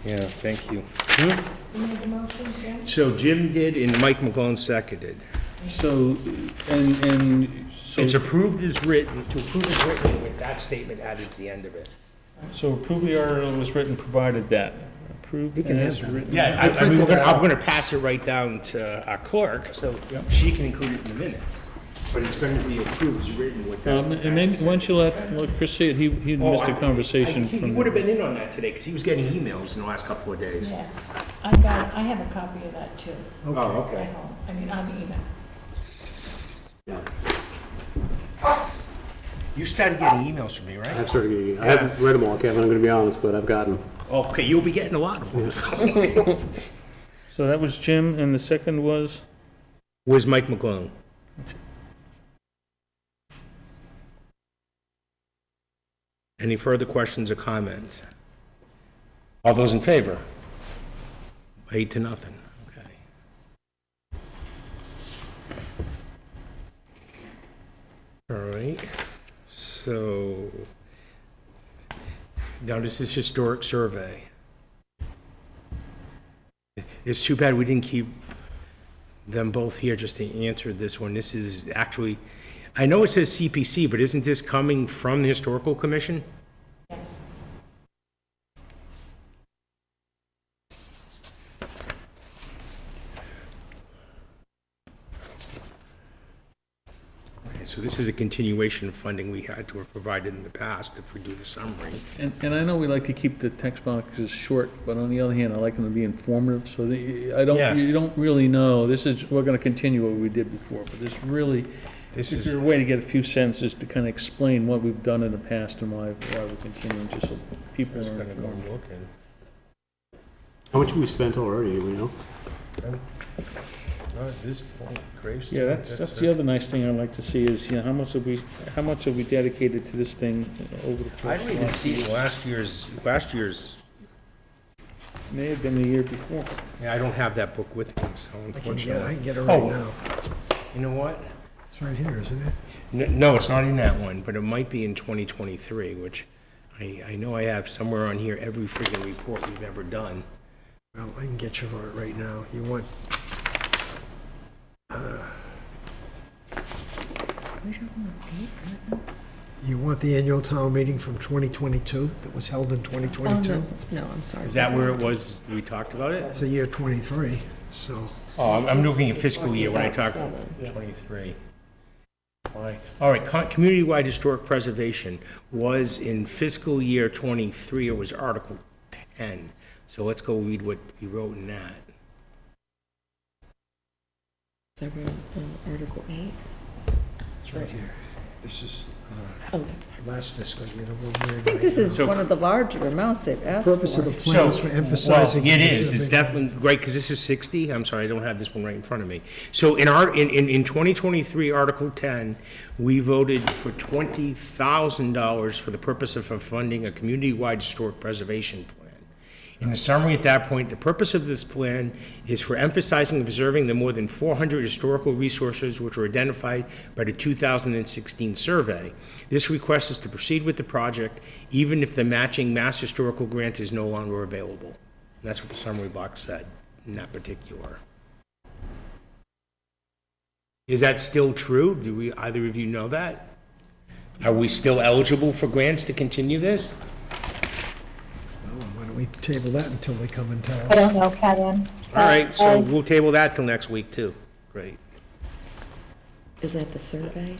Yeah, thank you. So Jim did and Mike McGlone seconded. So, and so, It's approved as written, to approve as written with that statement added at the end of it. so approve the article was written, provided that. Approved as written. Yeah, I mean, I'm gonna pass it right down to our clerk, so she can include it in the minutes. But it's gonna be approved as written with that. And maybe, why don't you let Chris see it, he missed a conversation He from. would have been in on that today, because he was getting emails in the last couple of days. Yeah, I have a copy of that too, Oh, at okay. home, I mean, on the email. You started getting emails from me, right? I've started getting, I haven't read them all, Kevin, I'm gonna be honest, but I've gotten. Okay, you'll be getting a lot of them. So that was Jim, and the second was? Was Mike McGlone. Any further questions or comments? All those in favor? 8-0, okay. All right, so, now this is historic survey. It's too bad we didn't keep them both here just to answer this one. This is actually, I know it says CPC, but isn't this coming from the Historical Commission? Okay, so this is a continuation of funding we had to have provided in the past if we do the summary. And I know we like to keep the text boxes short, but on the other hand, I like them to be informative, so I don't, Yeah. you don't really know, we're gonna continue what we did before, but this really, This if is, there's a way to get a few sentences to kind of explain what we've done in the past and why we're continuing, just so people are gonna go informed. and look and. How much have we spent already, do we know? At this point, Graves. Yeah, that's the other nice thing I'd like to see is, you know, how much have we dedicated to this thing over the course I of don't the even last see years? last year's, May have been the year before. yeah, I don't have that book with me, so I unfortunately. can get it right Oh. now. You know what? It's right here, isn't it? No, it's not in that one, but it might be in 2023, which I know I have somewhere on here every freaking report we've ever done. Well, I can get you for it right now. You want, you want the annual town meeting from 2022 that was held in 2022? No, I'm sorry. Is that where it was, we talked about it? It's the year 23, so. Oh, I'm looking at fiscal year when I talk About 23. All right, community-wide historic preservation was in fiscal year 23, it was Article 10. So let's go read what we wrote in that. Is that where, Article 8? It's right here. This is Oh, last fiscal year, the one we're in I think right this now. is one of the larger amounts they've asked for. Purpose of the plan is for emphasizing. Well, it is, it's definitely great, because this is 60, I'm sorry, I don't have this one right in front of me. So in 2023, Article 10, we voted for $20,000 for the purpose of funding a community-wide historic preservation plan. In the summary at that point, the purpose of this plan is for emphasizing and preserving the more than 400 historical resources which were identified by the 2016 survey. This request is to proceed with the project even if the matching Mass Historical Grant is no longer available. And that's what the summary box said in that particular. Is that still true? Do we, either of you know that? Are we still eligible for grants to continue this? Well, why don't we table that until they come and tell I us? don't know, Kevin. All right, so we'll table that till next week, too. Great. Is that the survey?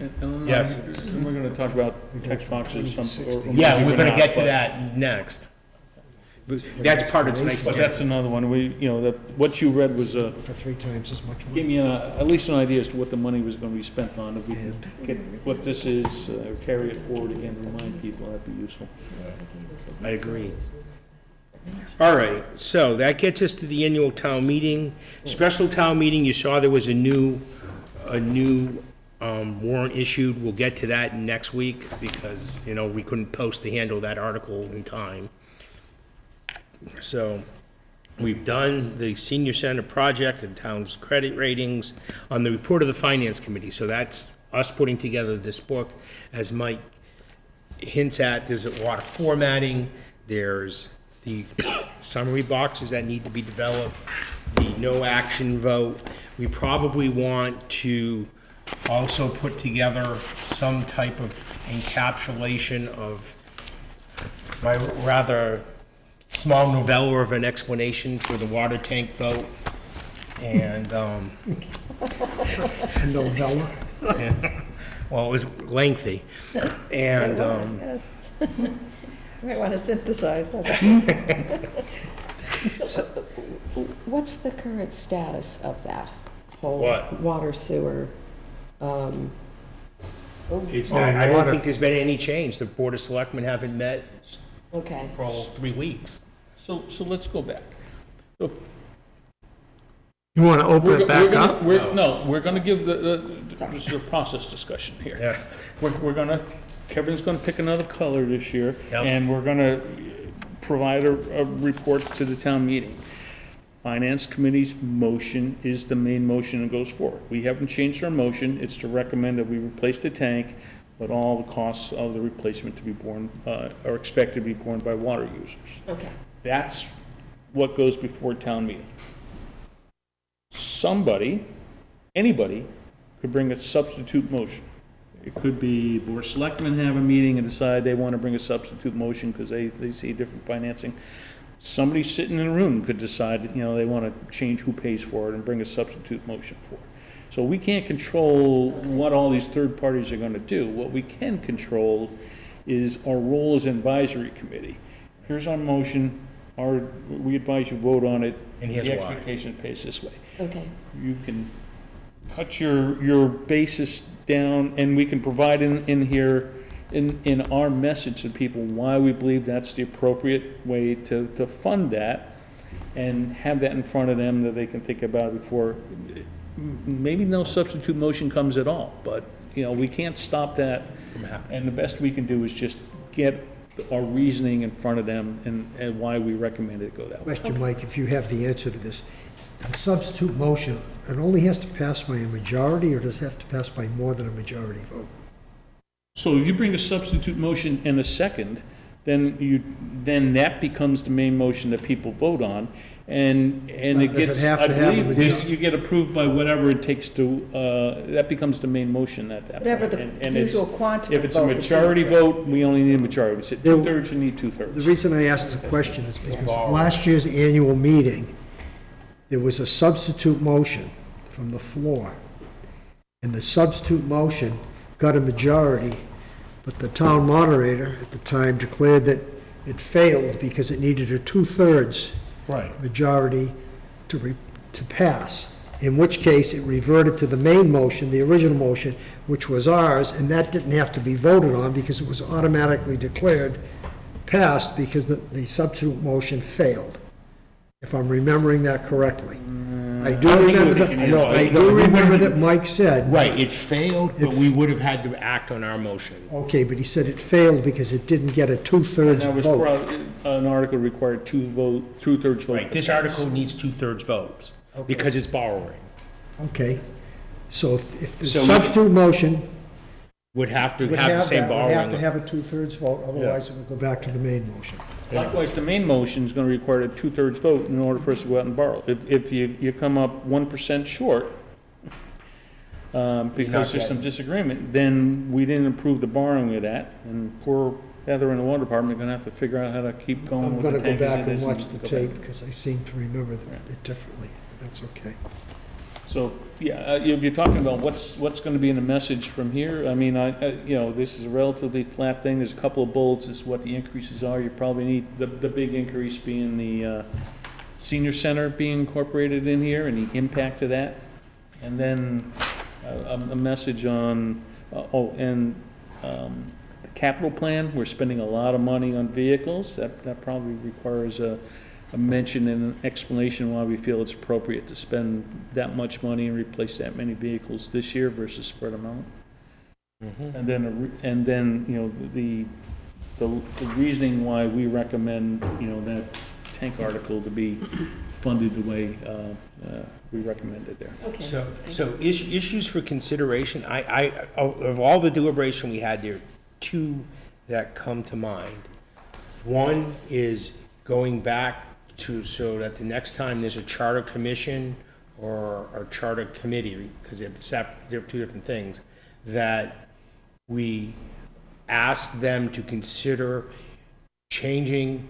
Yes. And we're gonna talk about text boxes, Yeah, we're gonna get to that next. That's part of tonight's But agenda. that's another one, what you read was, For 3 times as much money. gave me at least an idea as to what the money was gonna be spent on. If we can get what this is, carry it forward again, remind people, that'd be useful. I agree. All right, so that gets us to the annual town meeting. Special town meeting, you saw there was a new warrant issued. We'll get to that next week because, we couldn't post to handle that article in time. So we've done the senior center project and town's credit ratings on the report of the finance committee. So that's us putting together this book. As Mike hints at, there's a lot of formatting. There's the summary boxes that need to be developed, the no action vote. We probably want to also put together some type of encapsulation of my rather small novella of an explanation for the water tank vote. And, Novella? well, it was lengthy. And, Yes. Might want to synthesize that. What's the current status of that whole What? water sewer? I don't think there's been any change. The Board of Selectmen haven't met Okay. for all 3 weeks. So let's go back. So You want to open it back up? we're gonna give this is a process discussion here. Yeah. Kevin's gonna pick another color this year, Yep. and we're gonna provide a report to the town meeting. Finance Committee's motion is the main motion that goes forward. We haven't changed our motion, it's to recommend that we replace the tank, but all the costs of the replacement to be borne, are expected to be borne by water users. Okay. That's what goes before town meeting. Anybody could bring a substitute motion. It could be Board of Selectmen have a meeting and decide they want to bring a substitute motion because they see different financing. Somebody sitting in a room could decide, they want to change who pays for it and bring a substitute motion for it. So we can't control what all these third parties are going to do. What we can control is our role as an advisory committee. Here's our motion, we advise you vote on it. And here's the why. expectation pays this way. Okay. You can cut your basis down, and we can provide in here, in our message to people, why we believe that's the appropriate way to fund that, and have that in front of them that they can think about before, maybe no substitute motion comes at all, but, we can't stop that. And the best we can do is just get our reasoning in front of them and why we recommend it go that way. Question, Mike, if you have the answer to this. A substitute motion, it only has to pass by a majority, or does it have to pass by more than a majority vote? So if you bring a substitute motion and a second, then that becomes the main motion that people vote on, and it Does it gets, have I to have a believe, majority? you get approved by whatever it takes to, that becomes the main motion at that point. Whatever the And it's- usual quantum If it's a vote would be. majority vote, we only need a majority. If it's at There- two-thirds, you need The two-thirds. reason I asked the question is because last year's annual meeting, there was a substitute motion from the floor. And the substitute motion got a majority, but the town moderator at the time declared that it failed because it needed a two-thirds majority to pass, in which case it reverted to the main motion, the original motion, which was ours, and that didn't have to be voted on because it was automatically declared passed because the substitute motion failed, if I'm remembering that correctly. I do remember that, I do remember that Mike said. Right, it failed, but we would have had to act on our motion. Okay, but he said it failed because it didn't get a And two-thirds that was vote. probably, an article required two-thirds vote. Right, this article needs 2/3 votes, because it's borrowing. Okay, so if the So we- substitute motion Would have to would have the have same that, would have to borrowing. have a two-thirds vote, otherwise it would go back to the main motion. Likewise, the main motion is gonna require a two-thirds vote in order for us to go out and borrow. If you come up 1% short, because there's some disagreement, then we didn't approve the borrowing of that, and poor Heather in the water department are gonna have to figure out how to keep going I'm with the gonna go tank as back it and is watch the go back. tape, because I seem to remember it differently. That's okay. So, yeah, if you're talking about what's gonna be in the message from here, I mean, this is a relatively flat thing, there's a couple of bullets as to what the increases are. You probably need, the big increase being the, senior center being incorporated in here and the impact of that. And then a message on, the capital plan, we're spending a lot of money on vehicles. That probably requires a mention and an explanation why we feel it's appropriate to spend that much money and replace that many vehicles this year versus spread them out. And then, the reasoning why we recommend, that tank article to be funded the way we recommended there. Okay. So issues for consideration, of all the deliberation we had there, two that come to mind. One is going back to, so that the next time there's a charter commission or a charter committee, because they're two different things, that we ask them to consider changing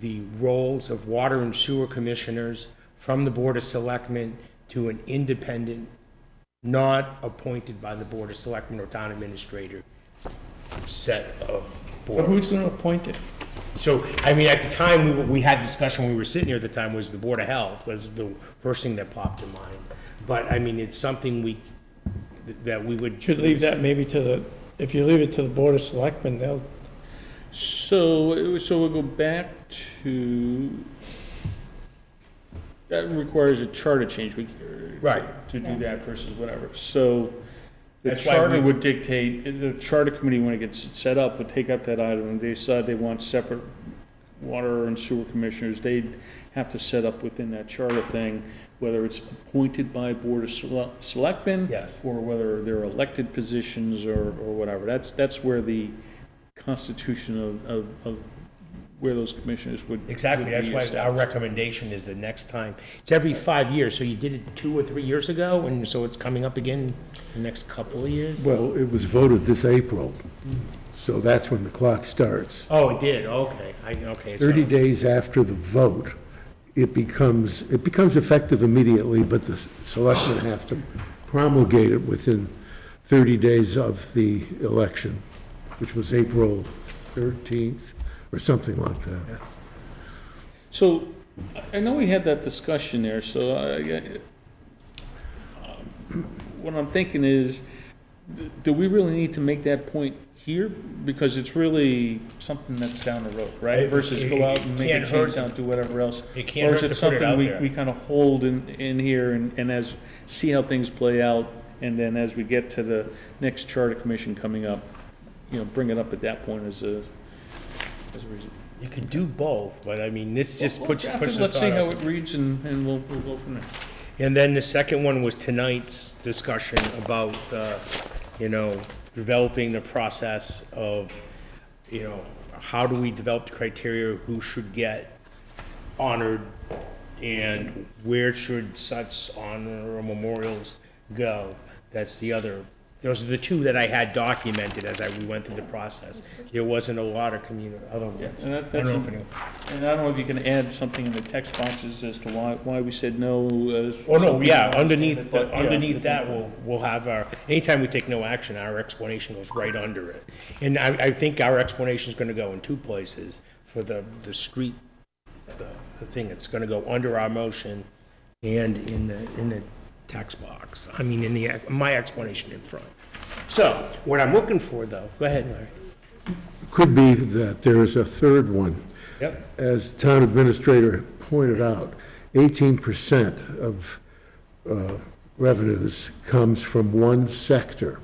the roles of water and sewer commissioners from the Board of Selectmen to an independent, not appointed by the Board of Selectmen or town administrator set of But boards. who's gonna appoint it? So, I mean, at the time, we had discussion, when we were sitting here at the time, was the Board of Health was the first thing that popped in mind. But, I mean, it's something that we would. Should leave that maybe if you leave it to the Board of Selectmen, they'll, So we'll go back to, that requires a charter change. Right. To do that versus whatever. So the That's why charter we- would dictate, the charter committee, when it gets set up, would take up that item, and they decide they want separate water and sewer commissioners. They'd have to set up within that charter thing, whether it's appointed by Board of Selectmen. Yes. Or whether they're elected positions or whatever. That's where the constitution of where those commissioners would. Exactly, would that's be why our established. recommendation is the next time. It's every 5 years, so you did it 2 or 3 years ago, and so it's coming up again the next couple of years? Well, it was voted this April, so that's when the clock starts. Oh, it did, okay, okay. so- 30 days after the vote, it becomes effective immediately, but the selectmen have to promulgate it within 30 days of the election, which was April 13th, or something like that. So, I know we had that discussion there, so what I'm thinking is, do we really need to make that point here? Because it's really something that's down the road, right? Versus go out and make a Can't hurt- change down, do whatever else. It can't Or is hurt it to put it out something there. we kind of hold in here and as, see how things play out, and then as we get to the next charter commission coming up, bring it up at that point as a reason. You could do both, but I mean, this just puts the Let's see thought how out. it reads and we'll go from there. And then the second one was tonight's discussion about, developing the process of, how do we develop the criteria, who should get honored, and where should such honor or memorials go? Those are the two that I had documented as we went through the process. There wasn't a lot of other ones. And I don't know if any- and I don't know if you can add something in the text boxes as to why we said no. Oh, no, yeah, underneath, But, yeah, underneath that, we'll have anytime we take no action, our explanation goes right under it. And I think our explanation is gonna go in two places. For the street, the thing, it's gonna go under our motion and in the text box. I mean, my explanation in front. So, what I'm looking for, though, go ahead, Larry. Could be that there is a third one. Yep. As town administrator pointed out, 18% of revenues comes from one sector.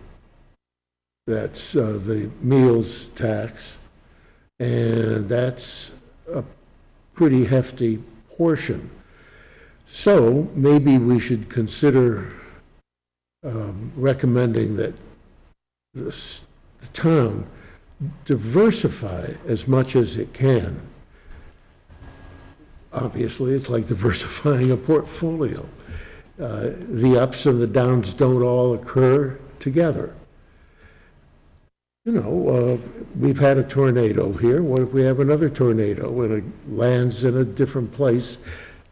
That's the meals tax, and that's a pretty hefty portion. So maybe we should consider recommending that the town diversify as much as it can. Obviously, it's like diversifying a portfolio. The ups and the downs don't all occur together. You know, we've had a tornado here. What if we have another tornado and it lands in a different place?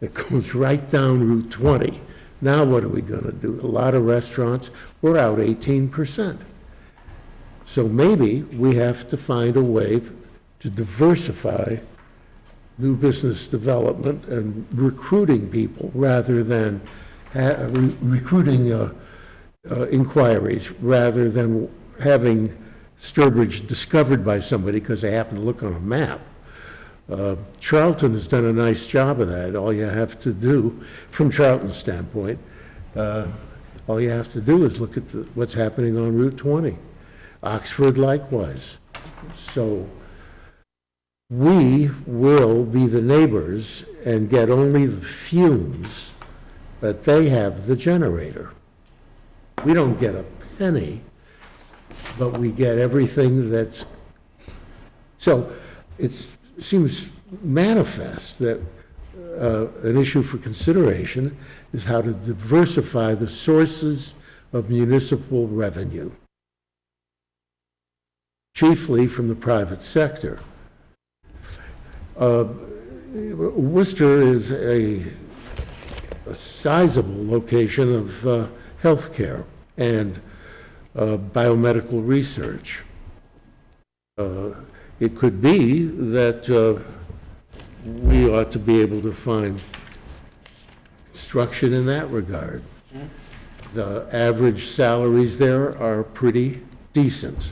It goes right down Route 20. Now what are we going to do? A lot of restaurants, we're out 18%. So maybe we have to find a way to diversify new business development and recruiting people rather than recruiting inquiries rather than having Sturbridge discovered by somebody because they happen to look on a map. Charlton has done a nice job of that. All you have to do, from Charlton's standpoint, all you have to do is look at what's happening on Route 20. Oxford likewise. So we will be the neighbors and get only the fumes, but they have the generator. We don't get a penny, but we get everything that's... So it seems manifest that an issue for consideration is how to diversify the sources of municipal revenue, chiefly from the private sector. Worcester is a sizable location of healthcare and biomedical research. It could be that we ought to be able to find instruction in that regard. The average salaries there are pretty decent.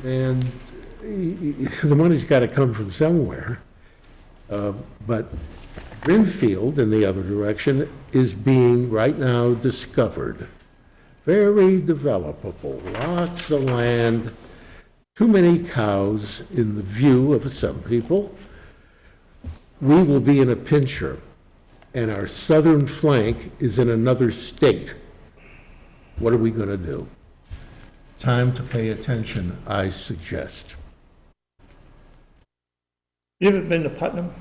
And the money's got to come from somewhere. But Brimfield, in the other direction, is being right now discovered. Very developable, lots of land, too many cows in the view of some people. We will be in a pincher, and our southern flank is in another state. What are we going to do? Time to pay attention, I suggest. You ever been to Putnam?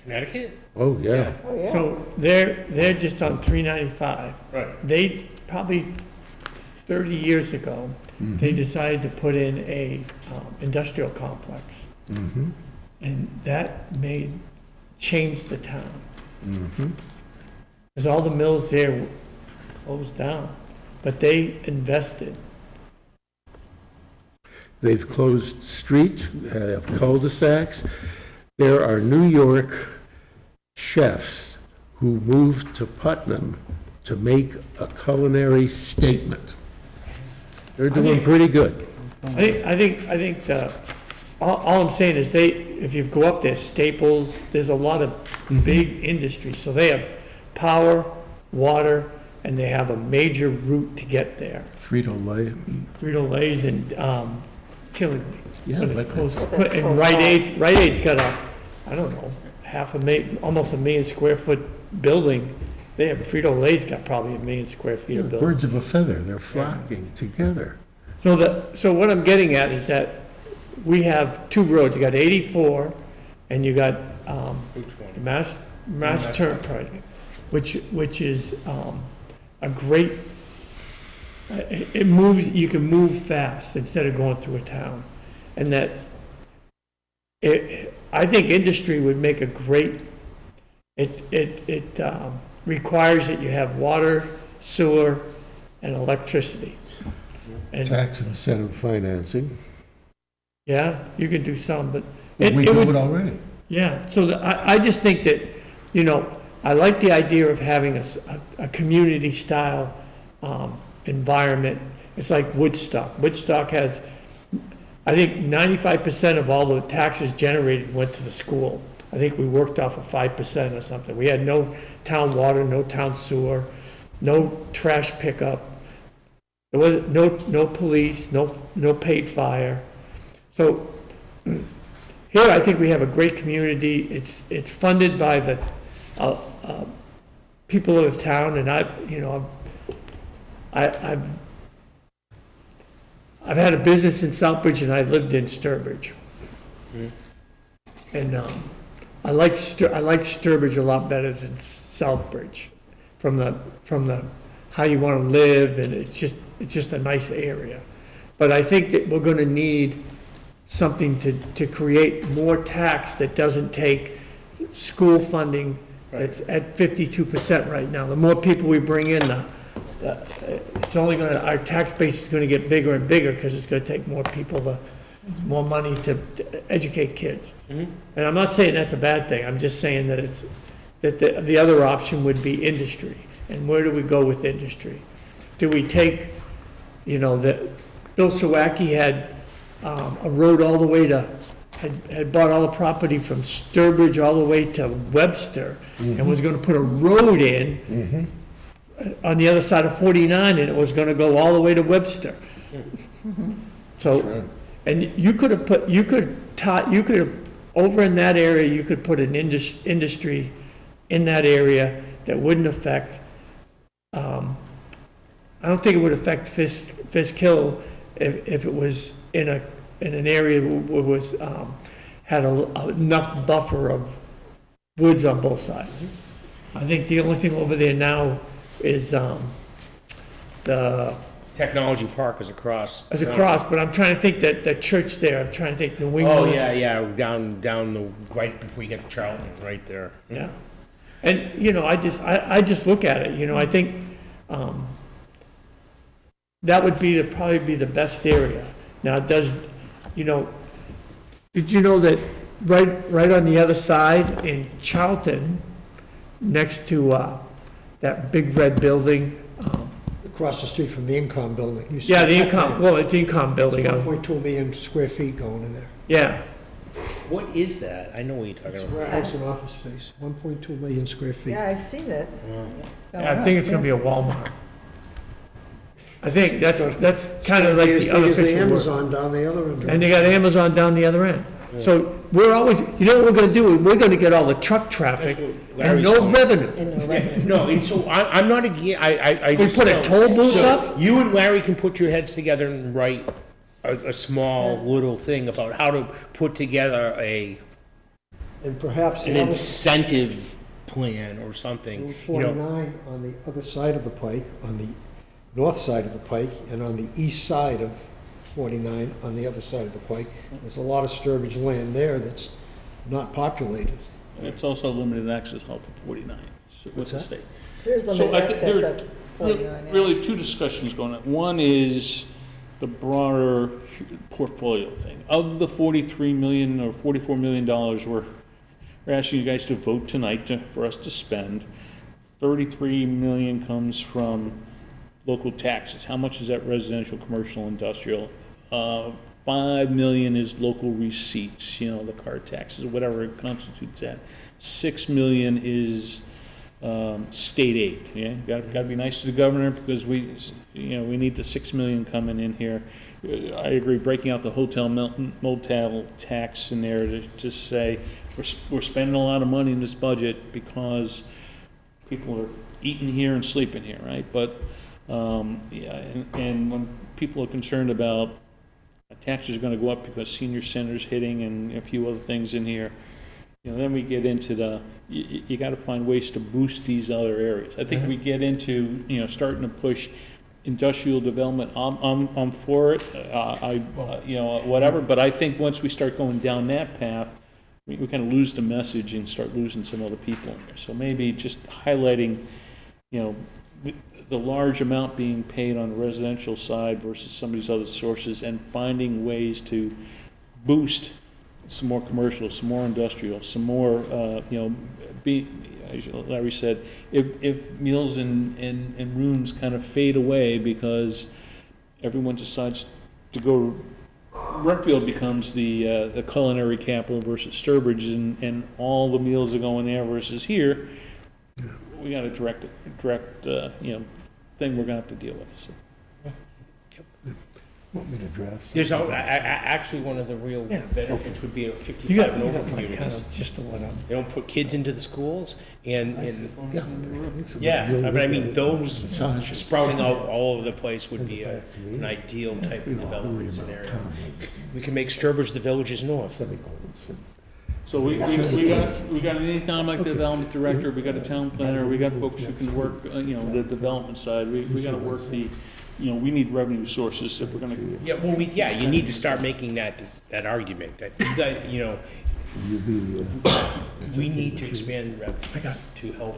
Connecticut? Oh, yeah. So they're just on 395. Right. They probably 30 years ago, they decided to put in a industrial complex. And that changed the town. Because all the mills there closed down, but they invested. They've closed streets, have cul-de-sacs. There are New York chefs who moved to Putnam to make a culinary statement. They're doing pretty good. I think all I'm saying is if you go up there, Staples, there's a lot of big industries. So they have power, water, and they have a major route to get there. Frito-Lay. Frito-Lay's and Killingly. Yeah, but And Rite Aid's got I don't know, almost a million square foot building. They have, Frito-Lay's got probably 1 million square feet of building. Birds of a feather, they're flocking together. So what I'm getting at is that we have two roads. You got 84 and you got Mass Turnpike, which is a great, it moves, you can move fast instead of going through a town. And that, I think industry would make a great, it requires that you have water, sewer, and electricity. And Tax incentive financing. yeah, you can do some, but We do it already. yeah, so I just think that, I like the idea of having a community-style environment. It's like Woodstock. Woodstock has, I think 95% of all the taxes generated went to the school. I think we worked off of 5% or something. We had no town water, no town sewer, no trash pickup. There was no police, no paid fire. So here, I think we have a great community. It's funded by the people of the town, and I've had a business in Southbridge, and I lived in Sturbridge. And I like Sturbridge a lot better than Southbridge, from the how you want to live, and it's just a nice area. But I think that we're going to need something to create more tax that doesn't take school funding that's at 52% right now. The more people we bring in, it's only going to, our tax base is going to get bigger and bigger because it's going to take more people more money to educate kids. And I'm not saying that's a bad thing. I'm just saying that the other option would be industry. And where do we go with industry? Do we take, Bill Sawacki had a road all the way to, had bought all the property from Sturbridge all the way to Webster, and was going to put a road in on the other side of 49, and it was going to go all the way to Webster. So, and you could have, over in that area, you could put an industry in that area that wouldn't affect, I don't think it would affect Fisk Hill if it was in an area where it was, had enough buffer of woods on both sides. I think the only thing over there now is, the Technology Park is across. It's across, but I'm trying to think that the church there, I'm trying to think New England. Oh, yeah, down right before you get to Charlton, right there. Yeah. And, I just look at it, I think, that would probably be the best area. Now, did you know that right on the other side in Charlton, next to, that big red building, Across the street from the Incom building. the Incom, it's the Incom building. 1.2 million square feet going in there. Yeah, What is that? I know what you're talking It's about. warehouse and office space, 1.2 million square feet. Yeah, I've seen it. I think it's gonna be a Walmart. I think that's kind of like As the big as the unofficial word. Amazon down the other end. And they got Amazon down the other end. So we're always, what we're gonna do? We're gonna get all the truck traffic and no revenue. No, so I'm not against, I We just. put a toll booth So up? You and Larry can put your heads together and write a small little thing about how to put together And perhaps an the other, incentive plan or something, Route 49 on the other side of the pike, on the north side of the pike, and on the east side of 49, on the other side of the pike. There's a lot of Sturbridge land there that's not populated. It's also limited access off of 49 with What's the that? state. There's So limited I think there access are of 49, yeah. really two discussions going on. One is the broader portfolio thing. Of the $43 million or $44 million we're asking you guys to vote tonight for us to spend, $33 million comes from local taxes. How much is that residential, commercial, industrial? $5 million is local receipts, the car taxes, whatever it constitutes that. $6 million is state aid, yeah? Got to be nice to the governor because we need the $6 million coming in here. I agree, breaking out the hotel motel tax in there to just say, we're spending a lot of money in this budget because people are eating here and sleeping here, right? But, and when people are concerned about taxes are going to go up because senior center's hitting and a few other things in here, then we get into you got to find ways to boost these other areas. I think we get into, starting to push industrial development. I'm for it, whatever, but I think once we start going down that path, we kind of lose the message and start losing some other people in there. So maybe just highlighting, the large amount being paid on the residential side versus some of these other sources and finding ways to boost some more commercial, some more industrial, some more, as Larry said, if meals and rooms kind of fade away because everyone decides to go Brookfield becomes the culinary capital versus Sturbridge, and all the meals are going there versus here, we got a direct, thing we're gonna have to deal with, so. Want me to draft? There's, actually, one of the real benefits would be a You 55 got, and you over got my kind communities. of, just the one up. They don't put kids into the schools, and Yeah. but I mean, those sprouting out all over the place would be an ideal type of development scenario. We can make Sturbridge the villages north. So we got an economic development director, we got a town planner, we got folks who can work, the development side, we gotta work we need revenue sources if we're gonna. Yeah, well, you need to start making that argument, that, we need to expand revenue to help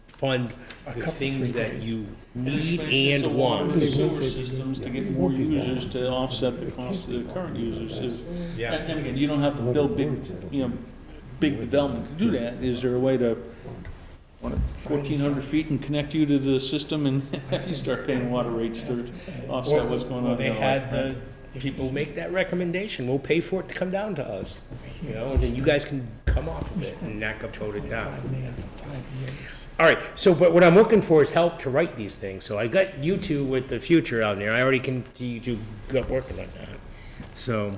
fund the things that you need and want. Sewer systems to get more users to offset the cost of the current users. Yeah. And again, you don't have to build big development to do that. Is there a way to, 1,400 feet and connect you to the system and you start paying water rates to offset what's going on? They had the people make that recommendation, we'll pay for it to come down to us, and then you guys can come off of it and knock up, vote it down. All right, so, but what I'm looking for is help to write these things, so I got you two with the future out there, I already can, you got working on that. So,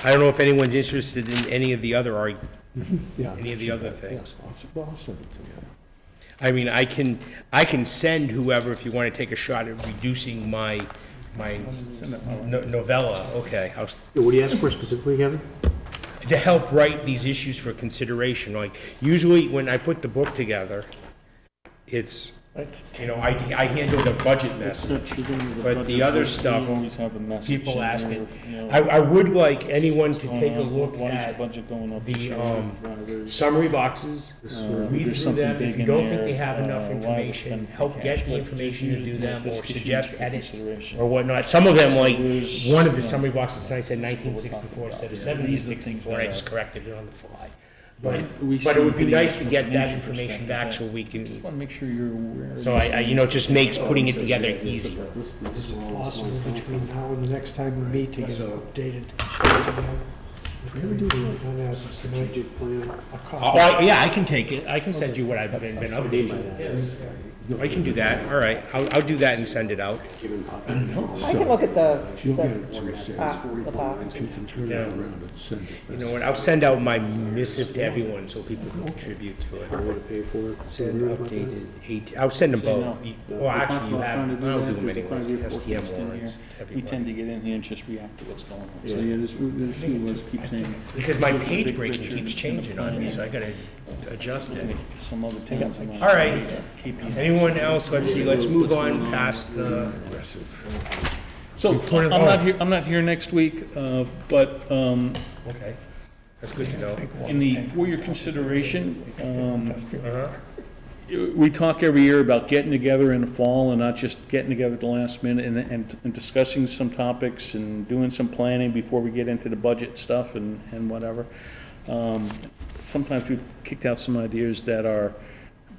I don't know if anyone's interested in any of the other any of the other things. I'll send it to you. I mean, I can send whoever, if you want to take a shot at reducing my novella, okay. What do you ask for specifically, Kevin? To help write these issues for consideration, like, usually when I put the book together, it's, I handle the budget message, but the other stuff, people asking. I would like anyone to take a look at the summary boxes, read through them. If you don't think they have enough information, help get the information to do them, or suggest edits or whatnot. Some of them, like, one of the summary boxes tonight said 1964 instead of 1764, I just corrected it on the fly. But it would be nice to get that information back so we can, Just wanna make sure you're aware. so it just makes putting it together easier. Is it possible between now and the next time we meet to get an updated? Unasked tonight, a copy. Yeah, I can take it, I can send you what I've been updating. Yes. I can do that, all right, I'll do that and send it out. I can look at You'll get it Tuesday. the box. You can turn it Yeah. around and send it. You know what, I'll send out my missive to everyone so people can contribute to it. Want to pay for it? Send updated, I'll send them both. Well, actually, you have, I'll do them anyway, STM warrants, We tend to everybody. get in here and just react to what's going on. So, yeah, there's a few of us keep saying. Because my page breaking keeps changing on me, so I gotta adjust it. Some other towns. All right, anyone else, let's see, let's move on past the, So, I'm not here next week, but, okay, that's good to know. for your consideration, we talk every year about getting together in the fall and not just getting together at the last minute and discussing some topics and doing some planning before we get into the budget stuff and whatever. Sometimes we've kicked out some ideas that are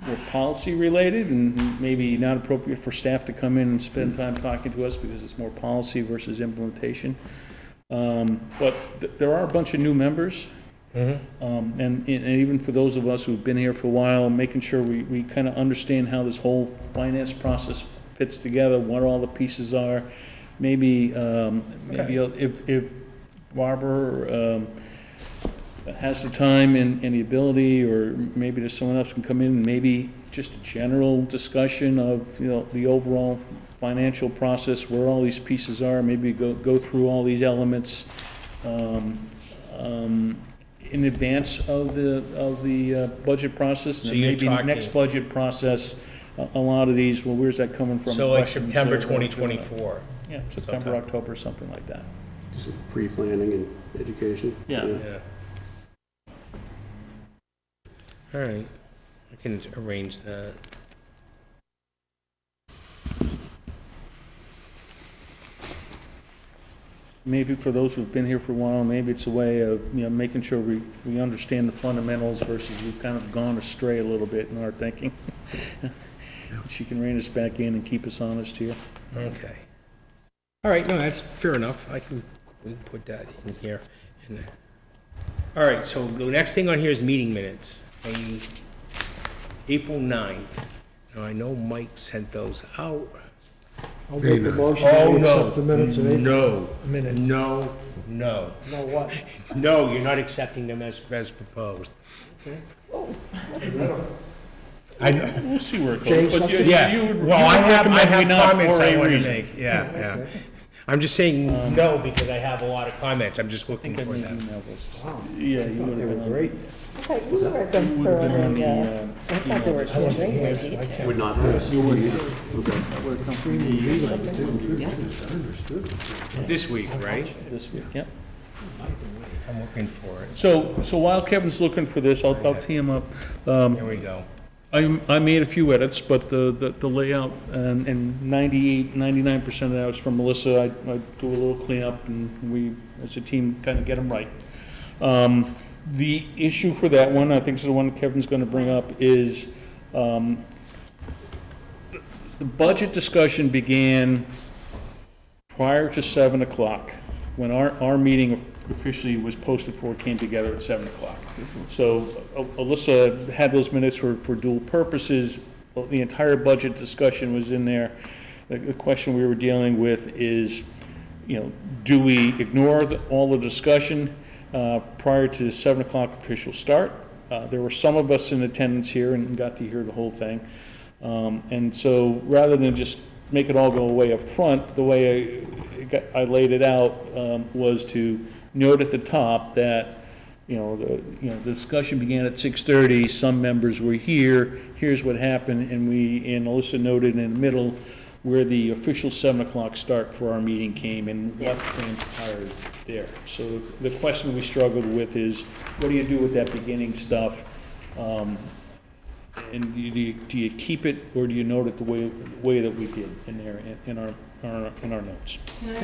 more policy related and maybe not appropriate for staff to come in and spend time talking to us because it's more policy versus implementation. But there are a bunch of new members. And even for those of us who've been here for a while, making sure we kind of understand how this whole finance process fits together, what all the pieces are. Maybe if Barbara has the time and the ability, or maybe there's someone else who can come in and maybe just a general discussion of, the overall financial process, where all these pieces are, maybe go through all these elements, in advance of the budget process. So And you're maybe talking- next budget process, a lot of these, well, where's that coming from? So like Questions September that- 2024. Yeah, September, October, something like that. Some pre-planning and education? Yeah. Yeah. All right, I can arrange that. Maybe for those who've been here for a while, maybe it's a way of, making sure we understand the fundamentals versus we've kind of gone astray a little bit in our thinking. She can rein us back in and keep us honest here. Okay. All right, no, that's fair enough. I can We can put that in here. All right, so the next thing on here is meeting minutes. April 9th. Now, I know Mike sent those out. I'll make a motion Oh, to no. accept the minutes of April. No, Minutes. no. No, what? No, you're not accepting them as proposed. I know. We'll see where it Change goes. But something? Yeah, you would well, I have recommend we not comments for I a want to reason. make, yeah. I'm just saying no because I have a lot of comments, I'm just looking for them. Yeah, you would They have were been on. great. Okay, we read them You would have been on thoroughly, the, I thought they were extremely detailed. Would not pass. you wouldn't either. That would have come from the, This week, right? this week, yeah. I'm looking for it. So while Kevin's looking for this, I'll tee him up. Here we go. I made a few edits, but the layout and 99% of that was from Melissa. I do a little cleanup, and we, as a team, kind of get them right. The issue for that one, I think is the one Kevin's going to bring up, is the budget discussion began prior to 7 o'clock, when our meeting officially was posted for, it came together at 7 o'clock. So Alyssa had those minutes for dual purposes. The entire budget discussion was in there. The question we were dealing with is, do we ignore all the discussion prior to 7 o'clock official start? There were some of us in attendance here and got to hear the whole thing. And so rather than just make it all go away up front, the way I laid it out was to note at the top that, the discussion began at 6:30, some members were here, here's what happened, and Alyssa noted in the middle where the official 7 o'clock start for our meeting came and what transpired there. So the question we struggled with is, what do you do with that beginning stuff? And do you keep it, or do you note it the way that we did in there, in our notes? Can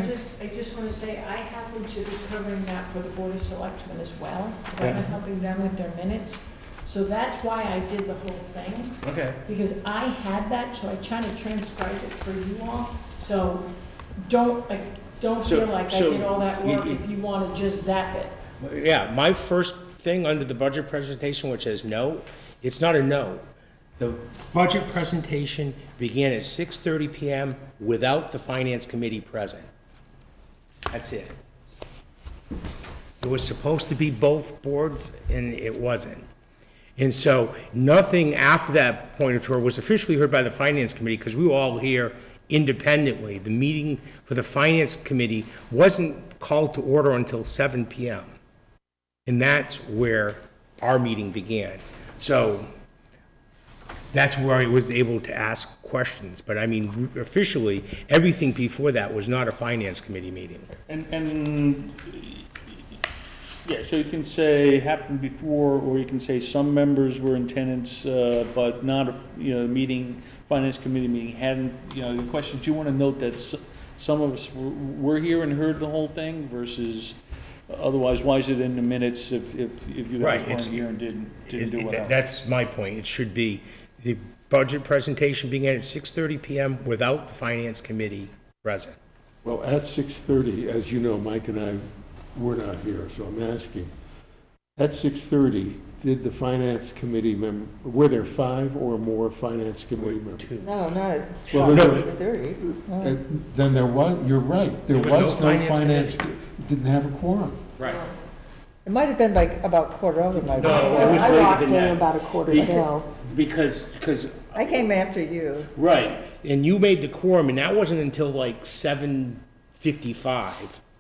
I just want to say, I happen to be covering that for the Board of Selectmen as well, because I've been helping them with their minutes. So that's why I did the whole thing, Okay. because I had that, so I tried to transcribe it for you all. So don't feel like I did all that work if you want to just zap it. Yeah, my first thing under the budget presentation, which says no, it's not a no. The budget presentation began at 6:30 PM without the finance committee present. That's it. It was supposed to be both boards, and it wasn't. And so nothing after that point of tour was officially heard by the finance committee, because we were all here independently. The meeting for the finance committee wasn't called to order until 7 PM. And that's where our meeting began. So that's where I was able to ask questions. But I mean, officially, everything before that was not a finance committee meeting. And yeah, so you can say happened before, or you can say some members were in attendance, but not, meeting, finance committee meeting hadn't, the question, do you want to note that some of us were here and heard the whole thing versus otherwise, why is it in the minutes if you guys Right, weren't here and didn't do whatever? That's my point. It should be, the budget presentation began at 6:30 PM without the finance committee present. Well, at 6:30, as you know, Mike and I were not here, so I'm asking, at 6:30, did the finance committee were there 5 or more finance committee members? No, not at Well, no. 6:30. Then there was, you're right, there was no finance, didn't have a quorum. Right. It might have been like about quarter over my. No, it was I later walked than in that. about a quarter till. Because I came after you. right, and you made the quorum, and that wasn't until like 7:55.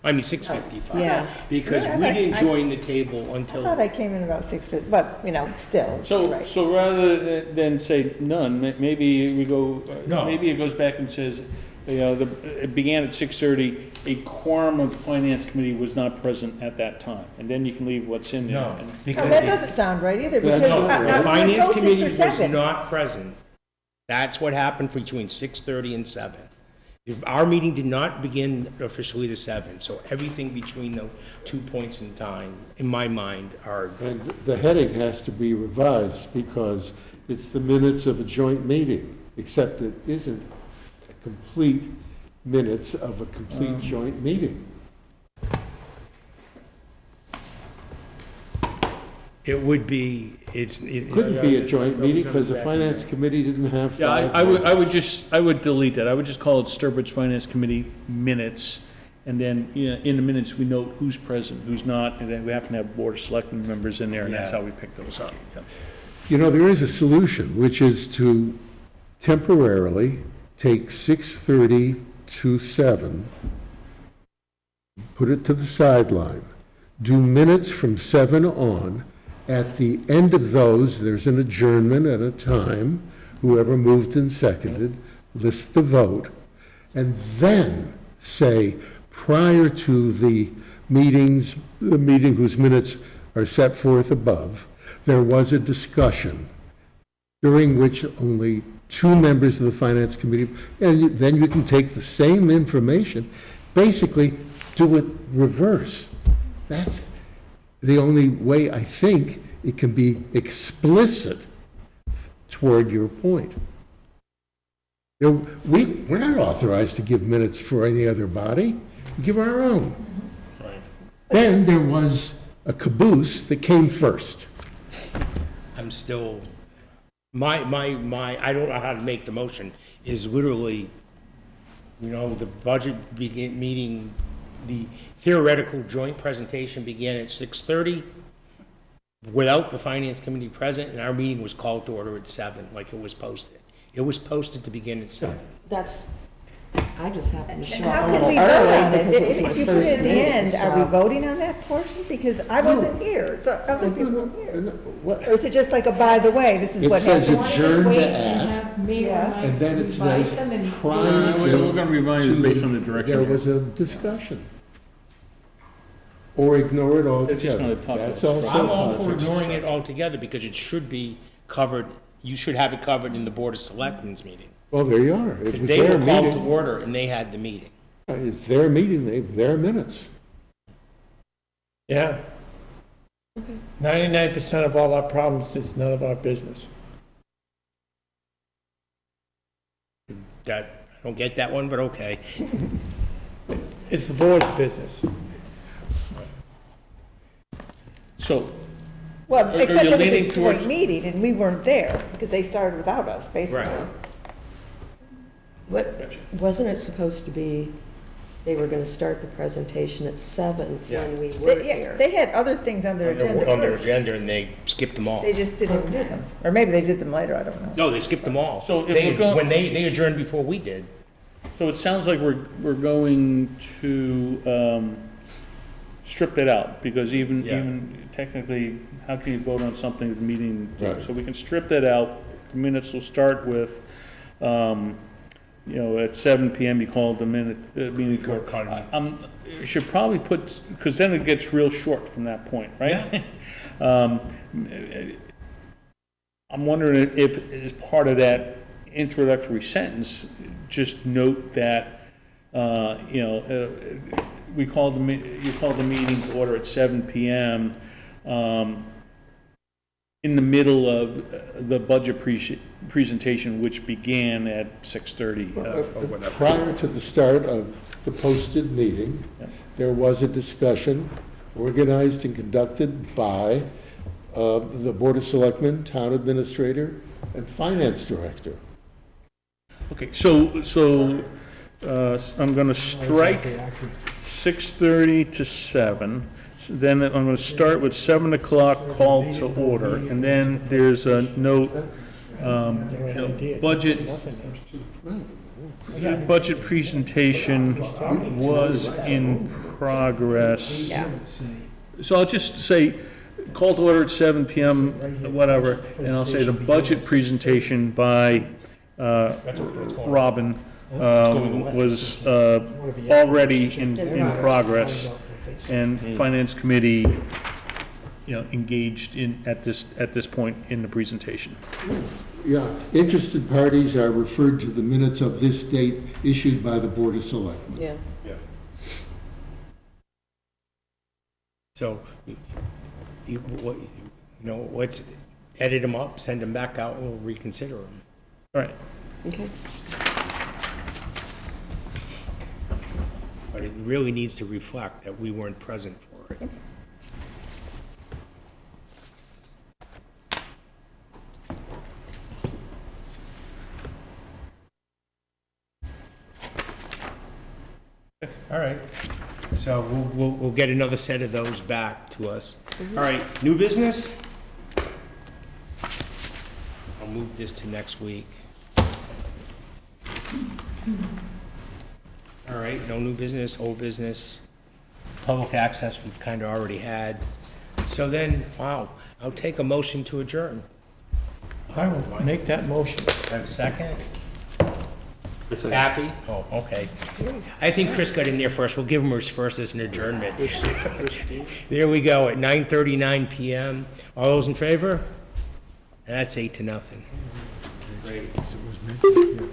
I mean, 6:55. Yeah. Because Yeah, we didn't I- join the table I until. thought I came in about 6:50, but, still. So, right. so rather than say none, maybe we go, No. maybe it goes back and says, it began at 6:30, a quorum of the finance committee was not present at that time, and then you can leave what's in there. No, And- No, because that doesn't sound right either, because. That's not the right. finance posted committee for was 7. not present. That's what happened between 6:30 and 7. Our meeting did not begin officially to 7, so everything between the 2 points in time, in my mind, are, And the heading has to be revised because it's the minutes of a joint meeting, except it isn't complete minutes of a complete joint meeting. It would be, it's. Couldn't be a joint meeting because the finance committee didn't have Yeah, five. I would delete that. I would just call it Sturbridge Finance Committee minutes. And then, in the minutes, we note who's present, who's not, and then we happen to have Board of Selectmen members in there, and that's Yeah. how we pick those up. Yeah. You know, there is a solution, which is to temporarily take 6:30 to 7, put it to the sideline, do minutes from 7 on. At the end of those, there's an adjournment at a time, whoever moved and seconded, list the vote, and then say, prior to the meeting whose minutes are set forth above, there was a discussion during which only 2 members of the Finance Committee, and then you can take the same information, basically do it reverse. That's the only way I think it can be explicit toward your point. We're not authorized to give minutes for any other body. We give our own. Then there was a caboose that came first. I'm still, I don't know how to make the motion, is literally, the budget meeting, the theoretical joint presentation began at 6:30 without the finance committee present, and our meeting was called to order at 7, like it was posted. It was posted to begin at 7. That's, I just happened to show How up a can little we vote on early it? because it was my If you put first it at the meeting, end, are we so. voting on that portion? Because I wasn't here, so other people were here. What- Or is it just like a by the way, this is It what says happened? Want to adjourn just to wait and act, have me or Yeah. Mike and then it revise says them and- prior to. We're gonna revise it to based on the direction There here. was a discussion. Or ignore it They're just gonna altogether. talk That's about also I'm all for possible. ignoring it altogether because it should be covered, you should have it covered in the Board of Selectmen's meeting. Well, there you are. It Because was they were their called to meeting. order and they had the meeting. It's their meeting, their minutes. Yeah. 99% of all our problems is none of our business. I don't get that one, but okay. It's the board's business. So, Well, Are except you it was leaning a towards- joint meeting and we weren't there because they started without us, basically. Right. What, wasn't it supposed to be, they were gonna start the presentation at 7 when we were They, yeah, here? they had other things on their agenda On their first. agenda and they skipped them all. They just didn't do them. Or maybe they did them later, I don't know. No, they skipped them all. So if They- we're going- When they adjourned before we did. so it sounds like we're going to, strip it out, because even technically, how can you vote on something at the meeting? Right. So we can strip that out. The minutes will start with, at 7 PM, you call the meeting to order. You should probably put, because then it gets real short from that point, right? I'm wondering if, as part of that introductory sentence, just note that, you call the meeting to order at 7 PM, in the middle of the budget presentation, which began at 6:30, or whatever. Prior to the start of the posted meeting, there was a discussion organized and conducted by the Board of Selectmen, Town Administrator, and Finance Director. Okay, so I'm gonna strike 6:30 to 7. Then I'm gonna start with 7 o'clock call to order, and then there's a note, budget presentation was in progress. Yeah. So I'll just say, call to order at 7 PM, whatever, and I'll say the budget presentation by Robin was already in progress, and Finance Committee, engaged at this point in the presentation. Yeah, interested parties are referred to the minutes of this date issued by the Board of Selectmen. Yeah. So, let's edit them up, send them back out, and we'll reconsider them. All right. Okay. But it really needs to reflect that we weren't present for it. So we'll get another set of those back to us. All right, new business? I'll move this to next week. All right, no new business, old business. Public access, we've kind of already had. So then, wow, I'll take a motion to adjourn. I will make that motion. Have a second? Happy? Oh, okay. I think Chris got in there first. We'll give him his first as an adjournment. There we go, at 9:39 PM. All those in favor? That's 8-0. Great. It was meant to be a